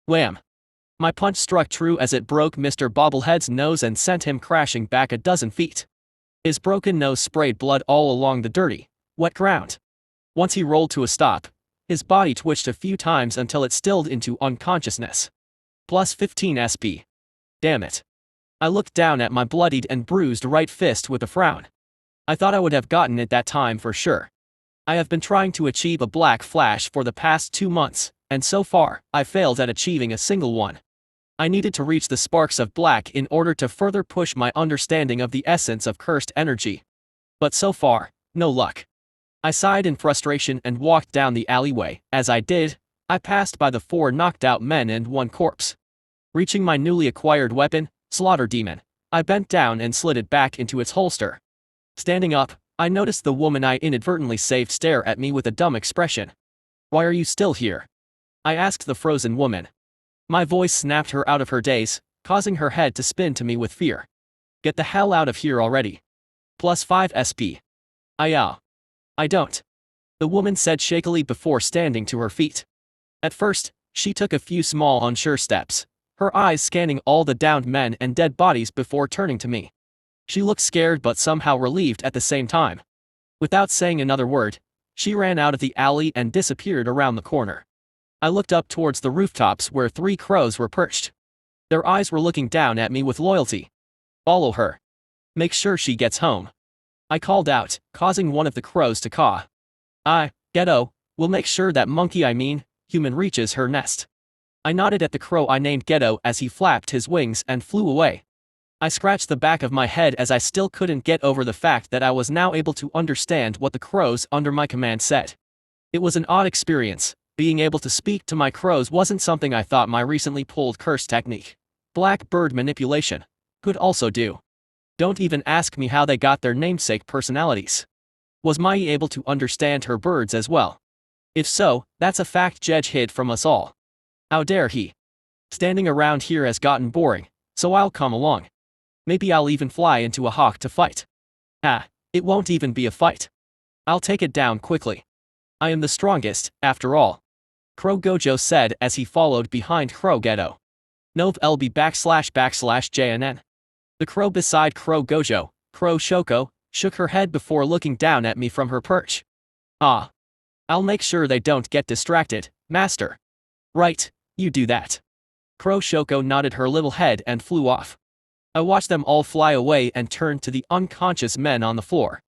A: Wham! My punch struck true as it broke Mr. Bobblehead's nose and sent him crashing back a dozen feet. His broken nose sprayed blood all along the dirty, wet ground. Once he rolled to a stop, his body twitched a few times until it stilled into unconsciousness. Plus 15 SP. Damn it. I looked down at my bloodied and bruised right fist with a frown. I thought I would have gotten it that time for sure. I have been trying to achieve a black flash for the past 2 months, and so far, I failed at achieving a single one. I needed to reach the sparks of black in order to further push my understanding of the essence of cursed energy. But so far, no luck. I sighed in frustration and walked down the alleyway. As I did, I passed by the 4 knocked out men and 1 corpse. Reaching my newly acquired weapon, Slaughter Demon, I bent down and slid it back into its holster. Standing up, I noticed the woman I inadvertently saved stare at me with a dumb expression. Why are you still here? I asked the frozen woman. My voice snapped her out of her daze, causing her head to spin to me with fear. Get the hell out of here already. Plus 5 SP. I don't. The woman said shakily before standing to her feet. At first, she took a few small unsure steps, her eyes scanning all the downed men and dead bodies before turning to me. She looked scared but somehow relieved at the same time. Without saying another word, she ran out of the alley and disappeared around the corner. I looked up towards the rooftops where 3 crows were perched. Their eyes were looking down at me with loyalty. Follow her. Make sure she gets home. I called out, causing one of the crows to caw. Ghetto, will make sure that human reaches her nest. I nodded at the crow I named Ghetto as he flapped his wings and flew away. I scratched the back of my head as I still couldn't get over the fact that I was now able to understand what the crows under my command said. It was an odd experience. Being able to speak to my crows wasn't something I thought my recently pulled curse technique, black bird manipulation, could also do. Don't even ask me how they got their namesake personalities. Was Mai able to understand her birds as well? If so, that's a fact Jedge hid from us all. How dare he? Standing around here has gotten boring, so I'll come along. Maybe I'll even fly into a hawk to fight. It won't even be a fight. I'll take it down quickly. I am the strongest, after all. Crow Gojo said as he followed behind Crow Ghetto. Nov LB /JNN. The crow beside Crow Gojo, Crow Shoko, shook her head before looking down at me from her perch. I'll make sure they don't get distracted, master. Right, you do that. Crow Shoko nodded her little head and flew off. I watched them all fly away and turned to the unconscious men on the floor.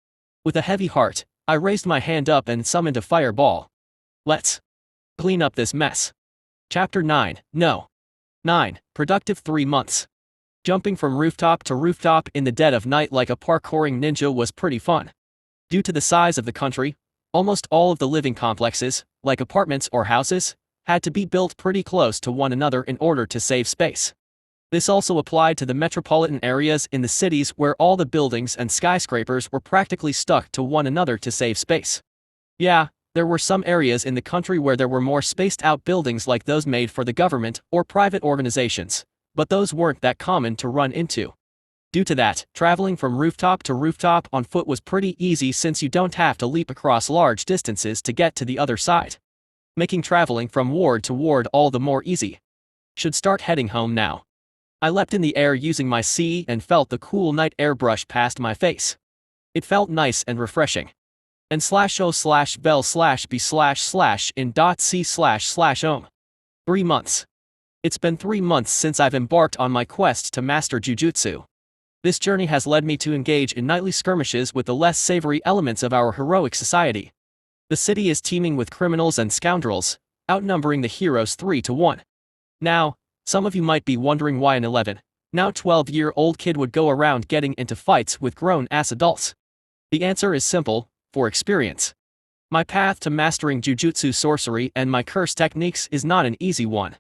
A: With a heavy heart, I raised my hand up and summoned a fireball. Let's clean up this mess. Chapter 9, No. 9, productive 3 months. Jumping from rooftop to rooftop in the dead of night like a parkouring ninja was pretty fun. Due to the size of the country, almost all of the living complexes, like apartments or houses, had to be built pretty close to one another in order to save space. This also applied to the metropolitan areas in the cities where all the buildings and skyscrapers were practically stuck to one another to save space. Yeah, there were some areas in the country where there were more spaced out buildings like those made for the government or private organizations, but those weren't that common to run into. Due to that, traveling from rooftop to rooftop on foot was pretty easy since you don't have to leap across large distances to get to the other side, making traveling from ward to ward all the more easy. Should start heading home now. I leapt in the air using my C and felt the cool night air brush past my face. It felt nice and refreshing. And /o/bell/b// in .c//ohm. 3 months. It's been 3 months since I've embarked on my quest to master Jujutsu. This journey has led me to engage in nightly skirmishes with the less savory elements of our heroic society. The city is teeming with criminals and scoundrels, outnumbering the heroes 3 to 1. Now, some of you might be wondering why an 11, now 12-year-old kid would go around getting into fights with grown-ass adults. The answer is simple: for experience. My path to mastering Jujutsu sorcery and my curse techniques is not an easy one.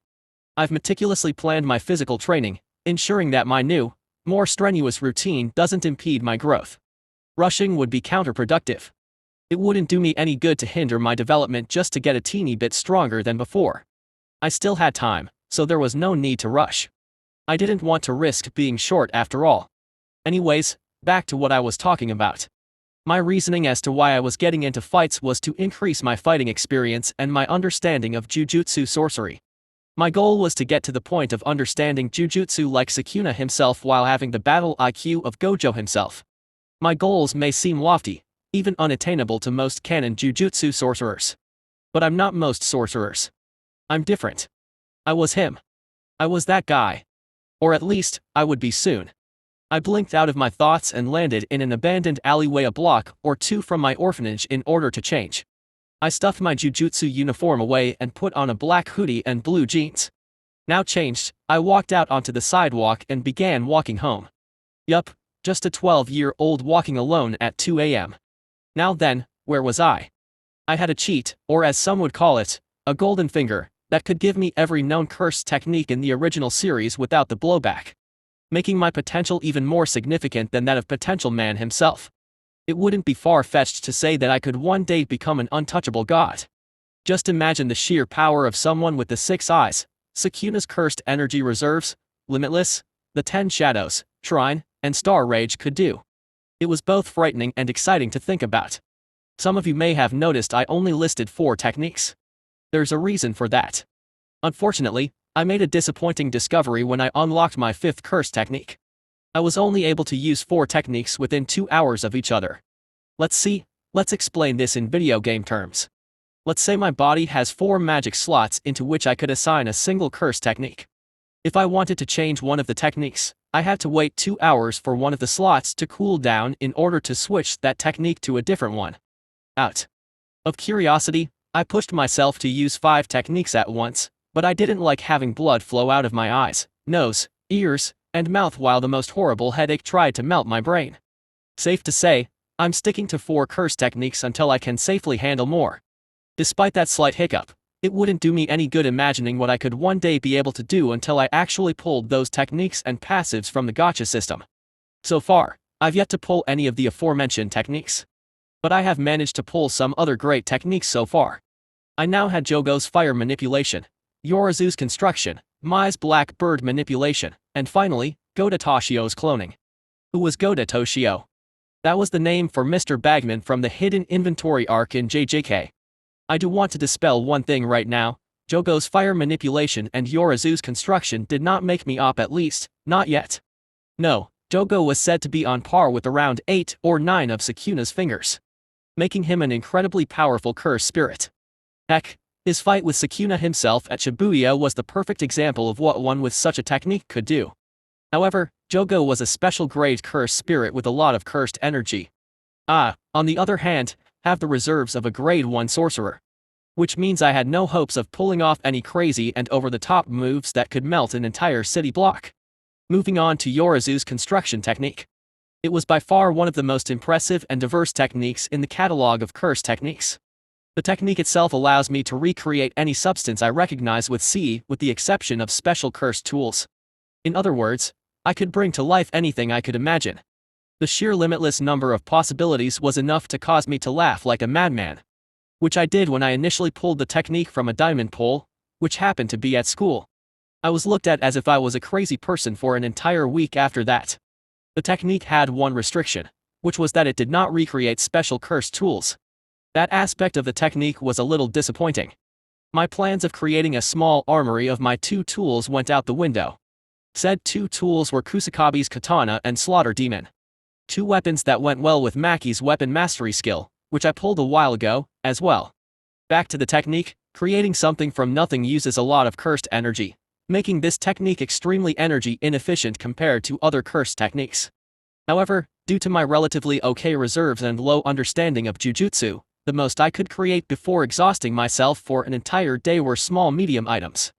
A: I've meticulously planned my physical training, ensuring that my new, more strenuous routine doesn't impede my growth. Rushing would be counterproductive. It wouldn't do me any good to hinder my development just to get a teeny bit stronger than before. I still had time, so there was no need to rush. I didn't want to risk being short after all. Anyways, back to what I was talking about. My reasoning as to why I was getting into fights was to increase my fighting experience and my understanding of Jujutsu sorcery. My goal was to get to the point of understanding Jujutsu like Sukuna himself while having the battle IQ of Gojo himself. My goals may seem lofty, even unattainable to most canon Jujutsu sorcerers. But I'm not most sorcerers. I'm different. I was him. I was that guy. Or at least, I would be soon. I blinked out of my thoughts and landed in an abandoned alleyway a block or two from my orphanage in order to change. I stuffed my Jujutsu uniform away and put on a black hoodie and blue jeans. Now changed, I walked out onto the sidewalk and began walking home. Yup, just a 12-year-old walking alone at 2 a.m. Now then, where was I? I had a cheat, or as some would call it, a golden finger, that could give me every known curse technique in the original series without the blowback, making my potential even more significant than that of Potential Man himself. It wouldn't be far-fetched to say that I could one day become an untouchable god. Just imagine the sheer power of someone with the 6 eyes, Sukuna's cursed energy reserves, Limitless, the 10 shadows, Shrine, and Star Rage could do. It was both frightening and exciting to think about. Some of you may have noticed I only listed 4 techniques. There's a reason for that. Unfortunately, I made a disappointing discovery when I unlocked my 5th curse technique. I was only able to use 4 techniques within 2 hours of each other. Let's explain this in video game terms. Let's say my body has 4 magic slots into which I could assign a single curse technique. If I wanted to change one of the techniques, I had to wait 2 hours for one of the slots to cool down in order to switch that technique to a different one. Out of curiosity, I pushed myself to use 5 techniques at once, but I didn't like having blood flow out of my eyes, nose, ears, and mouth while the most horrible headache tried to melt my brain. Safe to say, I'm sticking to 4 curse techniques until I can safely handle more. Despite that slight hiccup, it wouldn't do me any good imagining what I could one day be able to do until I actually pulled those techniques and passives from the Gacha system. So far, I've yet to pull any of the aforementioned techniques. But I have managed to pull some other great techniques so far. I now had Jogo's fire manipulation, Yorizu's construction, Mai's black bird manipulation, and finally, Goda Toshio's cloning. Who was Goda Toshio? That was the name for Mr. Bagman from the hidden inventory arc in JJK. I do want to dispel one thing right now: Jogo's fire manipulation and Yorizu's construction did not make me op, at least, not yet. No, Jogo was said to be on par with around 8 or 9 of Sukuna's fingers, making him an incredibly powerful curse spirit. Heck, his fight with Sukuna himself at Shibuya was the perfect example of what one with such a technique could do. However, Jogo was a special grade curse spirit with a lot of cursed energy. On the other hand, have the reserves of a grade 1 sorcerer. Which means I had no hopes of pulling off any crazy and over-the-top moves that could melt an entire city block. Moving on to Yorizu's construction technique. It was by far one of the most impressive and diverse techniques in the catalog of curse techniques. The technique itself allows me to recreate any substance I recognize with C, with the exception of special curse tools. In other words, I could bring to life anything I could imagine. The sheer limitless number of possibilities was enough to cause me to laugh like a madman. Which I did when I initially pulled the technique from a diamond pole, which happened to be at school. I was looked at as if I was a crazy person for an entire week after that. The technique had one restriction, which was that it did not recreate special curse tools. That aspect of the technique was a little disappointing. My plans of creating a small armory of my 2 tools went out the window. Said 2 tools were Kusakabe's katana and Slaughter Demon. 2 weapons that went well with Maki's weapon mastery skill, which I pulled a while ago, as well. Back to the technique, creating something from nothing uses a lot of cursed energy, making this technique extremely energy inefficient compared to other curse techniques. However, due to my relatively okay reserves and low understanding of jujutsu, the most I could create before exhausting myself for an entire day were small medium items.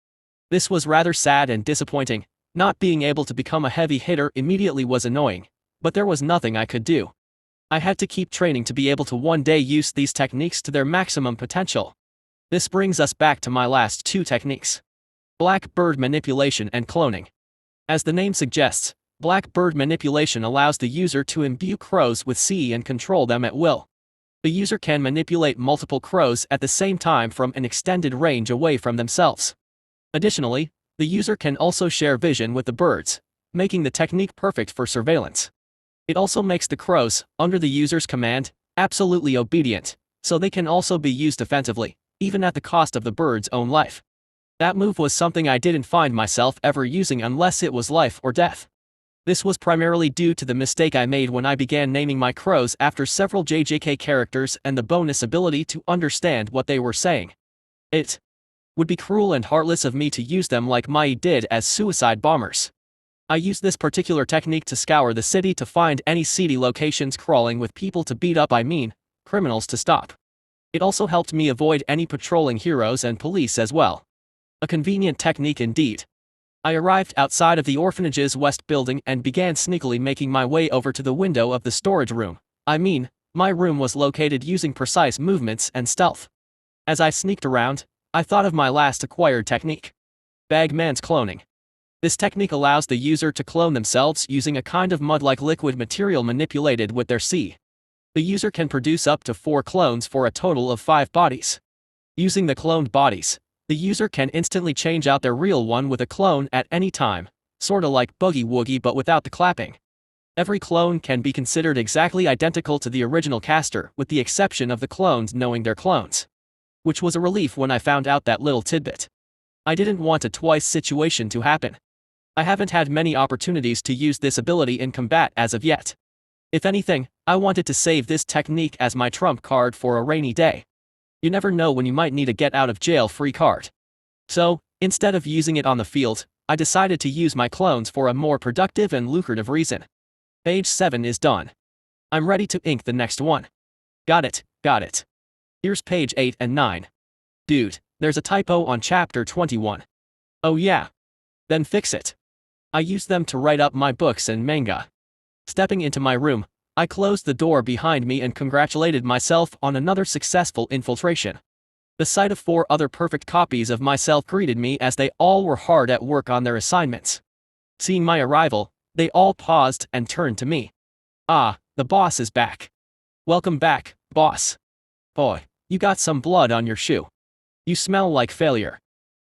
A: This was rather sad and disappointing. Not being able to become a heavy hitter immediately was annoying, but there was nothing I could do. I had to keep training to be able to one day use these techniques to their maximum potential. This brings us back to my last two techniques: black bird manipulation and cloning. As the name suggests, black bird manipulation allows the user to imbue crows with Ci and control them at will. The user can manipulate multiple crows at the same time from an extended range away from themselves. Additionally, the user can also share vision with the birds, making the technique perfect for surveillance. It also makes the crows, under the user's command, absolutely obedient, so they can also be used offensively, even at the cost of the bird's own life. That move was something I didn't find myself ever using unless it was life or death. This was primarily due to the mistake I made when I began naming my crows after several JJK characters and the bonus ability to understand what they were saying. It would be cruel and heartless of me to use them like Mei did as suicide bombers. I used this particular technique to scour the city to find any seedy locations crawling with people to beat up, criminals to stop. It also helped me avoid any patrolling heroes and police as well. A convenient technique indeed. I arrived outside of the orphanage's west building and began sneakily making my way over to the window of the storage room. My room was located using precise movements and stealth. As I sneaked around, I thought of my last acquired technique: Bagman's cloning. This technique allows the user to clone themselves using a kind of mud-like liquid material manipulated with their Ci. The user can produce up to 4 clones for a total of 5 bodies. Using the cloned bodies, the user can instantly change out their real one with a clone at any time, sorta like Boogie Woogie but without the clapping. Every clone can be considered exactly identical to the original caster with the exception of the clones knowing they're clones. Which was a relief when I found out that little tidbit. I didn't want a twice situation to happen. I haven't had many opportunities to use this ability in combat as of yet. If anything, I wanted to save this technique as my trump card for a rainy day. You never know when you might need a get-out-of-jail-free card. So, instead of using it on the field, I decided to use my clones for a more productive and lucrative reason. Page 7 is done. I'm ready to ink the next one. Got it. Here's page 8 and 9. Dude, there's a typo on chapter 21. Oh yeah? Then fix it. I used them to write up my books and manga. Stepping into my room, I closed the door behind me and congratulated myself on another successful infiltration. The sight of 4 other perfect copies of myself greeted me as they all were hard at work on their assignments. Seeing my arrival, they all paused and turned to me. Ah, the boss is back. Welcome back, boss. Boy, you got some blood on your shoe. You smell like failure.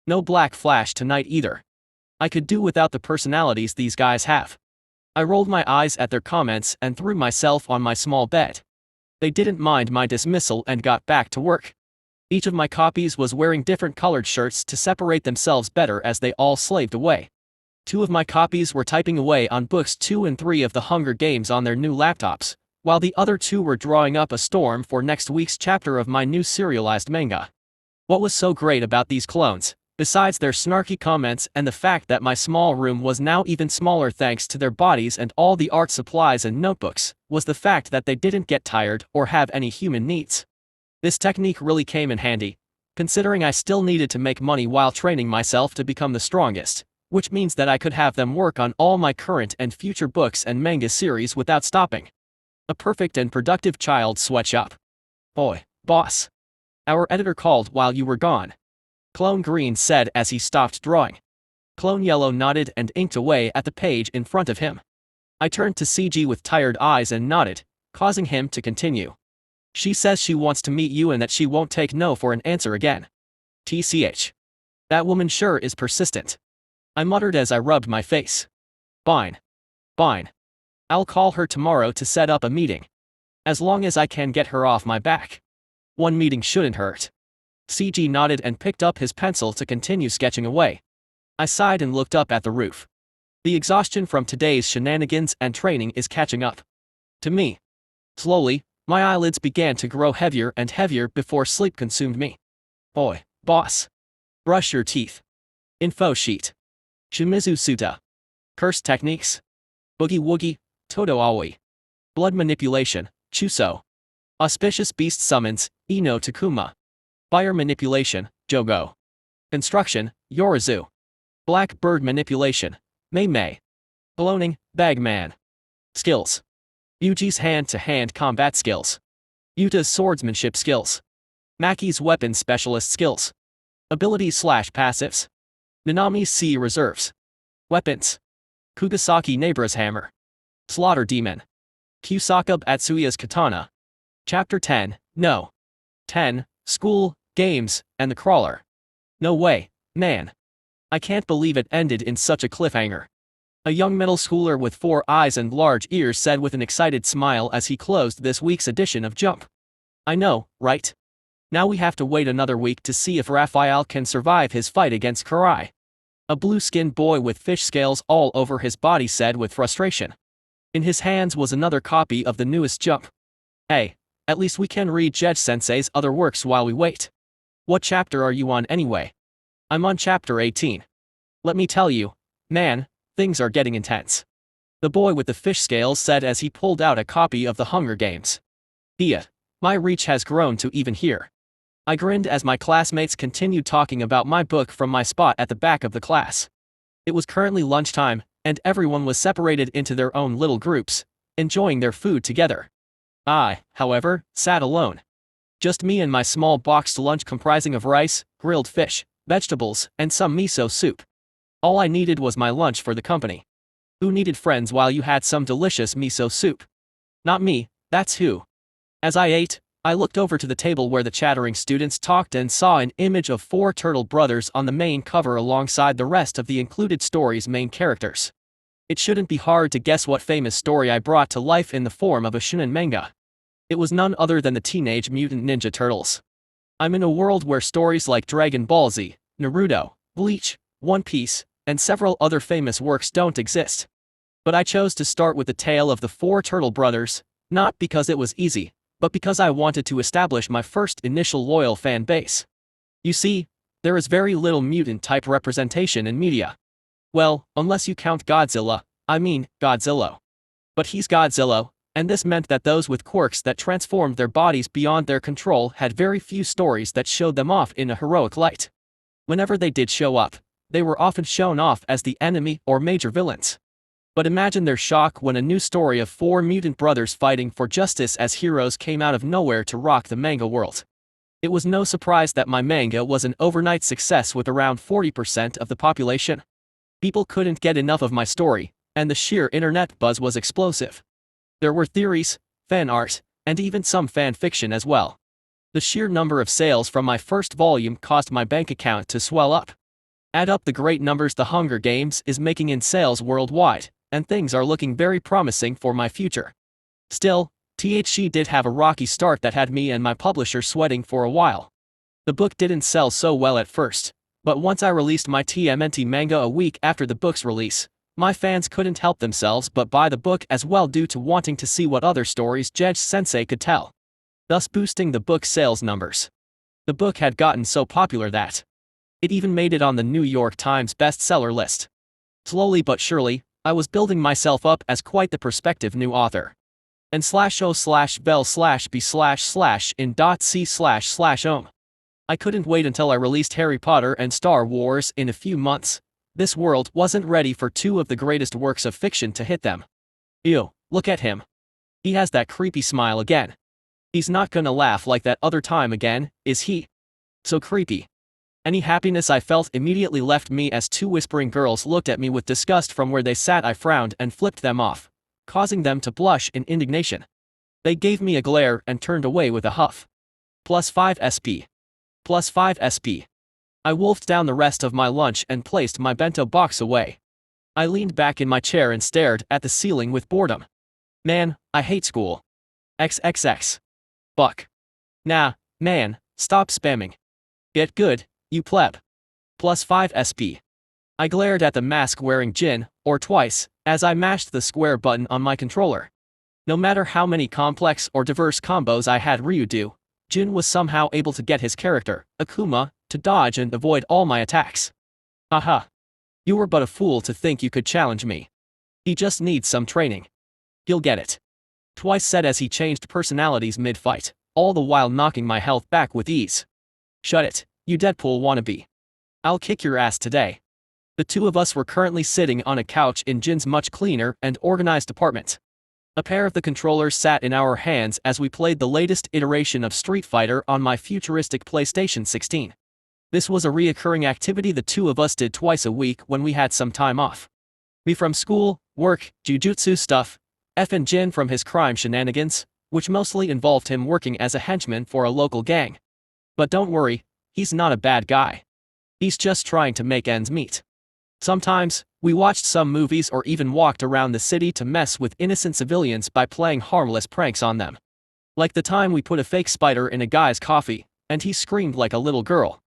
A: No black flash tonight either. I could do without the personalities these guys have. I rolled my eyes at their comments and threw myself on my small bed. They didn't mind my dismissal and got back to work. Each of my copies was wearing different colored shirts to separate themselves better as they all slaved away. 2 of my copies were typing away on books 2 and 3 of the Hunger Games on their new laptops, while the other 2 were drawing up a storm for next week's chapter of my new serialized manga. What was so great about these clones, besides their snarky comments and the fact that my small room was now even smaller thanks to their bodies and all the art supplies and notebooks, was the fact that they didn't get tired or have any human needs. This technique really came in handy, considering I still needed to make money while training myself to become the strongest, which means that I could have them work on all my current and future books and manga series without stopping. A perfect and productive child sweatshop. Boy, boss. Our editor called while you were gone. Clone Green said as he stopped drawing. Clone Yellow nodded and inked away at the page in front of him. I turned to CG with tired eyes and nodded, causing him to continue. She says she wants to meet you and that she won't take no for an answer again. TCH. That woman sure is persistent. I muttered as I rubbed my face. Fine. I'll call her tomorrow to set up a meeting. As long as I can get her off my back. One meeting shouldn't hurt. CG nodded and picked up his pencil to continue sketching away. I sighed and looked up at the roof. The exhaustion from today's shenanigans and training is catching up to me. Slowly, my eyelids began to grow heavier and heavier before sleep consumed me. Boy, boss. Brush your teeth. Info sheet. Shimizu Suta. Curse techniques. Boogie Woogie, Todo Aoi. Blood manipulation, Chuso. Auspicious beast summons, Ino Takuma. Fire manipulation, Jogo. Construction, Yorizu. Black bird manipulation, Mei Mei. Cloning, Bagman. Skills. Yuji's hand-to-hand combat skills. Yuta's swordsmanship skills. Maki's weapon specialist skills. Abilities/passives. Nanami's sea reserves. Weapons. Kugasaki Neighbor's hammer. Slaughter demon. Kusaka Atsuya's katana. Chapter 10, No. 10, School, Games, and the Crawler. No way, man. I can't believe it ended in such a cliffhanger. A young middle schooler with 4 eyes and large ears said with an excited smile as he closed this week's edition of Jump. I know, right? Now we have to wait another week to see if Raphael can survive his fight against Karai. A blue-skinned boy with fish scales all over his body said with frustration. In his hands was another copy of the newest Jump. Hey, at least we can read Jedge-sensei's other works while we wait. What chapter are you on anyway? I'm on chapter 18. Let me tell you, man, things are getting intense. The boy with the fish scales said as he pulled out a copy of the Hunger Games. My reach has grown to even here. I grinned as my classmates continued talking about my book from my spot at the back of the class. It was currently lunchtime, and everyone was separated into their own little groups, enjoying their food together. I, however, sat alone. Just me and my small boxed lunch comprising of rice, grilled fish, vegetables, and some miso soup. All I needed was my lunch for the company. Who needed friends while you had some delicious miso soup? Not me, that's who. As I ate, I looked over to the table where the chattering students talked and saw an image of 4 turtle brothers on the main cover alongside the rest of the included story's main characters. It shouldn't be hard to guess what famous story I brought to life in the form of a shonen manga. It was none other than the Teenage Mutant Ninja Turtles. I'm in a world where stories like Dragon Ball Z, Naruto, Bleach, One Piece, and several other famous works don't exist. But I chose to start with the tale of the 4 turtle brothers, not because it was easy, but because I wanted to establish my first initial loyal fan base. You see, there is very little mutant-type representation in media. Well, unless you count Godzilla, Godzilla. But he's Godzilla, and this meant that those with quirks that transformed their bodies beyond their control had very few stories that showed them off in a heroic light. Whenever they did show up, they were often shown off as the enemy or major villains. But imagine their shock when a new story of 4 mutant brothers fighting for justice as heroes came out of nowhere to rock the manga world. It was no surprise that my manga was an overnight success with around 40% of the population. People couldn't get enough of my story, and the sheer internet buzz was explosive. There were theories, fan art, and even some fan fiction as well. The sheer number of sales from my first volume caused my bank account to swell up. Add up the great numbers The Hunger Games is making in sales worldwide, and things are looking very promising for my future. Still, THC did have a rocky start that had me and my publisher sweating for a while. The book didn't sell so well at first, but once I released my TMNT manga a week after the book's release, my fans couldn't help themselves but buy the book as well due to wanting to see what other stories Jedge-sensei could tell, thus boosting the book's sales numbers. The book had gotten so popular that it even made it on the New York Times bestseller list. Slowly but surely, I was building myself up as quite the prospective new author. And /o/bell/b/in.c//om. I couldn't wait until I released Harry Potter and Star Wars in a few months. This world wasn't ready for 2 of the greatest works of fiction to hit them. Ew, look at him. He has that creepy smile again. He's not gonna laugh like that other time again, is he? So creepy. Any happiness I felt immediately left me as 2 whispering girls looked at me with disgust from where they sat. I frowned and flipped them off, causing them to blush in indignation. They gave me a glare and turned away with a huff. +5 SP. +5 SP. I wolfed down the rest of my lunch and placed my bento box away. I leaned back in my chair and stared at the ceiling with boredom. Man, I hate school. XXX. Buck. Nah, man, stop spamming. Get good, you pleb. +5 SP. I glared at the mask-wearing Jin, or twice, as I mashed the square button on my controller. No matter how many complex or diverse combos I had Ryu do, Jin was somehow able to get his character, Akuma, to dodge and avoid all my attacks. Haha. You were but a fool to think you could challenge me. He just needs some training. He'll get it. Twice said as he changed personalities mid-fight, all the while knocking my health back with ease. Shut it, you Deadpool wannabe. I'll kick your ass today. The two of us were currently sitting on a couch in Jin's much cleaner and organized apartment. A pair of the controllers sat in our hands as we played the latest iteration of Street Fighter on my futuristic PlayStation 16. This was a reoccurring activity the two of us did twice a week when we had some time off. Me from school, work, jujutsu stuff, and Jin from his crime shenanigans, which mostly involved him working as a henchman for a local gang. But don't worry, he's not a bad guy. He's just trying to make ends meet. Sometimes, we watched some movies or even walked around the city to mess with innocent civilians by playing harmless pranks on them. Like the time we put a fake spider in a guy's coffee, and he screamed like a little girl.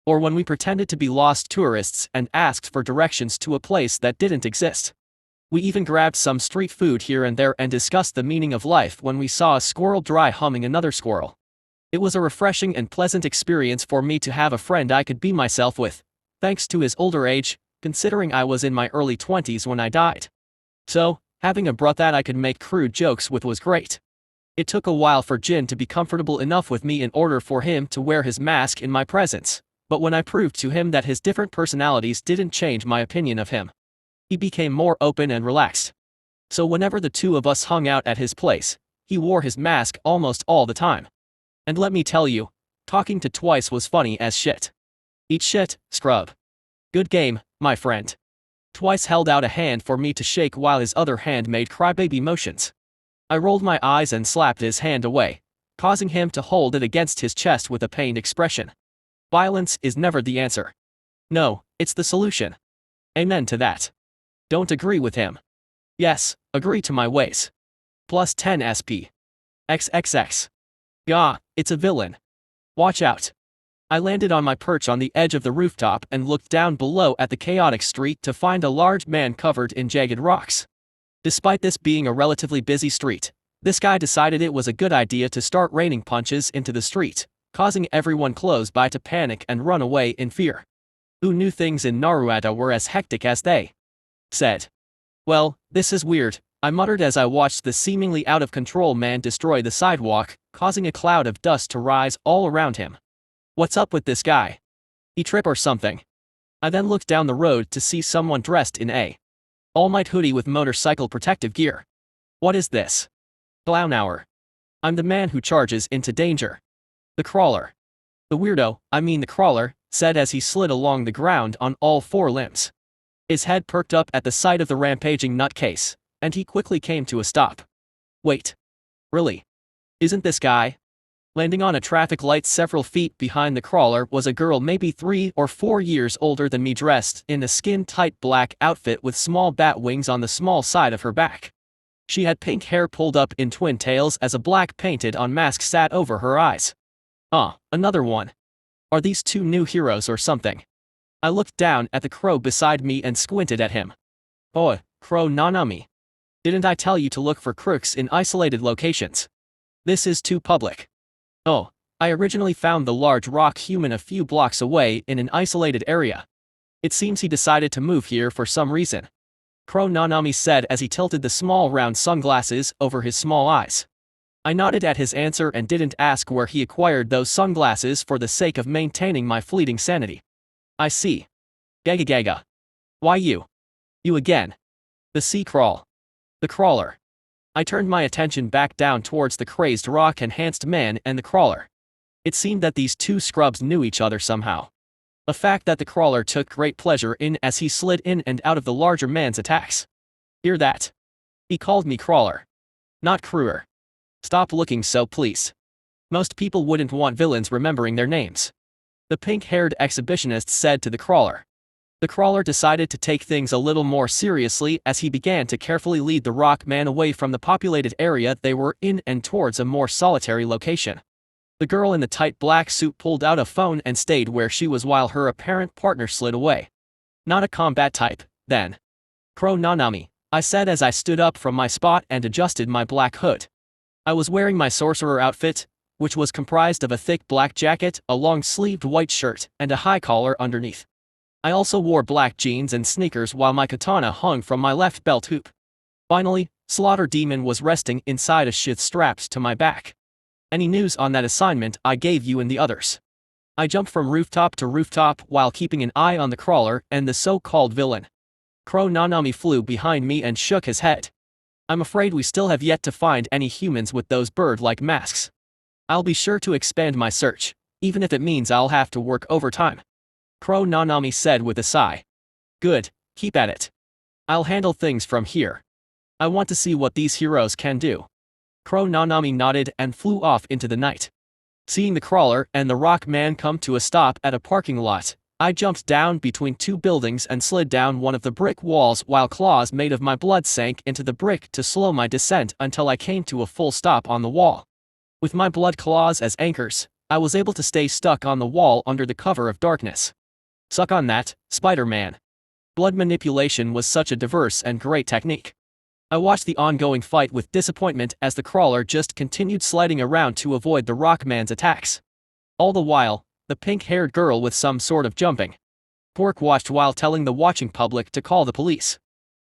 A: Or when we pretended to be lost tourists and asked for directions to a place that didn't exist. We even grabbed some street food here and there and discussed the meaning of life when we saw a squirrel dry humming another squirrel. It was a refreshing and pleasant experience for me to have a friend I could be myself with, thanks to his older age, considering I was in my early 20s when I died. So, having a bro that I could make crude jokes with was great. It took a while for Jin to be comfortable enough with me in order for him to wear his mask in my presence, but when I proved to him that his different personalities didn't change my opinion of him, he became more open and relaxed. So whenever the two of us hung out at his place, he wore his mask almost all the time. And let me tell you, talking to Twice was funny as shit. Eat shit, scrub. Good game, my friend. Twice held out a hand for me to shake while his other hand made crybaby motions. I rolled my eyes and slapped his hand away, causing him to hold it against his chest with a pained expression. Violence is never the answer. No, it's the solution. Amen to that. Don't agree with him. Yes, agree to my ways. Plus 10 SP. XXX. Gah, it's a villain. Watch out. I landed on my perch on the edge of the rooftop and looked down below at the chaotic street to find a large man covered in jagged rocks. Despite this being a relatively busy street, this guy decided it was a good idea to start raining punches into the street, causing everyone close by to panic and run away in fear. Who knew things in Naruto were as hectic as they said? Well, this is weird, I muttered as I watched the seemingly out-of-control man destroy the sidewalk, causing a cloud of dust to rise all around him. What's up with this guy? He trip or something? I then looked down the road to see someone dressed in a all-might hoodie with motorcycle protective gear. What is this? Clown hour. I'm the man who charges into danger. The crawler. The weirdo, the crawler, said as he slid along the ground on all four limbs. His head perked up at the sight of the rampaging nutcase, and he quickly came to a stop. Wait. Really? Isn't this guy? Landing on a traffic light several feet behind the crawler was a girl maybe 3 or 4 years older than me, dressed in a skin-tight black outfit with small bat wings on the small side of her back. She had pink hair pulled up in twin tails as a black painted-on mask sat over her eyes. Another one. Are these two new heroes or something? I looked down at the crow beside me and squinted at him. Oh, crow Nanami. Didn't I tell you to look for crooks in isolated locations? This is too public. Oh, I originally found the large rock human a few blocks away in an isolated area. It seems he decided to move here for some reason. Crow Nanami said as he tilted the small round sunglasses over his small eyes. I nodded at his answer and didn't ask where he acquired those sunglasses for the sake of maintaining my fleeting sanity. I see. Gaga gaga. Why you? You again. The sea crawl. The crawler. I turned my attention back down towards the crazed rock-enhanced man and the crawler. It seemed that these two scrubs knew each other somehow. A fact that the crawler took great pleasure in as he slid in and out of the larger man's attacks. Hear that? He called me crawler. Not crewer. Stop looking so, please. Most people wouldn't want villains remembering their names. The pink-haired exhibitionist said to the crawler. The crawler decided to take things a little more seriously as he began to carefully lead the rock man away from the populated area they were in and towards a more solitary location. The girl in the tight black suit pulled out a phone and stayed where she was while her apparent partner slid away. Not a combat type, then. Crow Nanami, I said as I stood up from my spot and adjusted my black hood. I was wearing my sorcerer outfit, which was comprised of a thick black jacket, a long-sleeved white shirt, and a high collar underneath. I also wore black jeans and sneakers while my katana hung from my left belt hoop. Finally, Slaughter Demon was resting inside a sheath strapped to my back. Any news on that assignment I gave you and the others? I jumped from rooftop to rooftop while keeping an eye on the crawler and the so-called villain. Crow Nanami flew behind me and shook his head. I'm afraid we still have yet to find any humans with those bird-like masks. I'll be sure to expand my search, even if it means I'll have to work overtime. Crow Nanami said with a sigh. Good, keep at it. I'll handle things from here. I want to see what these heroes can do. Crow Nanami nodded and flew off into the night. Seeing the crawler and the rock man come to a stop at a parking lot, I jumped down between two buildings and slid down one of the brick walls while claws made of my blood sank into the brick to slow my descent until I came to a full stop on the wall. With my blood claws as anchors, I was able to stay stuck on the wall under the cover of darkness. Suck on that, Spider-Man. Blood manipulation was such a diverse and great technique. I watched the ongoing fight with disappointment as the crawler just continued sliding around to avoid the Rockman's attacks. All the while, the pink-haired girl with some sort of jumping quirk watched while telling the watching public to call the police.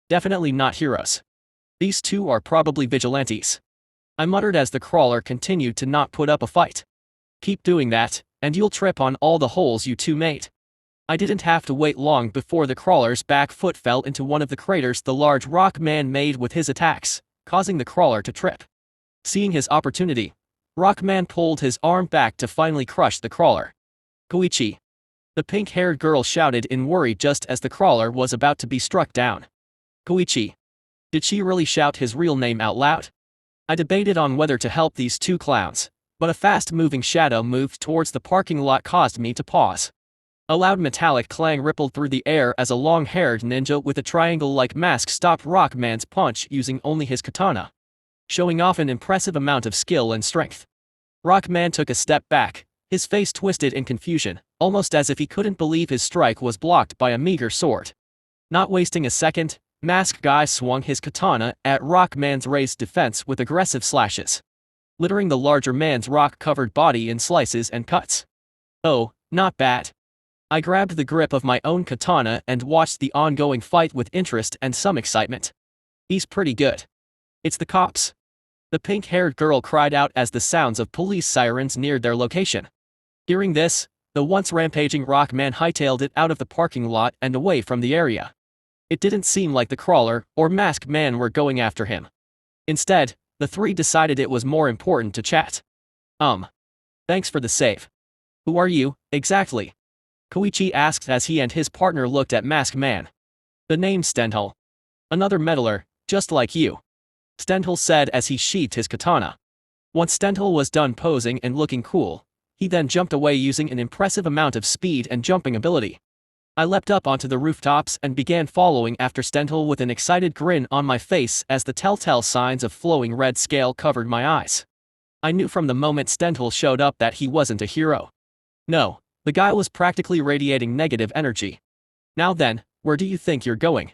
A: Definitely not heroes. These two are probably vigilantes. I muttered as the crawler continued to not put up a fight. Keep doing that, and you'll trip on all the holes you two made. I didn't have to wait long before the crawler's back foot fell into one of the craters the large rock man made with his attacks, causing the crawler to trip. Seeing his opportunity, Rockman pulled his arm back to finally crush the crawler. Koichi. The pink-haired girl shouted in worry just as the crawler was about to be struck down. Koichi. Did she really shout his real name out loud? I debated on whether to help these two clowns, but a fast-moving shadow moved towards the parking lot caused me to pause. A loud metallic clang rippled through the air as a long-haired ninja with a triangle-like mask stopped Rockman's punch using only his katana, showing off an impressive amount of skill and strength. Rockman took a step back, his face twisted in confusion, almost as if he couldn't believe his strike was blocked by a meager sword. Not wasting a second, Mask Guy swung his katana at Rockman's raised defense with aggressive slashes, littering the larger man's rock-covered body in slices and cuts. Oh, not bad. I grabbed the grip of my own katana and watched the ongoing fight with interest and some excitement. He's pretty good. It's the cops. The pink-haired girl cried out as the sounds of police sirens neared their location. Hearing this, the once rampaging Rockman hightailed it out of the parking lot and away from the area. It didn't seem like the crawler or masked man were going after him. Instead, the three decided it was more important to chat. Thanks for the save. Who are you, exactly? Koichi asked as he and his partner looked at Masked Man. The name's Stendhal. Another meddler, just like you. Stendhal said as he sheathed his katana. Once Stendhal was done posing and looking cool, he then jumped away using an impressive amount of speed and jumping ability. I leapt up onto the rooftops and began following after Stendhal with an excited grin on my face as the telltale signs of flowing red scale covered my eyes. I knew from the moment Stendhal showed up that he wasn't a hero. No. The guy was practically radiating negative energy. Now then, where do you think you're going?